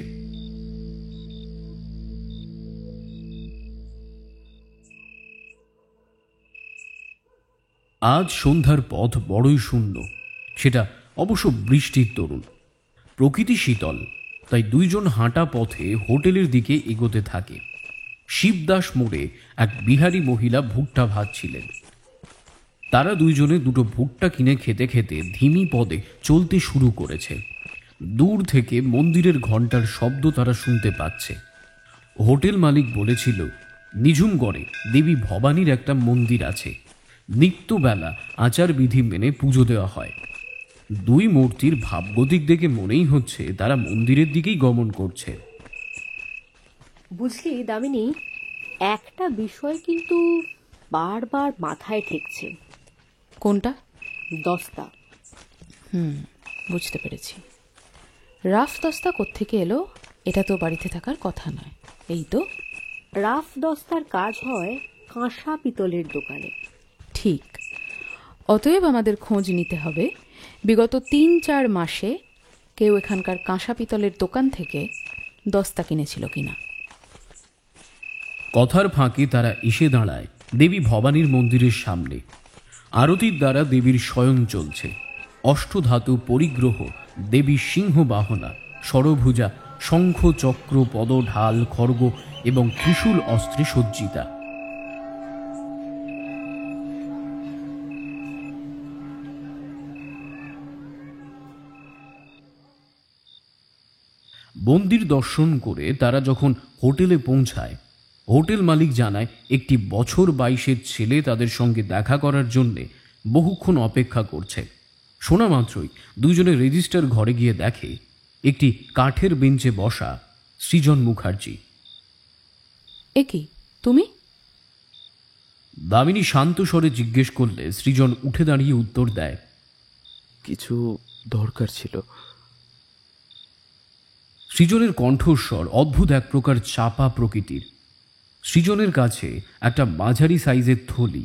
আজ সন্ধ্যার পথ বড়ই শূন্য, সেটা অবশ্য বৃষ্টির দরুন। প্রকৃতি শীতল, তাই দুইজন হাঁটা পথে হোটেলের দিকে এগোতে থাকে। শিবদাস মোড়ে এক বিহারি মহিলা ভুট্টা ভাজছিলেন। তারা দুইজনে দুটো ভুট্টা কিনে খেতে খেতে ধিমি পদে চলতে শুরু করেছে। দূর থেকে মন্দিরের ঘণ্টার শব্দ তারা শুনতে পাচ্ছে। হোটেল মালিক বলেছিল নিঝুমগড়ে দেবী ভবানীর একটা মন্দির আছে। নিত্যবেলা আচারবিধি মেনে পুজো দেওয়া হয়। দুই মূর্তির ভাবগতিক দেখে মনেই হচ্ছে তারা মন্দিরের দিকেই গমন করছে। বুঝলি দামিনী, একটা বিষয় কিন্তু বারবার মাথায় ঠেকছে। কোনটা? দস্তা। বুঝতে পেরেছি। রাফ দস্তা কোত্থেকে এলো? এটা তো বাড়িতে থাকার কথা নয়। এই তো, রাফ দস্তার কাজ হয় কাঁসা পিতলের দোকানে। ঠিক। অতএব আমাদের খোঁজ নিতে হবে বিগত 3-4 মাসে কেউ এখানকার কাঁসা পিতলের দোকান থেকে দস্তা কিনেছিল কিনা। কথার ফাঁকে তারা এসে দাঁড়ায় দেবী ভবানীর মন্দিরের সামনে। আরতির দ্বারা দেবীর শয়ন চলছে। অষ্টধাতু পরিগ্রহ দেবী সিংহ বাহনা, ষড়ভুজা, শঙ্খ, চক্র, পদ, ঢাল, খড়গ এবং ত্রিশূল অস্ত্রে সজ্জিতা। মন্দির দর্শন করে তারা যখন হোটেলে পৌঁছায়, হোটেল মালিক জানায় একটি বছর 22-এর ছেলে তাদের সঙ্গে দেখা করার জন্যে বহুক্ষণ অপেক্ষা করছে। শোনা মাত্রই দুজনে রেজিস্টার ঘরে গিয়ে দেখে একটি কাঠের বেঞ্চে বসা সৃজন মুখার্জি। এ কি তুমি? দামিনী শান্ত স্বরে জিজ্ঞেস করলে সৃজন উঠে দাঁড়িয়ে উত্তর দেয়, কিছু দরকার ছিল। সৃজনের কণ্ঠস্বর অদ্ভুত এক প্রকার চাপা প্রকৃতির। সৃজনের কাছে একটা মাঝারি সাইজের থলি।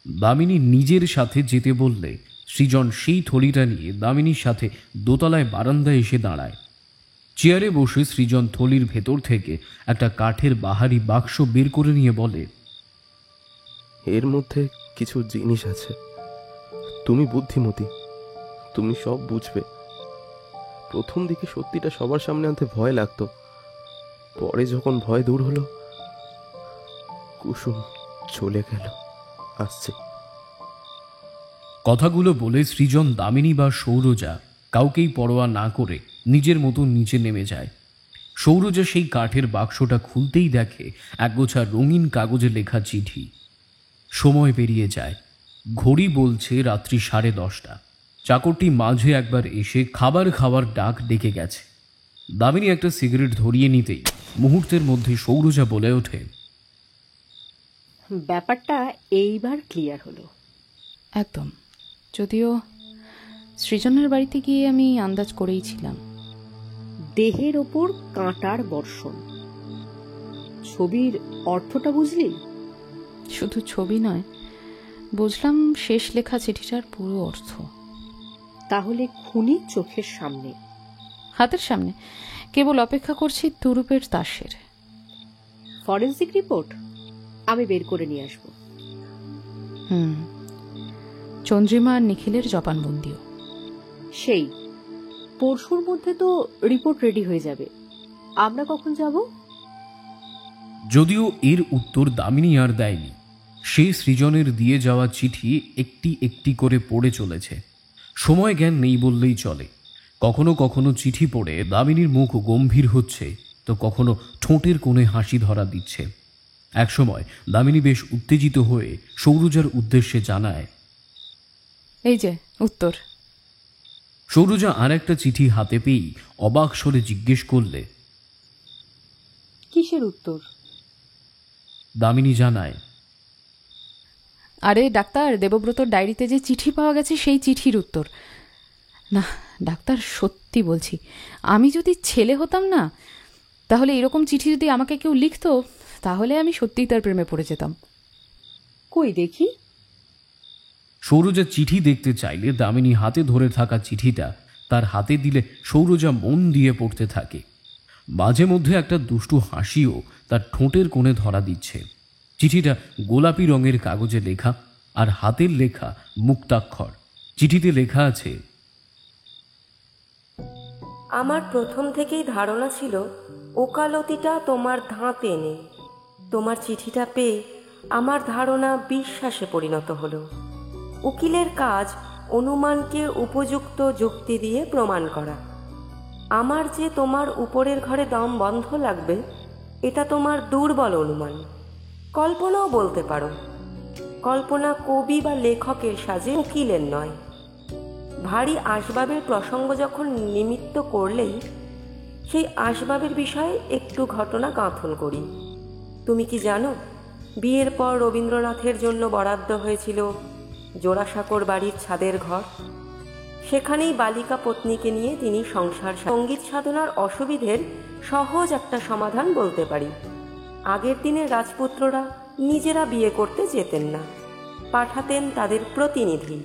দামিনী নিজের সাথে যেতে বললে সৃজন সেই থলিটা নিয়ে দামিনীর সাথে দোতলায় বারান্দায় এসে দাঁড়ায়। চেয়ারে বসে সৃজন থলির ভেতর থেকে একটা কাঠের বাহারি বাক্স বের করে নিয়ে বলে, এর মধ্যে কিছু জিনিস আছে। তুমি বুদ্ধিমতী, তুমি সব বুঝবে। প্রথম দিকে সত্যিটা সবার সামনে আনতে ভয় লাগতো, পরে যখন ভয় দূর হলো, কুসুম চলে গেল, আসছে। কথাগুলো বলে সৃজন দামিনী বা সৌরজা কাউকেই পরোয়া না করে নিজের মতো নিচে নেমে যায়। সৌরজা সেই কাঠের বাক্সটা খুলতেই দেখে একগোছা রঙিন কাগজে লেখা চিঠি। সময় পেরিয়ে যায়। ঘড়ি বলছে রাত্রি 10:30। চাকরটি মাঝে একবার এসে খাবার খাওয়ার ডাক ডেকে গেছে। দামিনী একটা সিগারেট ধরিয়ে নিতেই মুহূর্তের মধ্যে সৌরজা বলে ওঠে, ব্যাপারটা এইবার ক্লিয়ার হলো। একদম। যদিও সৃজনের বাড়িতে গিয়ে আমি আন্দাজ করেইছিলাম। দেহের ওপর কাঁটার বর্ষণ। ছবির অর্থটা বুঝলি? শুধু ছবি নয়, বুঝলাম শেষ লেখা চিঠিটার পুরো অর্থ। তাহলে খুনি চোখের সামনে, হাতের সামনে, কেবল অপেক্ষা করছি তুরুপের তাসের। ফরেন্সিক রিপোর্ট আমি বের করে নিয়ে আসবো। চন্দ্রিমা আর নিখিলের জবানবন্দিও। সেই পরশুর মধ্যে তো রিপোর্ট রেডি হয়ে যাবে। আমরা কখন যাব? যদিও এর উত্তর দামিনী আর দেয়নি। সে সৃজনের দিয়ে যাওয়া চিঠি একটি একটি করে পড়ে চলেছে। সময় জ্ঞান নেই বললেই চলে। কখনো কখনো চিঠি পড়ে দামিনীর মুখ গম্ভীর হচ্ছে, তো কখনো ঠোঁটের কোণে হাসি ধরা দিচ্ছে। একসময় দামিনী বেশ উত্তেজিত হয়ে সৌরজার উদ্দেশ্যে জানায়, এই যে উত্তর। সৌরজা আর একটা চিঠি হাতে পেয়েই অবাক স্বরে জিজ্ঞেস করলে, কিসের উত্তর? দামিনী জানায়, আরে ডাক্তার, দেবব্রতর ডায়েরিতে যে চিঠি পাওয়া গেছে সেই চিঠির উত্তর। না ডাক্তার, সত্যি বলছি, আমি যদি ছেলে হতাম না, তাহলে এরকম চিঠি যদি আমাকে কেউ লিখতো, তাহলে আমি সত্যিই তার প্রেমে পড়ে যেতাম। কই দেখি। সৌরজা চিঠি দেখতে চাইলে দামিনী হাতে ধরে থাকা চিঠিটা তার হাতে দিলে সৌরজা মন দিয়ে পড়তে থাকে। মাঝে মধ্যে একটা দুষ্টু হাসিও তার ঠোঁটের কোণে ধরা দিচ্ছে। চিঠিটা গোলাপি রঙের কাগজে লেখা, আর হাতের লেখা মুক্তাক্ষর। চিঠিতে লেখা আছে, আমার প্রথম থেকেই ধারণা ছিল ওকালতিটা তোমার ধাঁতে নেই। তোমার চিঠিটা পেয়ে আমার ধারণা বিশ্বাসে পরিণত হলো। উকিলের কাজ অনুমানকে উপযুক্ত যুক্তি দিয়ে প্রমাণ করা। আমার যে তোমার উপরের ঘরে দম বন্ধ লাগবে, এটা তোমার দুর্বল অনুমান, কল্পনাও বলতে পারো। কল্পনা কবি বা লেখকের সাজে, উকিলের নয়। ভারী আসবাবের প্রসঙ্গ যখন নিমিত্ত করলেই সেই আসবাবের বিষয়ে একটু ঘটনা গাঁথন করি। তুমি কি জানো, বিয়ের পর রবীন্দ্রনাথের জন্য বরাদ্দ হয়েছিল জোড়াসাঁকোর বাড়ির ছাদের ঘর। সেখানেই বালিকা পত্নীকে নিয়ে তিনি সংসার। সঙ্গীত সাধনার অসুবিধের সহজ একটা সমাধান বলতে পারি। আগের দিনের রাজপুত্ররা নিজেরা বিয়ে করতে যেতেন না, পাঠাতেন তাদের প্রতিনিধি।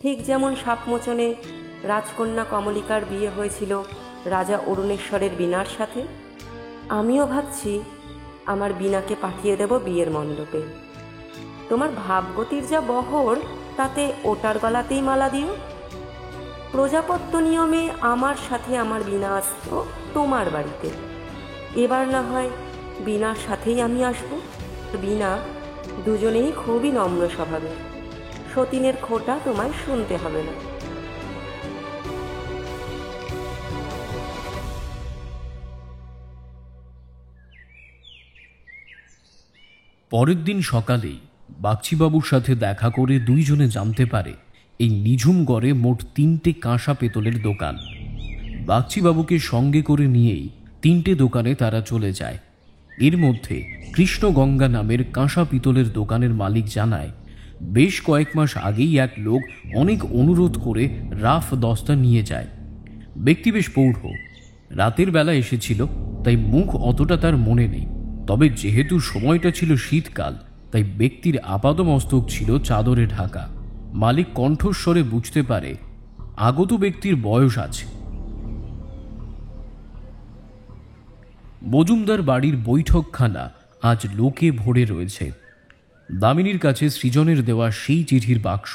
ঠিক যেমন সাপমোচনে রাজকন্যা কমলিকার বিয়ে হয়েছিল রাজা অরুণেশ্বরের বীণার সাথে, আমিও ভাবছি আমার বীণাকে পাঠিয়ে দেব বিয়ের মণ্ডপে। তোমার ভাবগতির যা বহর, তাতে ওটার গলাতেই মালা দিও। প্রজাপত্য নিয়মে আমার সাথে আমার বীণা আসত তোমার বাড়িতে। এবার না হয় বীণার সাথেই আমি আসব। বীণা দুজনেই খুবই নম্র স্বভাবের। সতীনের খোঁটা তোমায় শুনতে হবে না। পরের দিন সকালেই বাগচিবাবুর সাথে দেখা করে দুইজনে জানতে পারে এই নিঝুমগড়ে মোট 3টে কাঁসা পেতলের দোকান। বাগচিবাবুকে সঙ্গে করে নিয়েই 3টে দোকানে তারা চলে যায়। এর মধ্যে কৃষ্ণগঙ্গা নামের কাঁসা পিতলের দোকানের মালিক জানায়, বেশ কয়েক মাস আগেই এক লোক অনেক অনুরোধ করে রাফ দস্তা নিয়ে যায়। ব্যক্তি বেশ পৌঢ়, রাতের বেলা এসেছিল, তাই মুখ অতটা তার মনে নেই। তবে যেহেতু সময়টা ছিল শীতকাল, তাই ব্যক্তির আপাদমস্তক ছিল চাদরে ঢাকা। মালিক কণ্ঠস্বরে বুঝতে পারে আগত ব্যক্তির বয়স আছে। মজুমদার বাড়ির বৈঠকখানা আজ লোকে ভরে রয়েছে। দামিনীর কাছে সৃজনের দেওয়া সেই চিঠির বাক্স,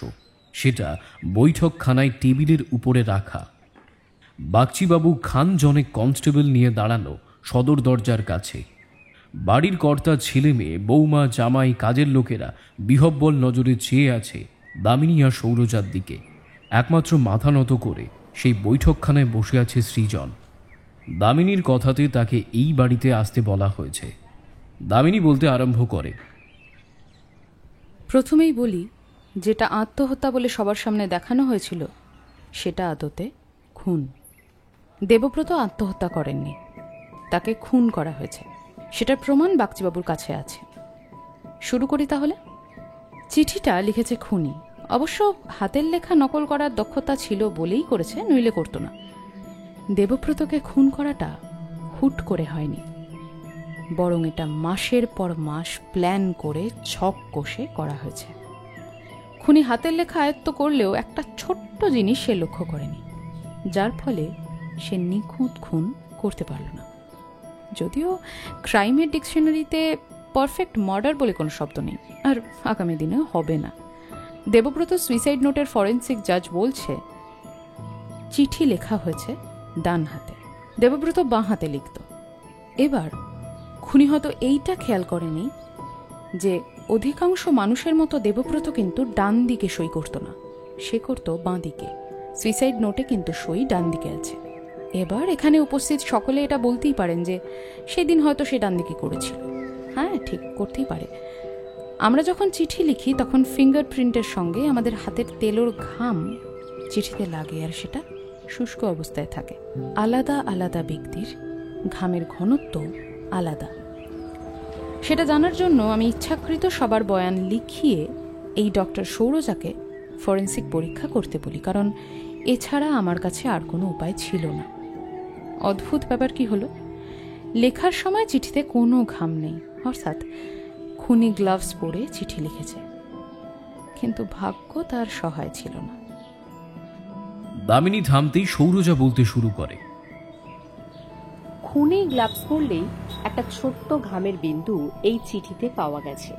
সেটা বৈঠকখানায় টেবিলের উপরে রাখা। বাগচিবাবু খান জনেক কনস্টেবল নিয়ে দাঁড়ানো সদর দরজার কাছে। বাড়ির কর্তা, ছেলে মেয়ে, বৌমা, জামাই, কাজের লোকেরা বিহব্বল নজরে চেয়ে আছে দামিনী আর সৌরজার দিকে। একমাত্র মাথা নত করে সেই বৈঠকখানায় বসে আছে সৃজন। দামিনীর কথাতে তাকে এই বাড়িতে আসতে বলা হয়েছে। দামিনী বলতে আরম্ভ করে, প্রথমেই বলি, যেটা আত্মহত্যা বলে সবার সামনে দেখানো হয়েছিল সেটা আদতে খুন। দেবব্রত আত্মহত্যা করেননি, তাকে খুন করা হয়েছে। সেটার প্রমাণ বাগচিবাবুর কাছে আছে। শুরু করি তাহলে। চিঠিটা লিখেছে খুনি। অবশ্য হাতের লেখা নকল করার দক্ষতা ছিল বলেই করেছে, নইলে করতো না। দেবব্রতকে খুন করাটা হুট করে হয়নি, বরং এটা মাসের পর মাস প্ল্যান করে ছক কষে করা হয়েছে। খুনি হাতের লেখা আয়ত্ত করলেও একটা ছোট্ট জিনিস সে লক্ষ্য করেনি, যার ফলে সে নিখুঁত খুন করতে পারল না। যদিও ক্রাইমের ডিকশনারিতে পারফেক্ট মার্ডার বলে কোনো শব্দ নেই, আর আগামী দিনে হবে না। দেবব্রত সুইসাইড নোটের ফরেন্সিক জাজ বলছে চিঠি লেখা হয়েছে ডান হাতে, দেবব্রত বাঁ হাতে লিখত। এবার খুনি হয়তো এইটা খেয়াল করেনি যে অধিকাংশ মানুষের মতো দেবব্রত কিন্তু ডান দিকে সই করত না, সে করত বাঁ দিকে। সুইসাইড নোটে কিন্তু সই ডান দিকে আছে। এবার এখানে উপস্থিত সকলে এটা বলতেই পারেন যে সেদিন হয়তো সে ডান দিকে করেছিল। হ্যাঁ, ঠিক করতেই পারে। আমরা যখন চিঠি লিখি তখন ফিঙ্গারপ্রিন্টের সঙ্গে আমাদের হাতের তেলোর ঘাম চিঠিতে লাগে, আর সেটা শুষ্ক অবস্থায় থাকে। আলাদা আলাদা ব্যক্তির ঘামের ঘনত্ব আলাদা। সেটা জানার জন্য আমি ইচ্ছাকৃত সবার বয়ান লিখিয়ে এই ডক্টর সৌরজাকে ফরেন্সিক পরীক্ষা করতে বলি, কারণ এছাড়া আমার কাছে আর কোনো উপায় ছিল না। অদ্ভুত ব্যাপার কি হলো, লেখার সময় চিঠিতে কোনো ঘাম নেই, অর্থাৎ খুনি গ্লাভস পরে চিঠি লিখেছে। কিন্তু ভাগ্য তার সহায় ছিল না। দামিনী থামতেই সৌরজা বলতে শুরু করে, খুনি গ্লাভস পরলেই একটা ছোট্ট ঘামের বিন্দু এই চিঠিতে পাওয়া গেছে।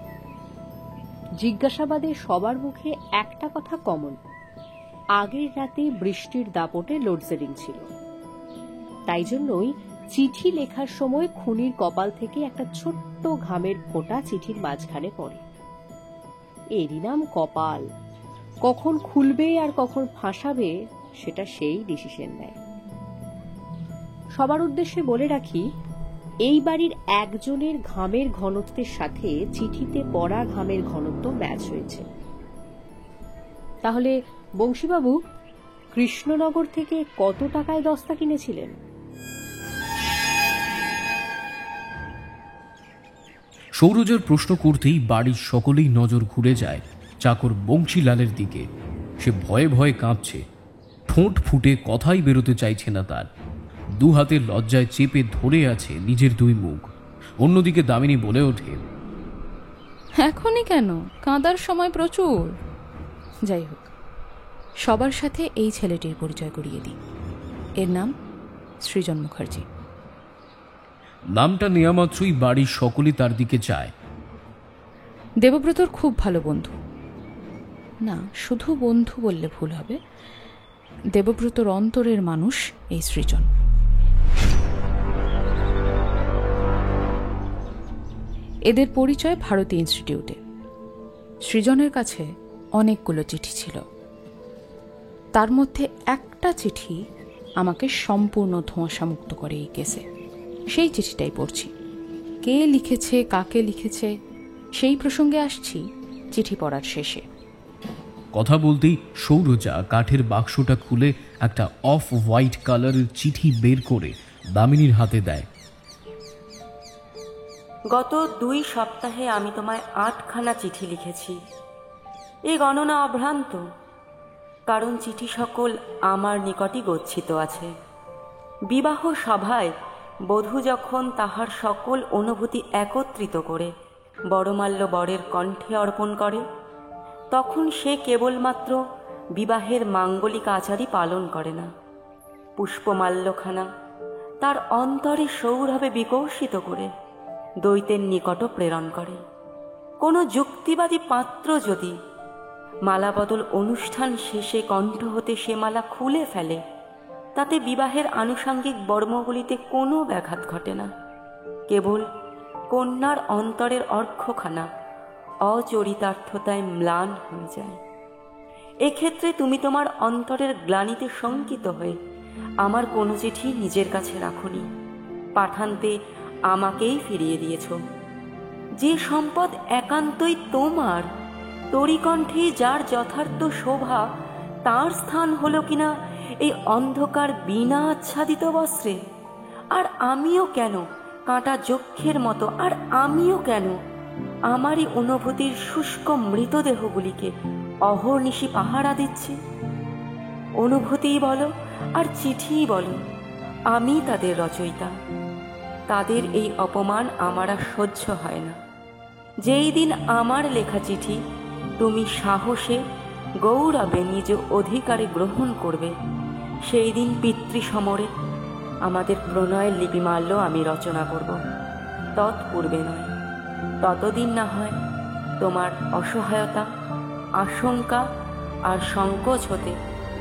জিজ্ঞাসাবাদে সবার মুখে একটা কথা কমন, আগের রাতে বৃষ্টির দাপটে লোডশেডিং ছিল। তাই জন্যই চিঠি লেখার সময় খুনির কপাল থেকে একটা ছোট্ট ঘামের ফোঁটা চিঠির মাঝখানে পড়ে। এরই নাম কপাল। কখন খুলবে আর কখন ফাঁসাবে সেটা সেই ডিসিশন নেয়। সবার উদ্দেশ্যে বলে রাখি, এই বাড়ির একজনের ঘামের ঘনত্বের সাথে চিঠিতে পড়া ঘামের ঘনত্ব ম্যাচ হয়েছে। তাহলে বংশীবাবু কৃষ্ণনগর থেকে কত টাকায় দস্তা কিনেছিলেন? সৌরজার প্রশ্ন করতেই বাড়ির সকলেই নজর ঘুরে যায় চাকর বংশীলালের দিকে। সে ভয়ে ভয়ে কাঁপছে, ঠোঁট ফুটে কথাই বেরোতে চাইছে না তার। দু হাতে লজ্জায় চেপে ধরে আছে নিজের দুই মুখ। অন্যদিকে দামিনী বলে ওঠে, এখনই কেন, কাঁদার সময় প্রচুর। যাই হোক, সবার সাথে এই ছেলেটির পরিচয় করিয়ে দিই। এর নাম সৃজন মুখার্জি। নামটা নেওয়া মাত্রই বাড়ির সকলে তার দিকে চায়। দেবব্রতর খুব ভালো বন্ধু, না শুধু বন্ধু বললে ভুল হবে, দেবব্রতর অন্তরের মানুষ এই সৃজন। এদের পরিচয় ভারতী ইনস্টিটিউটে। সৃজনের কাছে অনেকগুলো চিঠি ছিল, তার মধ্যে একটা চিঠি আমাকে সম্পূর্ণ ধোঁয়াশামুক্ত করে এই কেসে। সেই চিঠিটাই পড়ছি। কে লিখেছে, কাকে লিখেছে, সেই প্রসঙ্গে আসছি চিঠি পড়ার শেষে। কথা বলতেই সৌরজা কাঠের বাক্সটা খুলে একটা অফ হোয়াইট কালারের চিঠি বের করে দামিনীর হাতে দেয়। গত 2 সপ্তাহে আমি তোমায় 8খানা চিঠি লিখেছি। এই গণনা অভ্রান্ত, কারণ চিঠি সকল আমার নিকটই গচ্ছিত আছে। বিবাহ সভায় বধূ যখন তাহার সকল অনুভূতি একত্রিত করে বড়মাল্য বরের কণ্ঠে অর্পণ করে, তখন সে কেবলমাত্র বিবাহের মাঙ্গলিক আচারই পালন করে না, পুষ্পমাল্যখানা তার অন্তরে সৌরভে বিকশিত করে দৈতের নিকট প্রেরণ করে। কোনো যুক্তিবাদী পাত্র যদি মালাবদল অনুষ্ঠান শেষে কণ্ঠ হতে সে মালা খুলে ফেলে, তাতে বিবাহের আনুষাঙ্গিক বর্মগুলিতে কোনো ব্যাঘাত ঘটে না, কেবল কন্যার অন্তরের অর্ঘ্যখানা অচরিতার্থতায় ম্লান হয়ে যায়। এক্ষেত্রে তুমি তোমার অন্তরের গ্লানিতে শঙ্কিত হয়ে আমার কোনো চিঠি নিজের কাছে রাখোনি, পাঠান্তে আমাকেই ফিরিয়ে দিয়েছ। যে সম্পদ একান্তই তোমার, তরিকণ্ঠে যার যথার্থ শোভা, তার স্থান হলো কিনা এই অন্ধকার বিনা আচ্ছাদিত বস্ত্রে। আর আমিও কেন কাঁটা যক্ষের মতো, আর আমিও কেন আমারই অনুভূতির শুষ্ক মৃতদেহগুলিকে অহর্নিশি পাহারা দিচ্ছি? অনুভূতিই বলো আর চিঠিই বলো, আমি তাদের রচয়িতা। তাদের এই অপমান আমার আর সহ্য হয় না। যেই দিন আমার লেখা চিঠি তুমি সাহসে গৌরবে নিজ অধিকারে গ্রহণ করবে, সেই দিন পিতৃসমরে আমাদের প্রণয়ের লিপিমাল্য আমি রচনা করব। তৎপূর্বে নয়। ততদিন না হয় তোমার অসহায়তা, আশঙ্কা আর সংকোচ হতে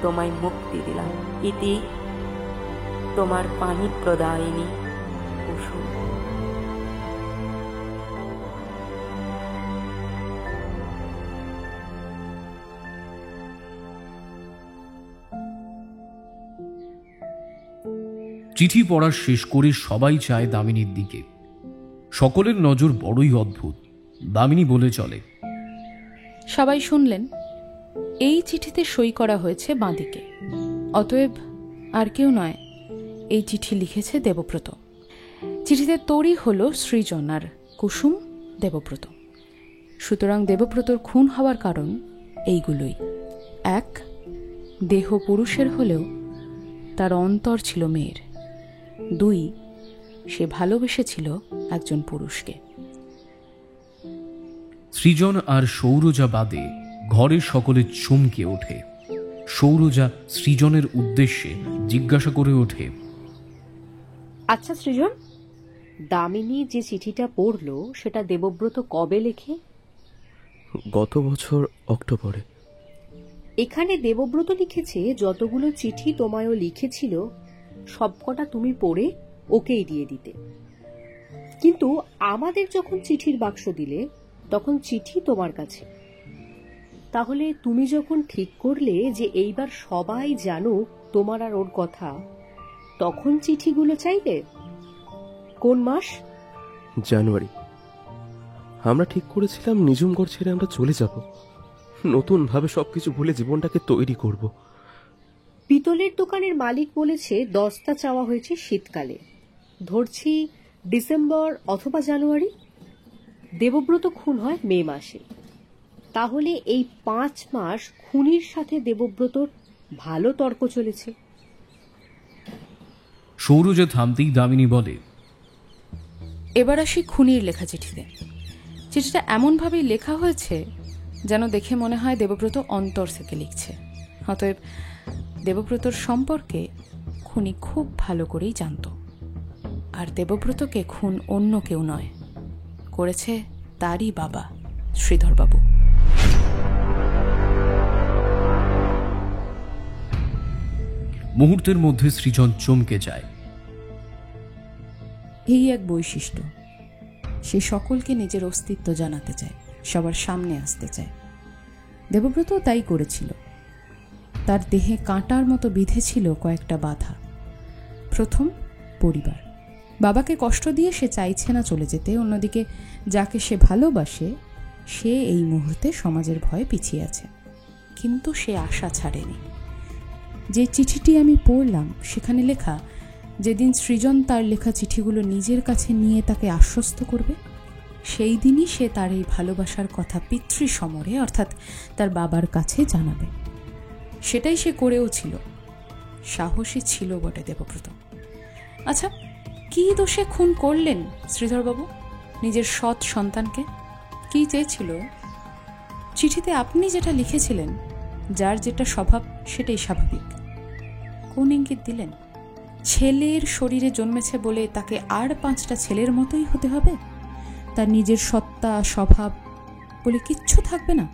তোমায় মুক্তি দিলাম। ইতি তোমার পানি প্রদায়িনী কুসুম। চিঠি পড়া শেষ করে সবাই চায় দামিনীর দিকে। সকলের নজর বড়ই অদ্ভুত। দামিনী বলে চলে, সবাই শুনলেন এই চিঠিতে সই করা হয়েছে বাঁদিকে, অতএব আর কেউ নয়, এই চিঠি লিখেছে দেবব্রত। চিঠিতে তরি হল সৃজন আর কুসুম দেবব্রত। সুতরাং দেবব্রতর খুন হওয়ার কারণ এইগুলোই। 1, দেহ পুরুষের হলেও তার অন্তর ছিল মেয়ের। 2, সে ভালোবেসেছিল একজন পুরুষকে। সৃজন আর সৌরজা বাদে ঘরের সকলে চমকে ওঠে। সৌরজা সৃজনের উদ্দেশ্যে জিজ্ঞাসা করে ওঠে, আচ্ছা সৃজন, দামিনী যে চিঠিটা পড়লো সেটা দেবব্রত কবে লেখে? গত বছর অক্টোবরে। এখানে দেবব্রত লিখেছে যতগুলো চিঠি তোমায়ও লিখেছিল সবকটা তুমি পড়ে ওকেই দিয়ে দিতে, কিন্তু আমাদের যখন চিঠির বাক্স দিলে তখন চিঠি তোমার কাছে। তাহলে তুমি যখন ঠিক করলে যে এইবার সবাই জানুক তোমার আর ওর কথা, তখন চিঠিগুলো চাইলে? কোন মাস? জানুয়ারি। আমরা ঠিক করেছিলাম নিজুমগড় ছেড়ে আমরা চলে যাব, নতুন ভাবে সবকিছু ভুলে জীবনটাকে তৈরি করব। পিতলের দোকানের মালিক বলেছে দস্তা চাওয়া হয়েছে শীতকালে, ধরছি ডিসেম্বর অথবা জানুয়ারি। দেবব্রত খুন হয় মে মাসে। তাহলে এই 5 মাস খুনির সাথে দেবব্রতর ভালো তর্ক চলেছে। সৌরজা থামতেই দামিনী বলে, এবার আসি খুনির লেখা চিঠিতে। চিঠিটা এমনভাবেই লেখা হয়েছে যেন দেখে মনে হয় দেবব্রত অন্তর থেকে লিখছে। অতএব দেবব্রতর সম্পর্কে খুনি খুব ভালো করেই জানত। আর দেবব্রতকে খুন অন্য কেউ নয়, করেছে তারই বাবা শ্রীধরবাবু। মুহূর্তের মধ্যে সৃজন চমকে যায়। এই এক বৈশিষ্ট্য, সে সকলকে নিজের অস্তিত্ব জানাতে চায়, সবার সামনে আসতে চায়। দেবব্রত তাই করেছিল। তার দেহে কাঁটার মতো বিঁধেছিল কয়েকটা বাধা। প্রথম, পরিবার। বাবাকে কষ্ট দিয়ে সে চাইছে না চলে যেতে, অন্যদিকে যাকে সে ভালোবাসে সে এই মুহূর্তে সমাজের ভয়ে পিছিয়ে আছে। কিন্তু সে আশা ছাড়েনি। যে চিঠিটি আমি পড়লাম সেখানে লেখা, যেদিন সৃজন তার লেখা চিঠিগুলো নিজের কাছে নিয়ে তাকে আশ্বস্ত করবে, সেই দিনই সে তার এই ভালোবাসার কথা পিতৃসমরে অর্থাৎ তার বাবার কাছে জানাবে। সেটাই সে করেও ছিল। সাহসী ছিল বটে দেবব্রত। আচ্ছা, কি দোষে খুন করলেন শ্রীধরবাবু নিজের সৎ সন্তানকে? কি চেয়েছিল? চিঠিতে আপনি যেটা লিখেছিলেন, যার যেটা স্বভাব সেটাই স্বাভাবিক। কোন ইঙ্গিত দিলেন? ছেলের শরীরে জন্মেছে বলে তাকে আর 5টা ছেলের মতোই হতে হবে? তার নিজের সত্তা স্বভাব বলে কিচ্ছু থাকবে না?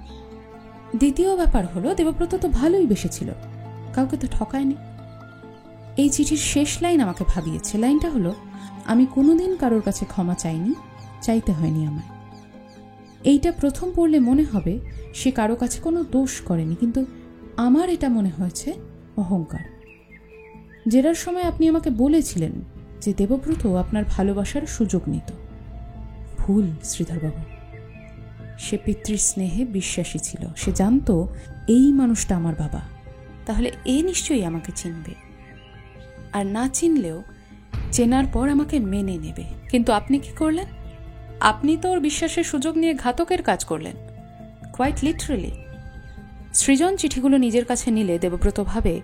দ্বিতীয় ব্যাপার হলো, দেবব্রত তো ভালোই বেসেছিল, কাউকে তো ঠকায়নি। এই চিঠির শেষ লাইন আমাকে ভাবিয়েছে। লাইনটা হলো, আমি কোনোদিন কারোর কাছে ক্ষমা চাইনি, চাইতে হয়নি আমায়। এইটা প্রথম পড়লে মনে হবে সে কারো কাছে কোনো দোষ করেনি, কিন্তু আমার এটা মনে হয়েছে অহংকার। জেরার সময় আপনি আমাকে বলেছিলেন যে দেবব্রত আপনার ভালোবাসার সুযোগ নিত। ভুল শ্রীধরবাবু। সে পিতৃস্নেহে বিশ্বাসী ছিল। সে জানতো এই মানুষটা আমার বাবা, তাহলে এ নিশ্চয়ই আমাকে চিনবে, আর না চিনলেও চেনার পর আমাকে মেনে নেবে। কিন্তু আপনি কি করলেন? আপনি তো ওর বিশ্বাসের সুযোগ নিয়ে ঘাতকের কাজ করলেন, কোয়াইট লিটারালি। সৃজন চিঠিগুলো নিজের কাছে নিলে দেবব্রত ভাবে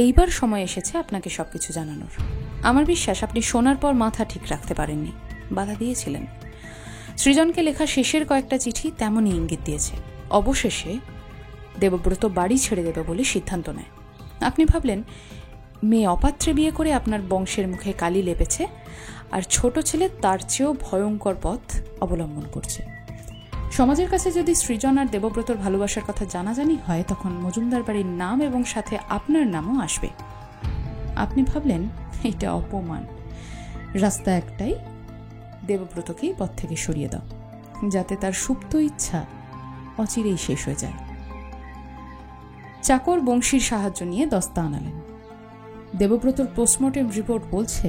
এইবার সময় এসেছে আপনাকে সবকিছু জানানোর। আমার বিশ্বাস আপনি শোনার পর মাথা ঠিক রাখতে পারেননি, বাধা দিয়েছিলেন। সৃজনকে লেখা শেষের কয়েকটা চিঠি তেমনই ইঙ্গিত দিয়েছে। অবশেষে দেবব্রত বাড়ি ছেড়ে দেবে বলে সিদ্ধান্ত নেয়। আপনি ভাবলেন মেয়ে অপাত্রে বিয়ে করে আপনার বংশের মুখে কালি লেপেছে, আর ছোট ছেলে তার চেয়েও ভয়ঙ্কর পথ অবলম্বন করছে। সমাজের কাছে যদি সৃজন আর দেবব্রতর ভালোবাসার কথা জানাজানি হয়, তখন মজুমদার বাড়ির নাম এবং সাথে আপনার নামও আসবে। আপনি ভাবলেন এটা অপমান, রাস্তা একটাই, দেবব্রতকেই পথ থেকে সরিয়ে দাও, যাতে তার সুপ্ত ইচ্ছা অচিরেই শেষ হয়ে যায়। চাকর বংশীর সাহায্য নিয়ে দস্তা আনালেন। দেবব্রতর পোস্টমর্টেম রিপোর্ট বলছে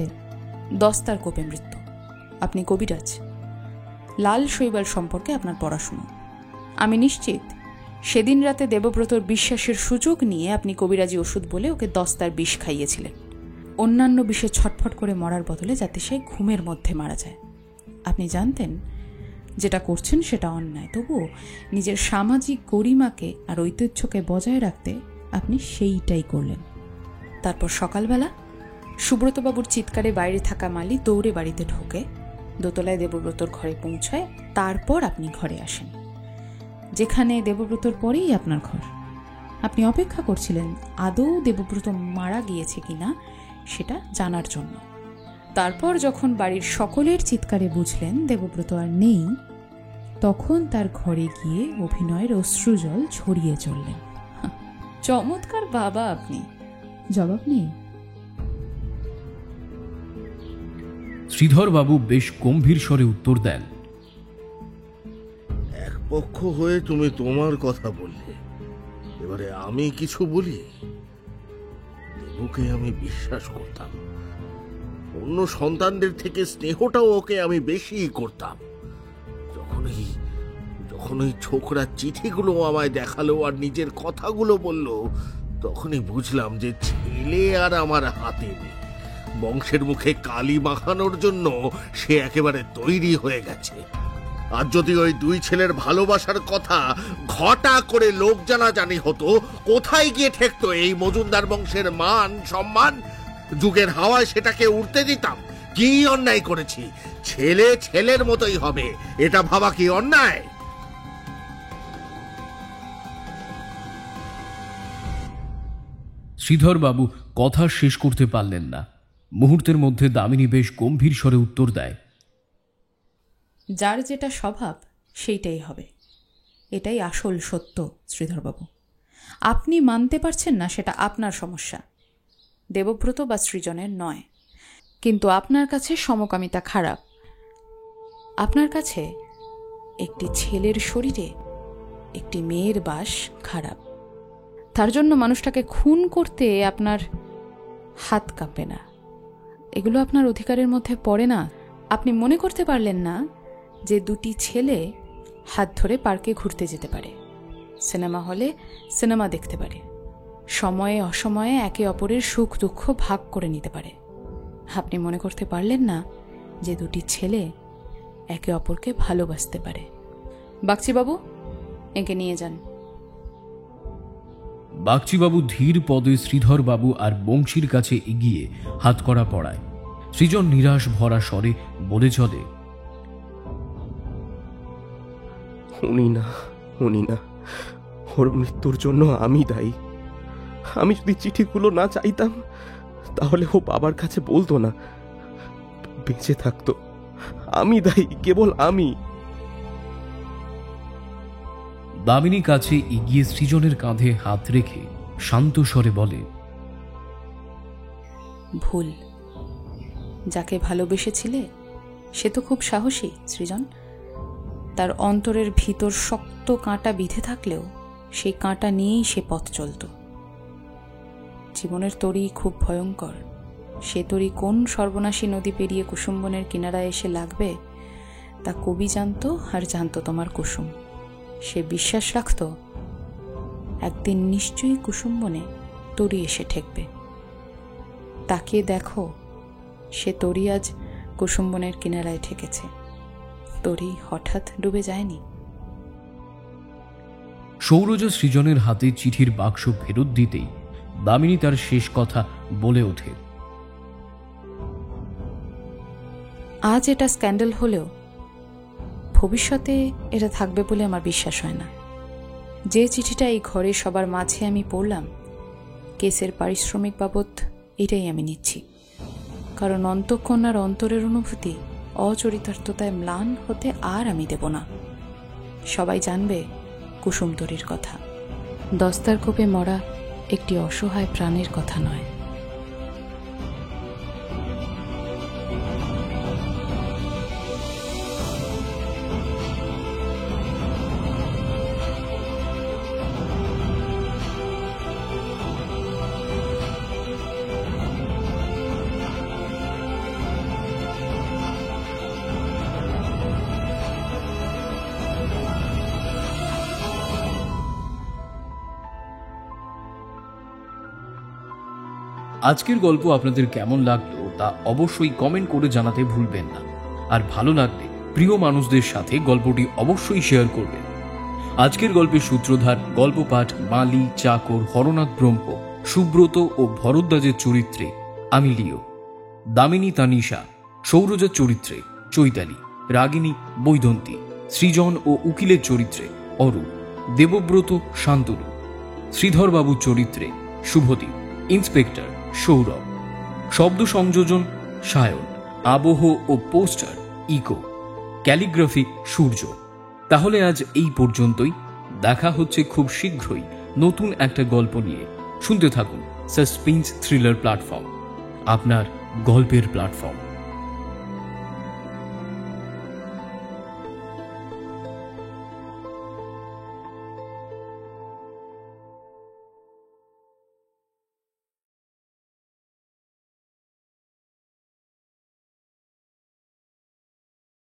দস্তার কোপে মৃত্যু। আপনি কবিরাজ, লাল শৈবাল সম্পর্কে আপনার পড়াশুনো। আমি নিশ্চিত সেদিন রাতে দেবব্রতর বিশ্বাসের সুযোগ নিয়ে আপনি কবিরাজি ওষুধ বলে ওকে দস্তার বিষ খাইয়েছিলেন, অন্যান্য বিষে ছটফট করে মরার বদলে যাতে সে ঘুমের মধ্যে মারা যায়। আপনি জানতেন যেটা করছেন সেটা অন্যায়, তবুও নিজের সামাজিক গরিমাকে আর ঐতিহ্যকে বজায় রাখতে আপনি সেইটাই করলেন। তারপর সকালবেলা সুব্রতবাবুর চিৎকারে বাইরে থাকা মালি দৌড়ে বাড়িতে ঢোকে, দোতলায় দেবব্রতর ঘরে পৌঁছায়, তারপর আপনি ঘরে আসেন, যেখানে দেবব্রতর পরেই আপনার ঘর। আপনি অপেক্ষা করছিলেন আদৌ দেবব্রত মারা গিয়েছে কিনা সেটা জানার জন্য। তারপর যখন বাড়ির সকলের চিৎকারে বুঝলেন দেবব্রত আর নেই, তখন তার ঘরে গিয়ে অভিনয়ের অশ্রুজল ছড়িয়ে চললেন। চমৎকার বাবা আপনি, জবাব নেই। শ্রীধরবাবু বেশ গম্ভীর স্বরে উত্তর দেন, এক পক্ষ হয়ে তুমি তোমার কথা বললে, এবারে আমি কিছু বলি। দেবুকে আমি বিশ্বাস করতাম, অন্য সন্তানদের থেকে স্নেহটাও ওকে আমি বেশি করতাম। যখন ওই ছোকরা চিঠিগুলো আমায় দেখালো আর নিজের কথাগুলো বলল, তখনই বুঝলাম যে ছেলে আর আমার হাতে নেই। বংশের মুখে কালি মাখানোর জন্য সে একেবারে তৈরি হয়ে গেছে। আর যদি ওই দুই ছেলের ভালোবাসার কথা ঘটা করে লোক জানাজানি হতো, কোথায় গিয়ে ঠেকতো এই মজুমদার বংশের মান সম্মান? যুগের হাওয়ায় সেটাকে উড়তে দিতাম। কি অন্যায় করেছি? ছেলে ছেলের মতোই হবে, এটা ভাবা কি অন্যায়? শ্রীধরবাবু কথা শেষ করতে পারলেন না। মুহূর্তের মধ্যে দামিনী বেশ গম্ভীর স্বরে উত্তর দেয়, যার যেটা স্বভাব সেইটাই হবে, এটাই আসল সত্য। শ্রীধরবাবু, আপনি মানতে পারছেন না সেটা আপনার সমস্যা, দেবব্রত বা সৃজনের নয়। কিন্তু আপনার কাছে সমকামিতা খারাপ। আপনার কাছে একটি ছেলের শরীরে একটি মেয়ের বাস খারাপ। তার জন্য মানুষটাকে খুন করতে আপনার হাত কাঁপে না। এগুলো আপনার অধিকারের মধ্যে পড়ে না। আপনি মনে করতে পারলেন না যে দুটি ছেলে হাত ধরে পার্কে ঘুরতে যেতে পারে, সিনেমা হলে সিনেমা দেখতে পারে, সময়ে অসময়ে একে অপরের সুখ দুঃখ ভাগ করে নিতে পারে। আপনি মনে করতে পারলেন না যে দুটি ছেলে একে অপরকে ভালোবাসতে পারে। বাগচিবাবু, একে নিয়ে যান। বাগচিবাবু ধীর পদে শ্রীধরবাবু আর বংশীর কাছে এগিয়ে হাত করা পড়ায়। সৃজন নিরাশ ভরা স্বরে বলে চলে, উনি না, ওর মৃত্যুর জন্য আমি দায়ী। আমি যদি চিঠিগুলো না চাইতাম, তাহলে ও বাবার কাছে বলতো না, বেঁচে থাকতো। আমি দায়ী, কেবল আমি। দামিনী কাছে এগিয়ে সৃজনের কাঁধে হাত রেখে শান্ত স্বরে বলে, ভুল। যাকে ভালোবেসেছিলে সে তো খুব সাহসী সৃজন। তার অন্তরের ভিতর শক্ত কাঁটা বিঁধে থাকলেও সেই কাঁটা নিয়েই সে পথ চলত। জীবনের তরী খুব ভয়ঙ্কর। সে তরী কোন সর্বনাশী নদী পেরিয়ে কুসুমবনের কিনারায় এসে লাগবে তা কবি জানত, আর জানত তোমার কুসুম। সে বিশ্বাস রাখত একদিন নিশ্চয়ই কুসুমবনে তরী এসে ঠেকবে। তাকিয়ে দেখো, সে তরী আজ কুসুমবনের কিনারায় ঠেকেছে। তরী হঠাৎ ডুবে যায়নি। সৌরজ সৃজনের হাতে চিঠির বাক্স ফেরত দিতেই দামিনী তার শেষ কথা বলে ওঠে, আজ এটা স্ক্যান্ডাল হলেও ভবিষ্যতে এটা থাকবে বলে আমার বিশ্বাস হয় না। যে চিঠিটা এই ঘরে সবার মাঝে আমি পড়লাম, কেসের পারিশ্রমিক বাবদ এটাই আমি নিচ্ছি। কারণ অন্তঃকন্যার অন্তরের অনুভূতি অচরিতার্থতায় ম্লান হতে আর আমি দেব না। সবাই জানবে কুসুমতরীর কথা। দস্তার কোপে মরা একটি অসহায় প্রাণের কথা নয়। আজকের গল্প আপনাদের কেমন লাগলো তা অবশ্যই কমেন্ট করে জানাতে ভুলবেন না। আর ভালো লাগলে প্রিয় মানুষদের সাথে গল্পটি অবশ্যই শেয়ার করবেন। আজকের গল্পের সূত্রধার, গল্প পাঠ মালি, চাকর, হরনাথ ব্রহ্ম, সুব্রত ও ভরদ্বাজের চরিত্রে আমি লিও, দামিনী তানিশা, সৌরজার চরিত্রে চৈতালি, রাগিনী বৈদন্তী, সৃজন ও উকিলের চরিত্রে অরূপ, দেবব্রত শান্তনু, শ্রীধরবাবুর চরিত্রে শুভদীপ, ইন্সপেক্টর সৌরভ, শব্দ সংযোজন সায়ন, আবহ ও পোস্টার ইকো, ক্যালিগ্রাফি সূর্য। তাহলে আজ এই পর্যন্তই। দেখা হচ্ছে খুব শীঘ্রই নতুন একটা গল্প নিয়ে। শুনতে থাকুন সাসপেন্স থ্রিলার প্ল্যাটফর্ম, আপনার গল্পের প্ল্যাটফর্ম।